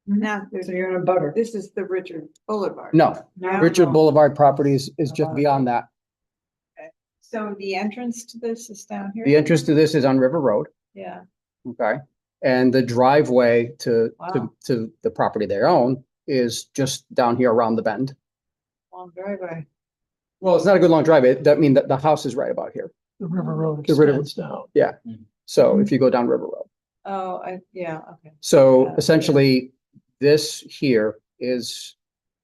Now, So you're in a butter. this is the Richard Boulevard. No, No. Richard Boulevard properties is just beyond that. So the entrance to this is down here? The entrance to this is on River Road, Yeah. okay? And the driveway to Wow. the property they own is just down here around the bend. Long driveway. Well, it's not a good long driveway. That means that the house is right about here. The river road The river- extends down. Yeah. So if you go down River Road. Oh, yeah, okay. So Yeah. essentially, this here is,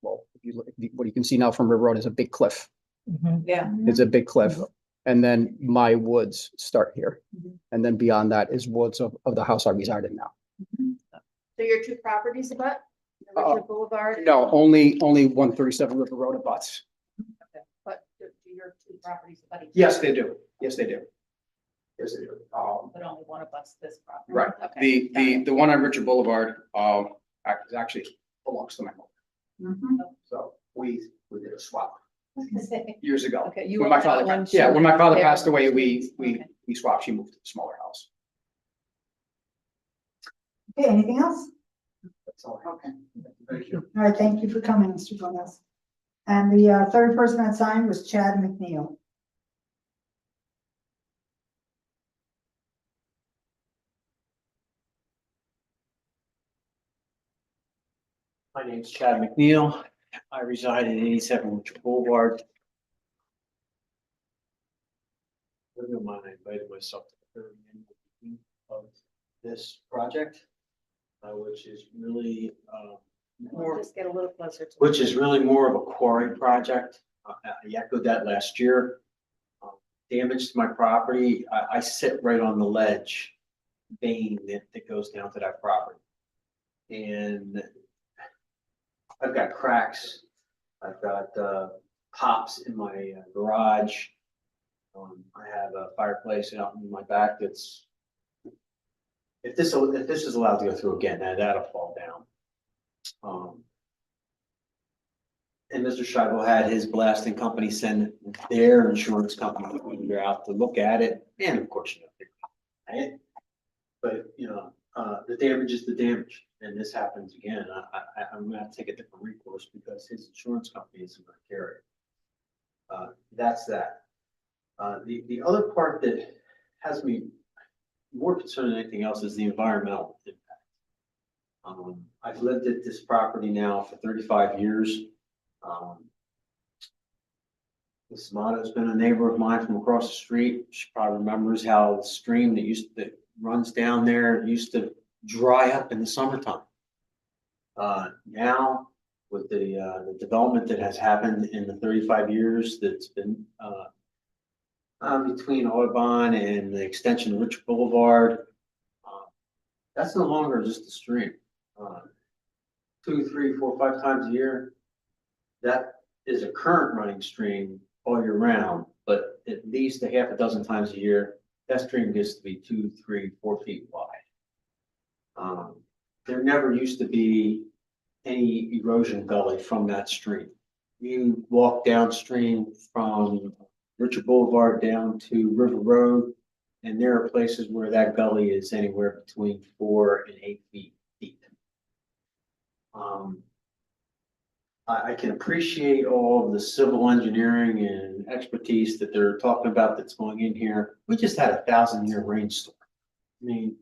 well, if you look, what you can see now from River Road is a big cliff. Mhm. Yeah. It's a big cliff. And then my woods start here. And then beyond that is woods of the house I reside in now. So your two properties abut? The Richard Boulevard? No, only 137 River Road abuts. Okay, but do your two properties abut each Yes, other? they do. Yes, they do. Yes, they do. But only one abuts this property? Right. Okay. The one on Richard Boulevard, actually belongs to my mother. So we did a swap years ago. Okay, you When my own that father, one, yeah, so when my father they're- passed away, we Okay. swapped. She moved to the smaller house. Okay, anything else? That's all. Okay. Thank you. All right, thank you for coming, Mr. Gomez. And the third person that signed was Chad McNeil. My name's Chad McNeil. I reside at 87 Richard Boulevard. I don't mind, I invited myself to the third annual meeting of this project, which is really, more, Just get a little closer to. which is really more of a quarry project. I echoed that last year. Damage to my property, I sit right on the ledge vein that goes down to that property. And I've got cracks, I've got pops in my garage. I have a fireplace out in my back that's, if this is allowed to go through again, that'll fall down. And Mr. Scheibel had his blasting company send their insurance company out to look at it, and of course, but the damage is the damage, and this happens again, I'm gonna have to take a different recourse because his insurance company isn't gonna carry it. That's that. The other part that has me more concerned than anything else is the environmental impact. I've lived at this property now for 35 years. Ms. Motto's been a neighbor of mine from across the street. She probably remembers how the stream that runs down there used to dry up in the summertime. Now, with the development that has happened in the 35 years that's been between Audubon and the extension of Richard Boulevard, that's no longer just a stream. 2, 3, 4, 5 times a year, that is a current running stream all year round, but at least a half a dozen times a year, that stream gets to be 2, 3, 4 feet wide. There never used to be any erosion gully from that stream. You walk downstream from Richard Boulevard down to River Road, and there are places where that gully is anywhere between 4 and 8 feet deep. I can appreciate all of the civil engineering and expertise that they're talking about that's going in here. We just had a 1,000-year rainstorm. I mean,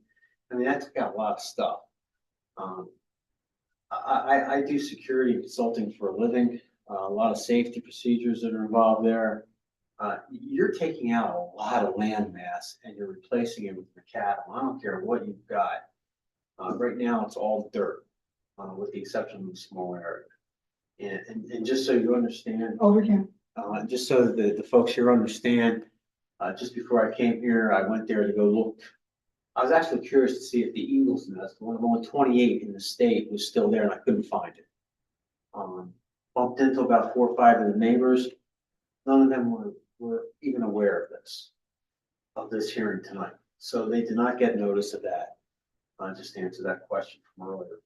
that took out a lot of stuff. I do security consulting for a living, a lot of safety procedures that are involved there. You're taking out a lot of land mass and you're replacing it with macadam. I don't care what you've got. Right now, it's all dirt, with the exception of a small area. And just so you understand, Over here. just so that the folks here understand, just before I came here, I went there to go look. I was actually curious to see if the eagle's nest, one of only 28 in the state, was still there, and I couldn't find it. Bumped into about 4 or 5 of the neighbors. None of them were even aware of this hearing tonight. So they did not get notice of that. Just to answer that question from earlier.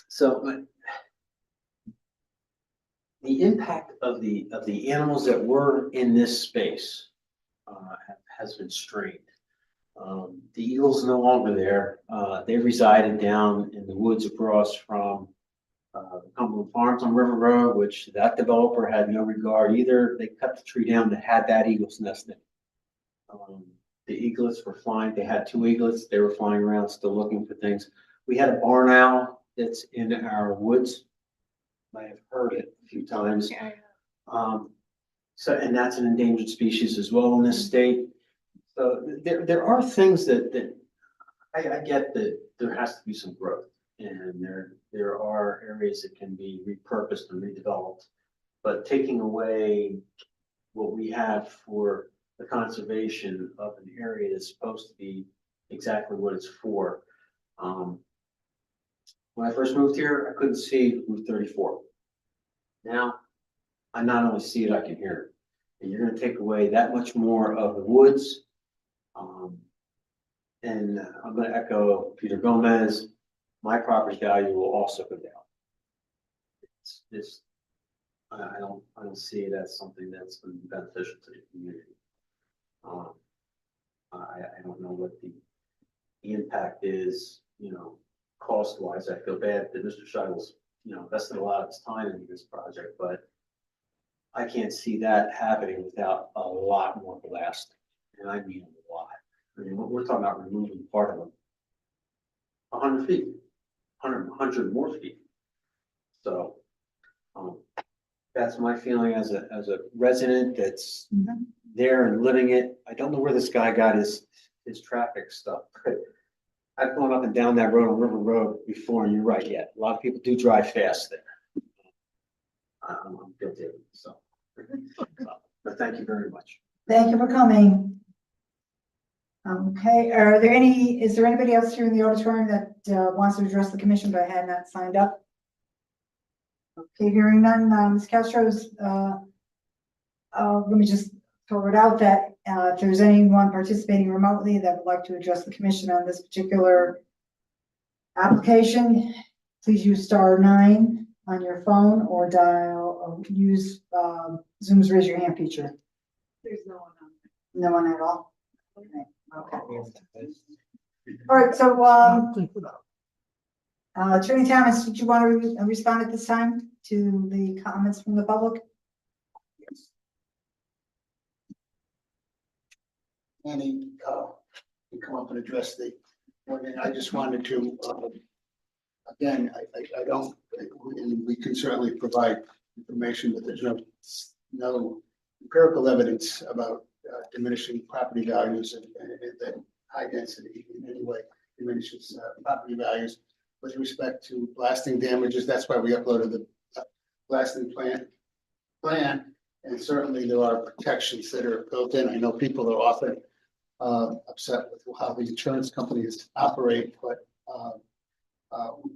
So the impact of the animals that were in this space has been strained. The eagle's no longer there. They resided down in the woods across from Cumberland Farms on River Road, which that developer had no regard either. They cut the tree down that had that eagle's nest in it. The eaglets were flying. They had 2 eaglets. They were flying around still looking for things. We had a barn owl that's in our woods. I have heard it a few times. And that's an endangered species as well in this state. So there are things that I get that there has to be some growth, and there are areas that can be repurposed and redeveloped. But taking away what we have for the conservation of an area that's supposed to be exactly what it's for. When I first moved here, I couldn't see Route 34. Now, I not only see it, I can hear it. And you're going to take away that much more of the woods. And I'm going to echo Peter Gomez. My property value will also go down. I don't see it as something that's going to be beneficial to the community. I don't know what the impact is, cost-wise. I feel bad that Mr. Scheibel's, invested a lot of his time into this project, but I can't see that happening without a lot more blasting, and I mean a lot. I mean, we're talking about removing part of them 100 feet, 100 more feet. So that's my feeling as a resident that's there and living it. I don't know where this guy got his traffic stuff. I've gone up and down that road on River Road before, and you're right, yeah, a lot of people do drive fast there. I'm guilty of it, so. But thank you very much. Thank you for coming. Okay, is there anybody else here in the auditorium that wants to address the commission but had not signed up? Okay, hearing none, Ms. Castro's, let me just throw it out that if there's anyone participating remotely that would like to address the commission on this particular application, please use *9 on your phone or use Zoom's raise your hand feature. There's no one on. No one at all? Okay. All right, so Attorney Thomas, did you want to respond at this time to the comments from the public? Annie, to come up and address the, one thing I just wanted to, again, I don't, and we can certainly provide information, but there's no empirical evidence about diminishing property values and that high density in any way diminishes property values. With respect to blasting damages, that's why we uploaded the blasting plan. And certainly there are protections that are built in. I know people are often upset with how the insurance companies operate, but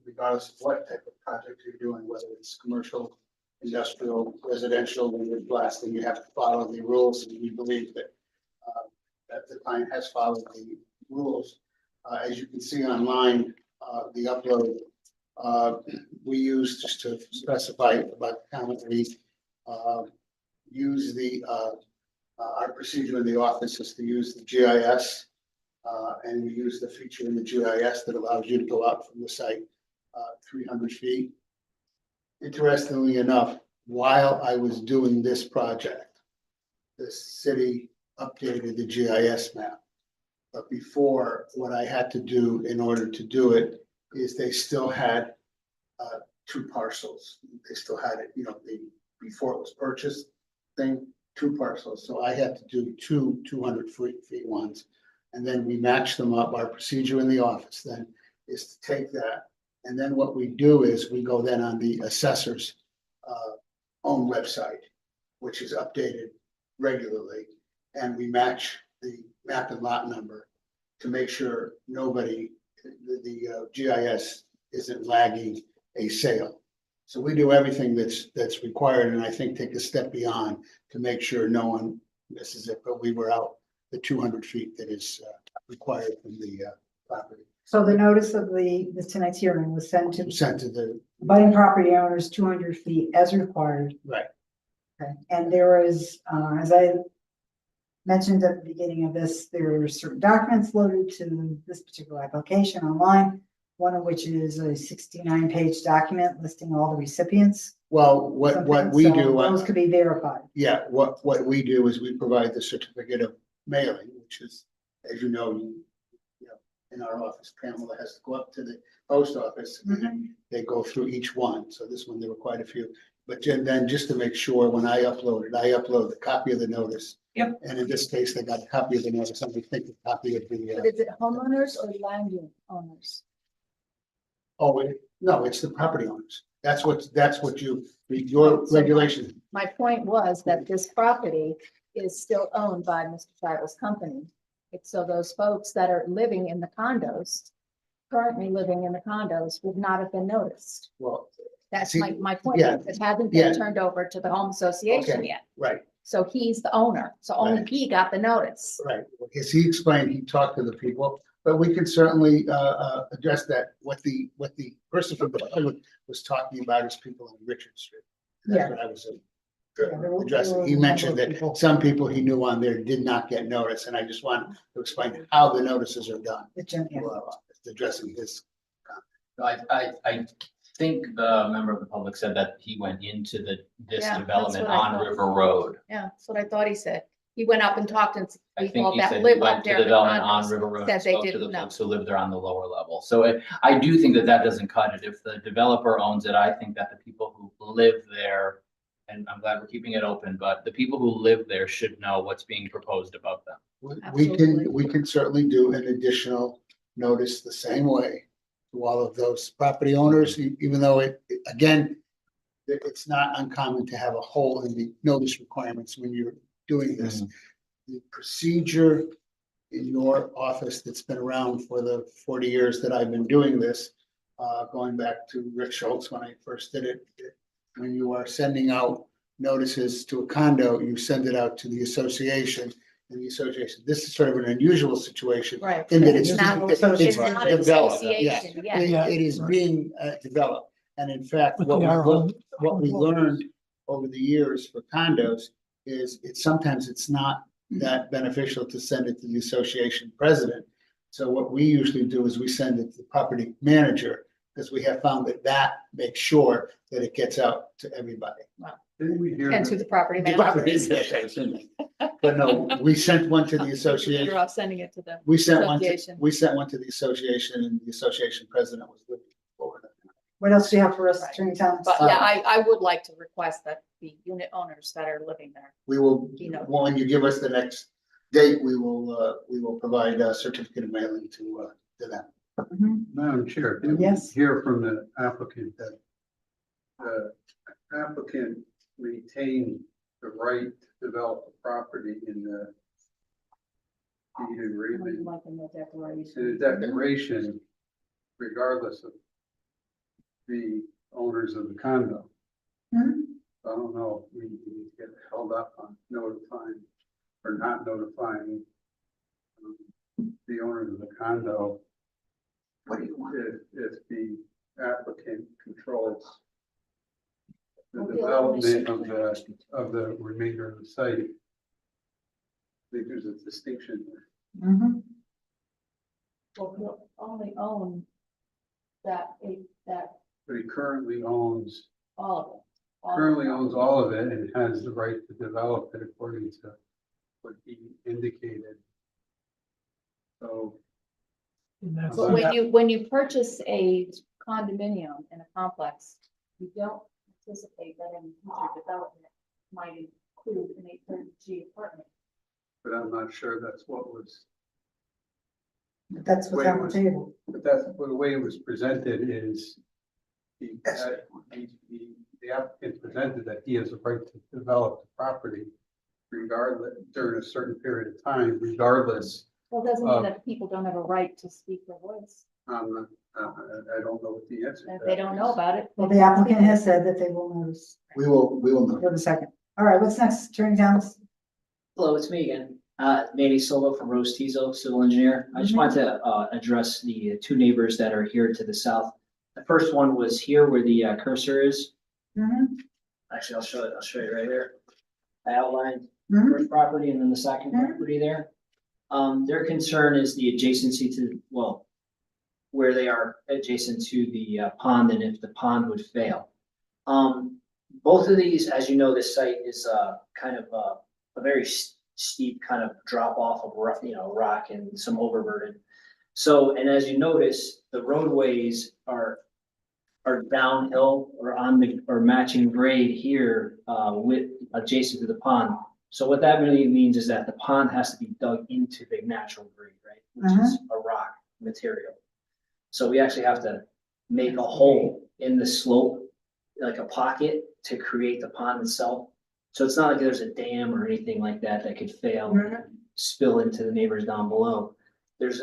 regardless of what type of project you're doing, whether it's commercial, industrial, residential, when you're blasting, you have to follow the rules, and we believe that that the client has followed the rules. As you can see online, the upload we use just to specify about how we use the our procedure in the office is to use the GIS, and we use the feature in the GIS that allows you to go out from the site 300 feet. Interestingly enough, while I was doing this project, the city updated the GIS map. But before, what I had to do in order to do it is they still had two parcels. They still had it, before it was purchased thing, two parcels. So I had to do two 200 feet ones. And then we match them up. Our procedure in the office then is to take that. And then what we do is we go then on the assessor's own website, which is updated regularly. And we match the map and lot number to make sure nobody, the GIS isn't lagging a sale. So we do everything that's required, and I think take a step beyond to make sure no one misses it. But we were out the 200 feet that is required from the property. So the notice of the tonight's hearing was sent to the abutting property owners 200 feet as required. Right. Okay. And there is, as I mentioned at the beginning of this, there are certain documents loaded to this particular application online, one of which is a 69-page document listing all the recipients. Well, what we do. Those could be verified. Yeah, what we do is we provide the certificate of mailing, which is, as you know, in our office, Pamela has to go up to the post office and they go through each one. So this one, there were quite a few. But then just to make sure when I upload it, I upload the copy of the notice. Yep. And in this case, they got a copy of the notice. Somebody think a copy of the. But is it homeowners or land unit owners? No, it's the property owners. That's what your regulation. My point was that this property is still owned by Mr. Shivel's company. So those folks that are living in the condos, currently living in the condos, would not have been noticed. Well, that's see, my point. yeah, It hasn't yeah. been turned over to the home association Okay, yet. right. So he's the owner. So only Right. he got the notice. Right, as he explained, he talked to the people, but we can certainly address that. What the person from the public was talking about is people on Richard Street. That's what I was addressing. He mentioned that some people he knew on there did not get notice, and I just wanted to explain how the notices are done. Addressing his. I think the member of the public said that he went into this Yeah, development that's what I on thought. River Road. Yeah, that's what I thought he said. He went up and talked to I think people he that said he live up went to there. the in the development on condos, River Road, said and they spoke to didn't the know. folks who live there on the lower level. So I do think that doesn't cut it. If the developer owns it, I think that the people who live there, and I'm glad we're keeping it open, but the people who live there should know what's being proposed about them. We can certainly do an additional notice the same way to all of those property owners, even though again, it's not uncommon to have a hole in the notice requirements when you're doing this. The procedure in your office that's been around for the 40 years that I've been doing this, going back to Rick Schultz when I first did it, when you are sending out notices to a condo, you send it out to the association. And the association, this is sort of an unusual situation. Right. In that It's not an association, yeah. It is being developed. And in fact, But what they are we home- learned over the years for condos is sometimes it's not that beneficial to send it to the association president. So what we usually do is we send it to the property manager, because we have found that makes sure that it gets out to everybody. Didn't we hear And that- to the property The manager. property is there. But no, we sent one to the association. You're off sending it to the We sent one to, association. we sent one to the association, and the association president was looking forward. What else do you have for us, Attorney Thomas? But yeah, I would like to request that the unit owners that are living there, We will, You know. when you give us the next date, we will provide a certificate of mailing to them. Madam Chair, did we Yes. hear from the applicant that the applicant retained the right to develop the property in the deed agreement, like in the declaration. in the declaration, regardless of the owners of the condo? Hmm? I don't know, if we need to get held up on notifying or not notifying the owners of the condo. What do you want? If the applicant controls the Well, the owners development of the remainder of the site. I think there's a distinction there. Mhm. Well, we'll only own that, But he currently owns, all of it. all of currently it. owns all of it and has the right to develop it according to what he indicated. So. And that's, But when you purchase a condominium in a complex, you don't anticipate that any future development might include an 830G apartment. But I'm not sure that's what was, That's what's on the table. but that's, well, the way it was presented is the applicant presented that he has a right to develop the property regardless, during a certain period of time, regardless. Well, it doesn't mean that people don't have a right to speak their voice. I don't know what the answer. And if to they that don't is. know about it. Well, the applicant has said that they will notice We will know. for the second. All right, what's next, Attorney Thomas? Hello, it's me again. Manny Silva from Rose Tizo, civil engineer. I just wanted to address the two neighbors that are here to the south. The first one was here where the cursor is. Mhm. Actually, I'll show you right here. I outlined the Mhm. first property and then the second property there. Their concern is the adjacency to, well, where they are adjacent to the pond and if the pond would fail. Both of these, as you know, this site is kind of a very steep kind of drop off of rock and some overburden. So, and as you notice, the roadways are downhill or matching grade here with adjacent to the pond. So what that really means is that the pond has to be dug into the natural grade, right? Which is a rock material. So we actually have to make a hole in the slope, like a pocket, to create the pond itself. So it's not like there's a dam or anything like that that could fail, and spill into the neighbors down below. There's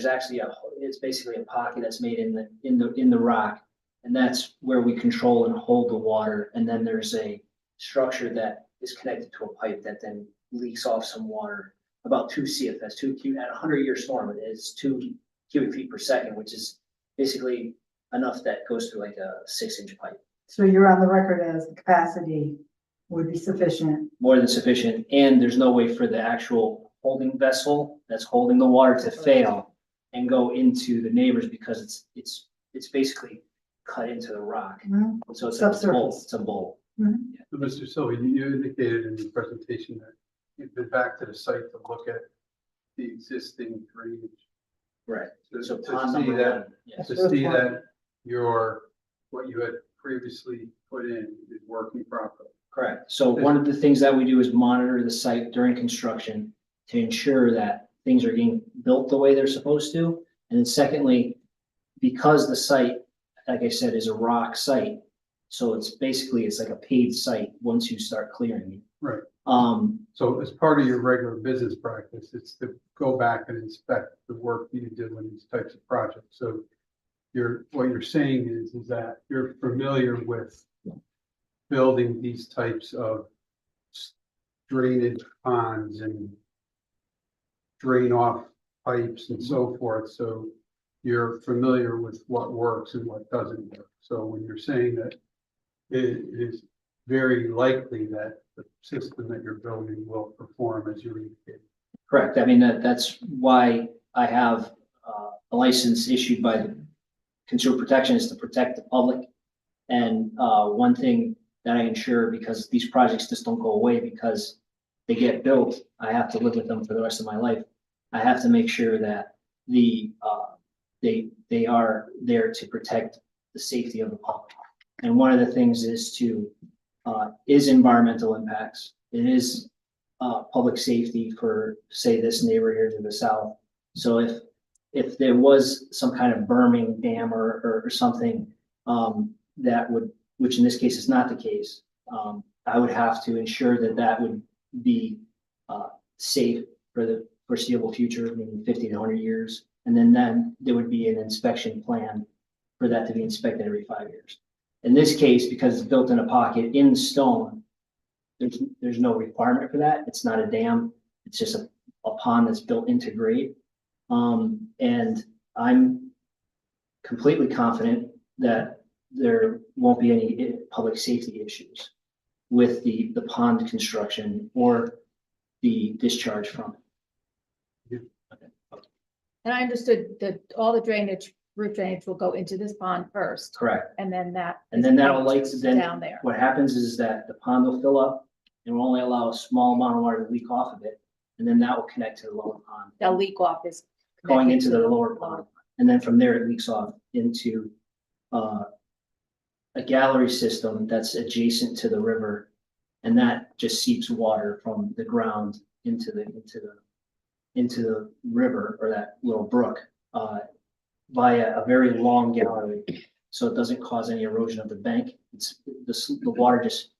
actually it's basically a pocket that's made in the rock, and that's where we control and hold the water. And then there's a structure that is connected to a pipe that then leaks off some water, about 2 CFS, at a 100-year storm, it is 2 cubic feet per second, which is basically enough that goes through like a 6-inch pipe. So you're on the record as the capacity would be sufficient. More than sufficient, and there's no way for the actual holding vessel that's holding the water to fail and go into the neighbors because it's basically cut into the rock. So it's a bowl. Subsurface. It's a bowl. So, Mr. Silva, you indicated in your presentation that you've been back to the site to look at the existing drainage. Right. So To pond see number that, one, yes. to see that what you had previously put in is working properly. Correct. So one of the things that we do is monitor the site during construction to ensure that things are getting built the way they're supposed to. And then secondly, because the site, like I said, is a rock site, so it's like a paved site once you start clearing it. Right. Um, So as part of your regular business practice, it's to go back and inspect the work you do in these types of projects. So what you're saying is that you're familiar with building these types of drainage ponds and drain off pipes and so forth. So you're familiar with what works and what doesn't work. So when you're saying that it is very likely that the system that you're building will perform as you indicated. correct. I mean, that's why I have a license issued by the consumer protection is to protect the public. And one thing that I ensure, because these projects just don't go away because they get built, I have to live with them for the rest of my life. I have to make sure that they are there to protect the safety of the public. And one of the things is environmental impacts. It is public safety for, say, this neighbor here to the south. So if there was some kind of berming dam or something that would, which in this case is not the case, I would have to ensure that that would be safe for the foreseeable future, meaning 50 to 100 years. And then there would be an inspection plan for that to be inspected every 5 years. In this case, because it's built in a pocket in stone, there's no requirement for that. It's not a dam. It's just a pond that's built into grade. And I'm completely confident that there won't be any public safety issues with the pond construction or the discharge from it. And I understood that all the drainage, roof drainage will go into this pond first. Correct. And then that. And then that'll down there. What happens is that the pond will fill up and will only allow a small amount of water to leak off of it. And then that will connect to the lower pond. They'll leak off is Going into the lower pond. And then from there, it leaks off into a gallery system that's adjacent to the river. And that just seeps water from the ground into the river, or that little brook, via a very long gallery. So it doesn't cause any erosion of the bank. The water just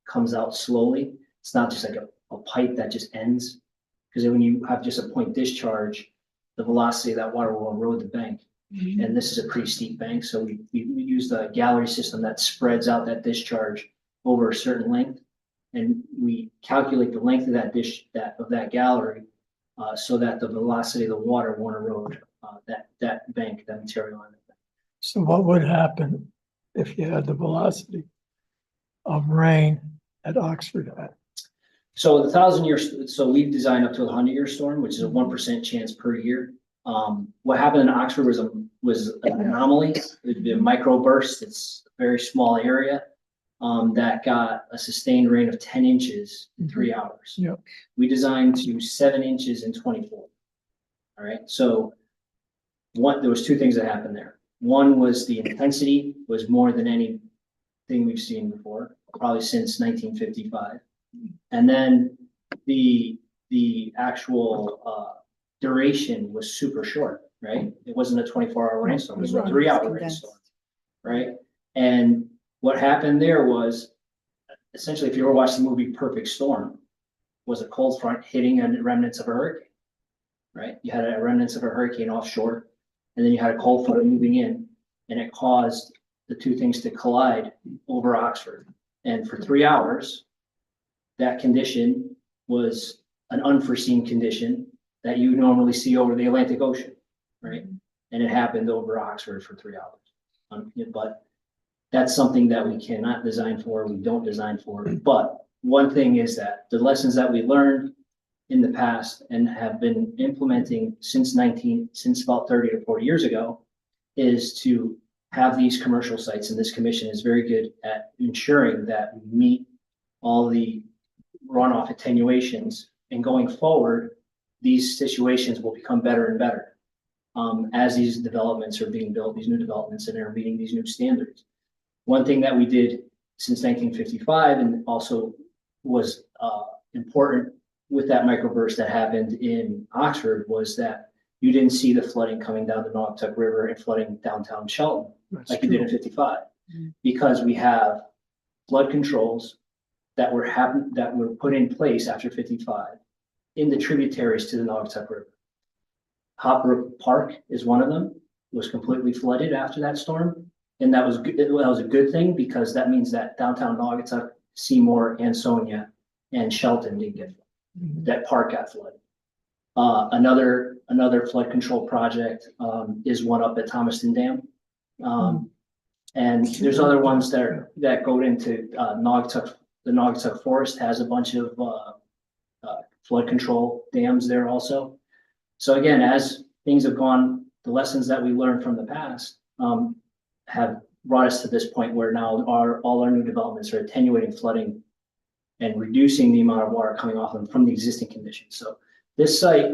comes out slowly. It's not just like a pipe that just ends. Because when you have just a point discharge, the velocity of that water will erode the bank. Mm-hmm. And this is a pretty steep bank, so we use the gallery system that spreads out that discharge over a certain length. And we calculate the length of that gallery so that the velocity of the water won't erode that bank, that material on it. So what would happen if you had the velocity of rain at Oxford at? So the 1,000-year, so we've designed up to a 100-year storm, which is a 1% chance per year. What happened in Oxford was an anomaly. It'd be a microburst. It's a very small area that got a sustained rain of 10 inches in 3 hours. Yep. We designed to 7 inches in 24. All right. So there was two things that happened there. One was the intensity was more than anything we've seen before, probably since 1955. And then the actual duration was super short, right? It wasn't a 24-hour rainstorm, it was a 3-hour rainstorm, right? And what happened there was, essentially, if you ever watched the movie Perfect Storm, was a cold front hitting remnants of a hurricane, right? You had a remnants of a hurricane offshore, and then you had a cold front moving in, and it caused the two things to collide over Oxford. And for 3 hours, that condition was an unforeseen condition that you normally see over the Atlantic Ocean, right? And it happened over Oxford for 3 hours. But that's something that we cannot design for, we don't design for. But one thing is that the lessons that we learned in the past and have been implementing since about 30 to 40 years ago is to have these commercial sites, and this commission is very good at ensuring that we meet all the runoff attenuations, and going forward, these situations will become better and better as these developments are being built, these new developments, and they're meeting these new standards. One thing that we did since 1955 and also was important with that microburst that happened in Oxford was that you didn't see the flooding coming down the Naugatuck River and flooding downtown Shelton like you did in 55, because we have flood controls that were put in place after 55 in the tributaries to the Naugatuck River. Hopper Park is one of them, was completely flooded after that storm. And that was good. That was a good thing, because that means that downtown Naugatuck, Seymour, Ansonia, and Shelton didn't get flooded. That park got flooded. Another flood control project is one up at Thomaston Dam. And there's other ones that go into Naugatuck. The Naugatuck Forest has a bunch of flood control dams there also. So again, as things have gone, the lessons that we learned from the past, have brought us to this point where now all our new developments are attenuating flooding and reducing the amount of water coming off them from the existing conditions. So this site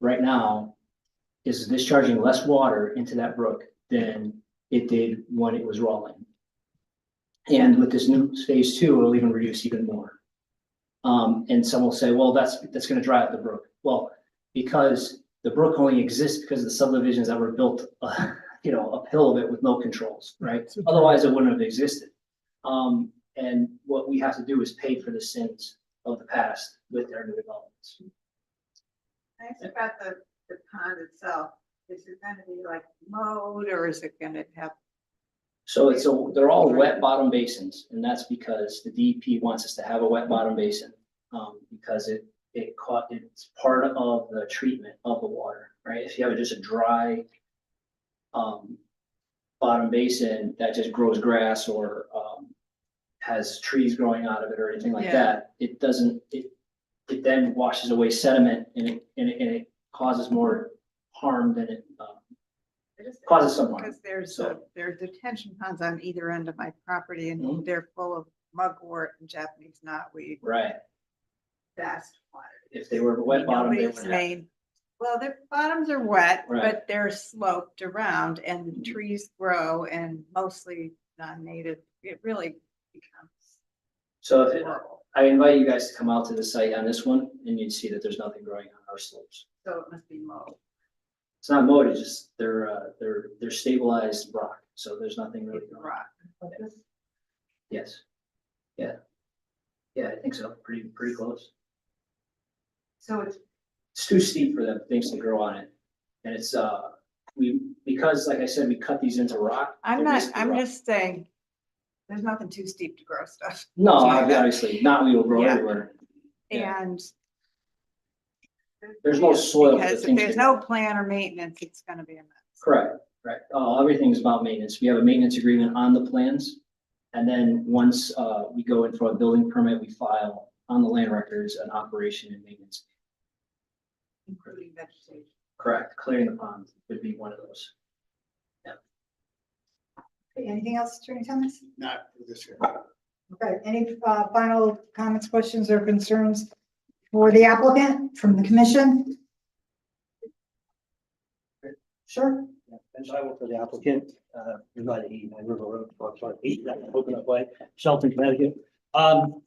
right now is discharging less water into that brook than it did when it was rolling. And with this new phase 2, it'll even reduce even more. And some will say, well, that's going to dry up the brook. Well, because the brook only exists because of the subdivisions that were built, uphill of it with no controls, right? Otherwise, it wouldn't have existed. And what we have to do is pay for the sins of the past with our new developments. Thanks about the pond itself. Is it going to be like mowed or is it going to have? So they're all wet bottom basins, and that's because the DEP wants us to have a wet bottom basin, because it's part of the treatment of the water, right? If you have just a dry bottom basin that just grows grass or has trees growing out of it or anything like that, it then washes away sediment and it causes more harm than it causes some harm. Because there are detention ponds on either end of my property and they're full of mugwort and Japanese knotweed. Right. Fast water. If they were wet bottom, they would have. Well, their bottoms are wet, Right. but they're sloped around and trees grow and mostly non-native. It really becomes So horrible. I invite you guys to come out to the site on this one and you'd see that there's nothing growing on our slopes. So it must be mowed. It's not mowed, it's just they're stabilized rock, so there's nothing really growing. Rock. Yes. Yeah. Yeah, I think so. Pretty close. So it's Too steep for the things to grow on it. And it's, because like I said, we cut these into rock. I'm they're not, basically I'm rock. just saying, there's nothing too steep to grow stuff. No, obviously, not we will grow Yeah. everywhere. Yeah. And There's no soil for the because if things there's to no grow. plan or maintenance, it's gonna be a mess. Correct, right. Everything's about maintenance. We have a maintenance agreement on the plans. And then once, we go in for a building permit, we file on the land records an operation and maintenance. Including vegetation. Correct, clearing the pond would be one of those. Okay, anything else, Attorney Thomas? Not for this year. Okay, any final comments, questions, or concerns for the applicant from the commission? Sure. And so I work for the applicant, reside at 89 River Road, sorry, 89 Coconut Way, Shelton, Connecticut.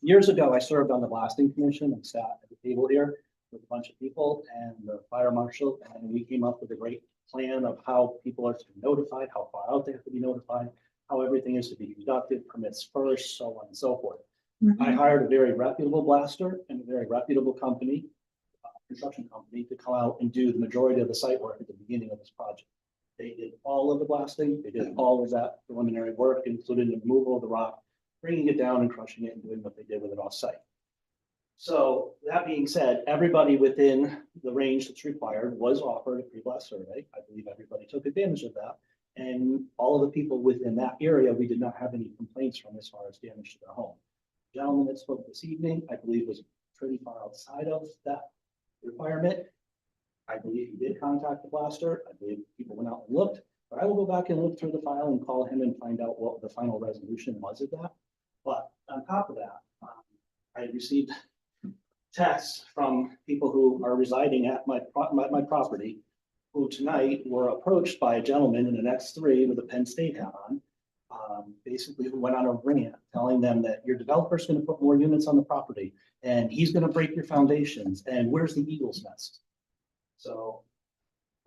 Years ago, I served on the blasting commission and sat at the table here with a bunch of people and the fire marshal, and we came up with a great plan of how people are to be notified, how far out they have to be notified, how everything is to be conducted, permits first, so on and so forth. I hired a very reputable blaster and a very reputable company, construction company, to come out and do the majority of the site work at the beginning of this project. They did all of the blasting, they did all of that preliminary work, including the removal of the rock, bringing it down and crushing it and doing what they did with it off site. So that being said, everybody within the range that's required was offered a pre-blast survey. I believe everybody took advantage of that. And all of the people within that area, we did not have any complaints from as far as damage to their home. The gentleman that spoke this evening, I believe, was pretty far outside of that requirement. I believe he did contact the blaster. I believe people went out and looked, but I will go back and look through the file and call him and find out what the final resolution was of that. But on top of that, I received texts from people who are residing at my property, who tonight were approached by a gentleman in an X3 with a Penn State hat on, basically who went on a rant telling them that your developer's going to put more units on the property and he's going to break your foundations and where's the eagle's nest? So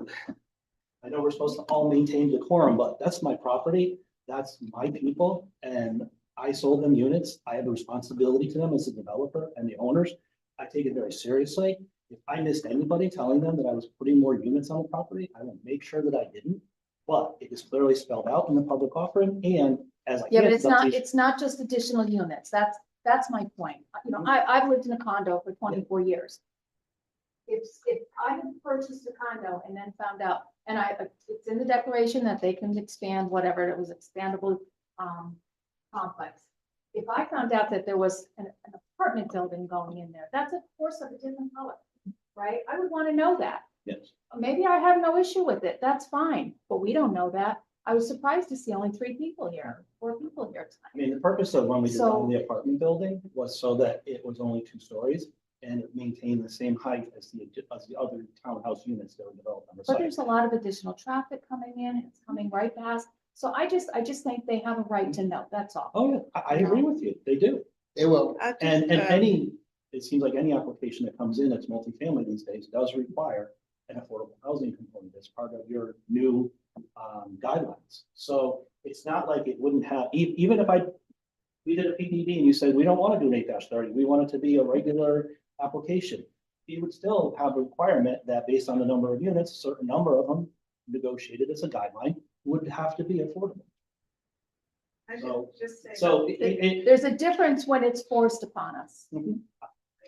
I know we're supposed to all maintain decorum, but that's my property. That's my people. And I sold them units. I have a responsibility to them as a developer and the owners. I take it very seriously. If I missed anybody telling them that I was putting more units on the property, I will make sure that I didn't. But it is clearly spelled out in the public offering and as I. Yeah, but it's not just additional units. That's my point. You know, I've lived in a condo for 24 years. If I had purchased a condo and then found out, and it's in the declaration that they can expand whatever, it was expandable complex. If I found out that there was an apartment building going in there, that's of course of a different color, right? I would want to know that. Yes. Maybe I have no issue with it. That's fine, but we don't know that. I was surprised to see only 3 people here, 4 people here I mean, the purpose of when we So- designed the apartment building was so that it was only 2 stories and it maintained the same height as the other townhouse units that were developed on the But site. there's a lot of additional traffic coming in, it's coming right past. So I just think they have a right to know, that's all. Oh, yeah, I agree with you. They do. They will. And it seems like any application that comes in that's multifamily these days does require an affordable housing component as part of your new guidelines. So it's not like it wouldn't have, even if we did a PDD and you said, we don't want to do an 8-30, we want it to be a regular application. You would still have a requirement that based on the number of units, a certain number of them negotiated as a guideline would have to be affordable. There's a difference when it's forced upon us. I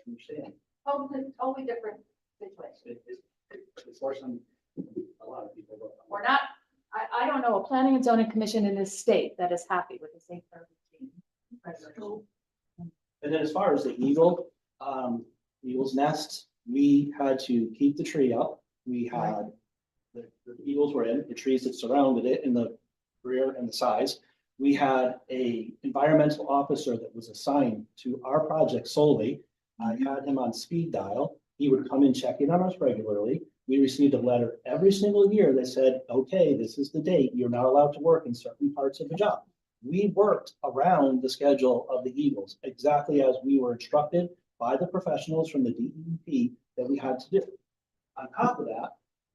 understand. Totally different situation. It's worse on a lot of people. We're not, I don't know a planning and zoning commission in this state that is happy with this 8-30. And then as far as the eagle's nest, we had to keep the tree up. We had, the eagles were in, the trees that surrounded it in the rear and the sides. We had a environmental officer that was assigned to our project solely. I had him on speed dial. He would come and check in on us regularly. We received a letter every single year that said, okay, this is the date. You're not allowed to work in certain parts of the job. We worked around the schedule of the eagles, exactly as we were instructed by the professionals from the DEP that we had to do. On top of that,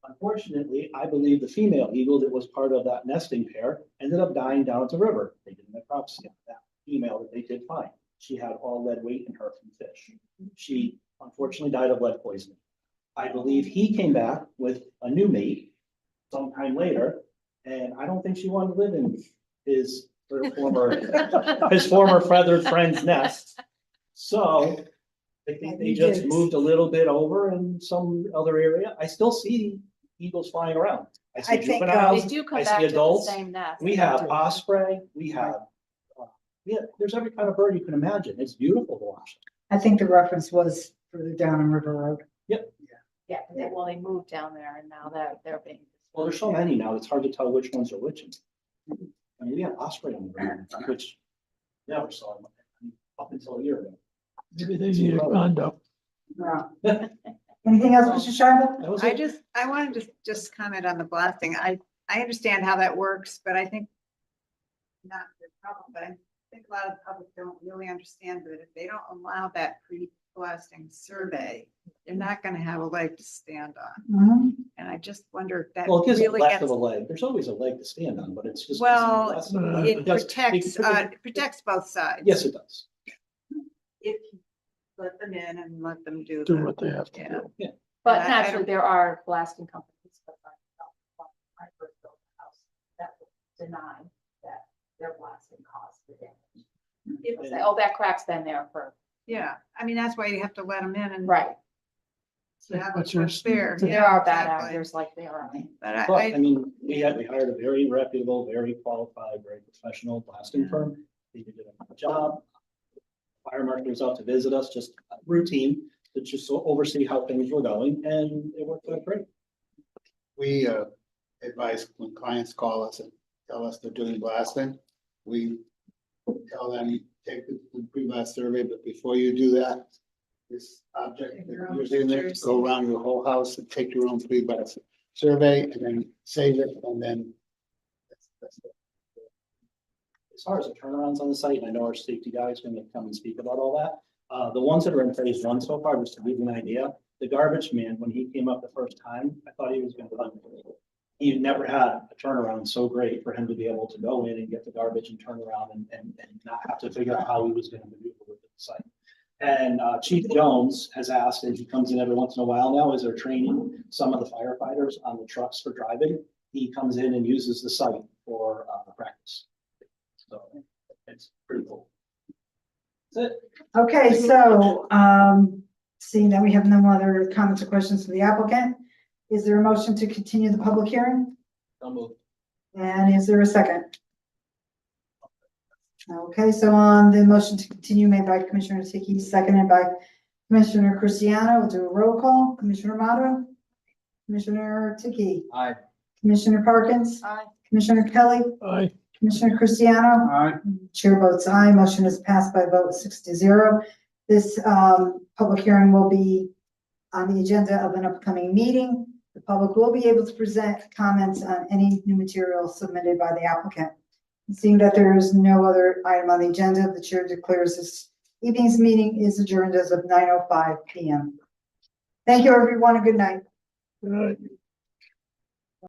unfortunately, I believe the female eagle that was part of that nesting pair ended up dying down at the river. They did a necropsy on that female that they did find. She had all lead weight in her from fish. She unfortunately died of lead poisoning. I believe he came back with a new mate sometime later, and I don't think she wanted to live in his former feathered friend's nest. So I think they just moved a little bit over in some other area. I still see eagles flying around. I see juveniles, They do come I back see to the adults. same nest. We have osprey, we have, there's every kind of bird you can imagine. It's beautiful to watch. I think the reference was further down on River Road. Yep. Yeah, they moved down there and now they're being. Well, there's so many now, it's hard to tell which ones are which. I mean, we have osprey on the road, which never saw them up until a year ago. Maybe they need a condo. Anything else, Mr. Schreiber? I wanted to just comment on the blasting. I understand how that works, but I think not the problem, but I think a lot of the public don't really understand that if they don't allow that pre-blasting survey, they're not gonna have a leg to stand on. And I just wonder if that Well, it gives really less gets. of a leg. There's always a leg to stand on, but it's just. Well, less of a leg. it protects both sides. Yes, it does. If you let them in and let them do. Do what they have to Yeah. do. Yeah. But I naturally, don't- there are blasting companies. But I first built a house that would deny that their blasting caused the damage. People say, oh, that crack's been there for. Yeah, I mean, that's why you have to let them in and. Right. Yeah, What's what's there. There are bad actors like there are. But But I mean, we hired a very reputable, very qualified, very professional blasting firm. They did a good job. Fire marshal was out to visit us, just routine, to just oversee how things were going, and it worked out great. We advise when clients call us and tell us they're doing blasting, we tell them, take the pre-blast survey, but before you do that, this object, you're in there, go around your whole house and take your own pre-blast survey and then save it, and then that's it. As far as the turnarounds on the site, and I know our safety guy is going to come and speak about all that. The ones that are in phase 1 so far, just to give you an idea, the garbage man, when he came up the first time, I thought he was going to. He never had a turnaround so great for him to be able to go in and get the garbage and turn around and not have to figure out how he was going to maneuver with the site. And Chief Jones has asked, and he comes in every once in a while now, as they're training some of the firefighters on the trucks for driving. He comes in and uses the site for practice. So it's pretty cool. That's it. Okay, so, seeing that we have no other comments or questions for the applicant, is there a motion to continue the public hearing? Don't move. And is there a second? Okay, so on the motion to continue made by Commissioner Tiki, seconded by Commissioner Cristiano, we'll do a roll call. Commissioner Amato? Commissioner Tiki? Aye. Commissioner Parkins? Aye. Commissioner Kelly, Aye. Commissioner Cristiano. Aye. Chair votes aye. Motion is passed by a vote 6-0. This public hearing will be on the agenda of an upcoming meeting. The public will be able to present comments on any new material submitted by the applicant. Seeing that there is no other item on the agenda, the chair declares this evening's meeting is adjourned as of 9:05 p.m. Thank you, everyone, and good night. Good night.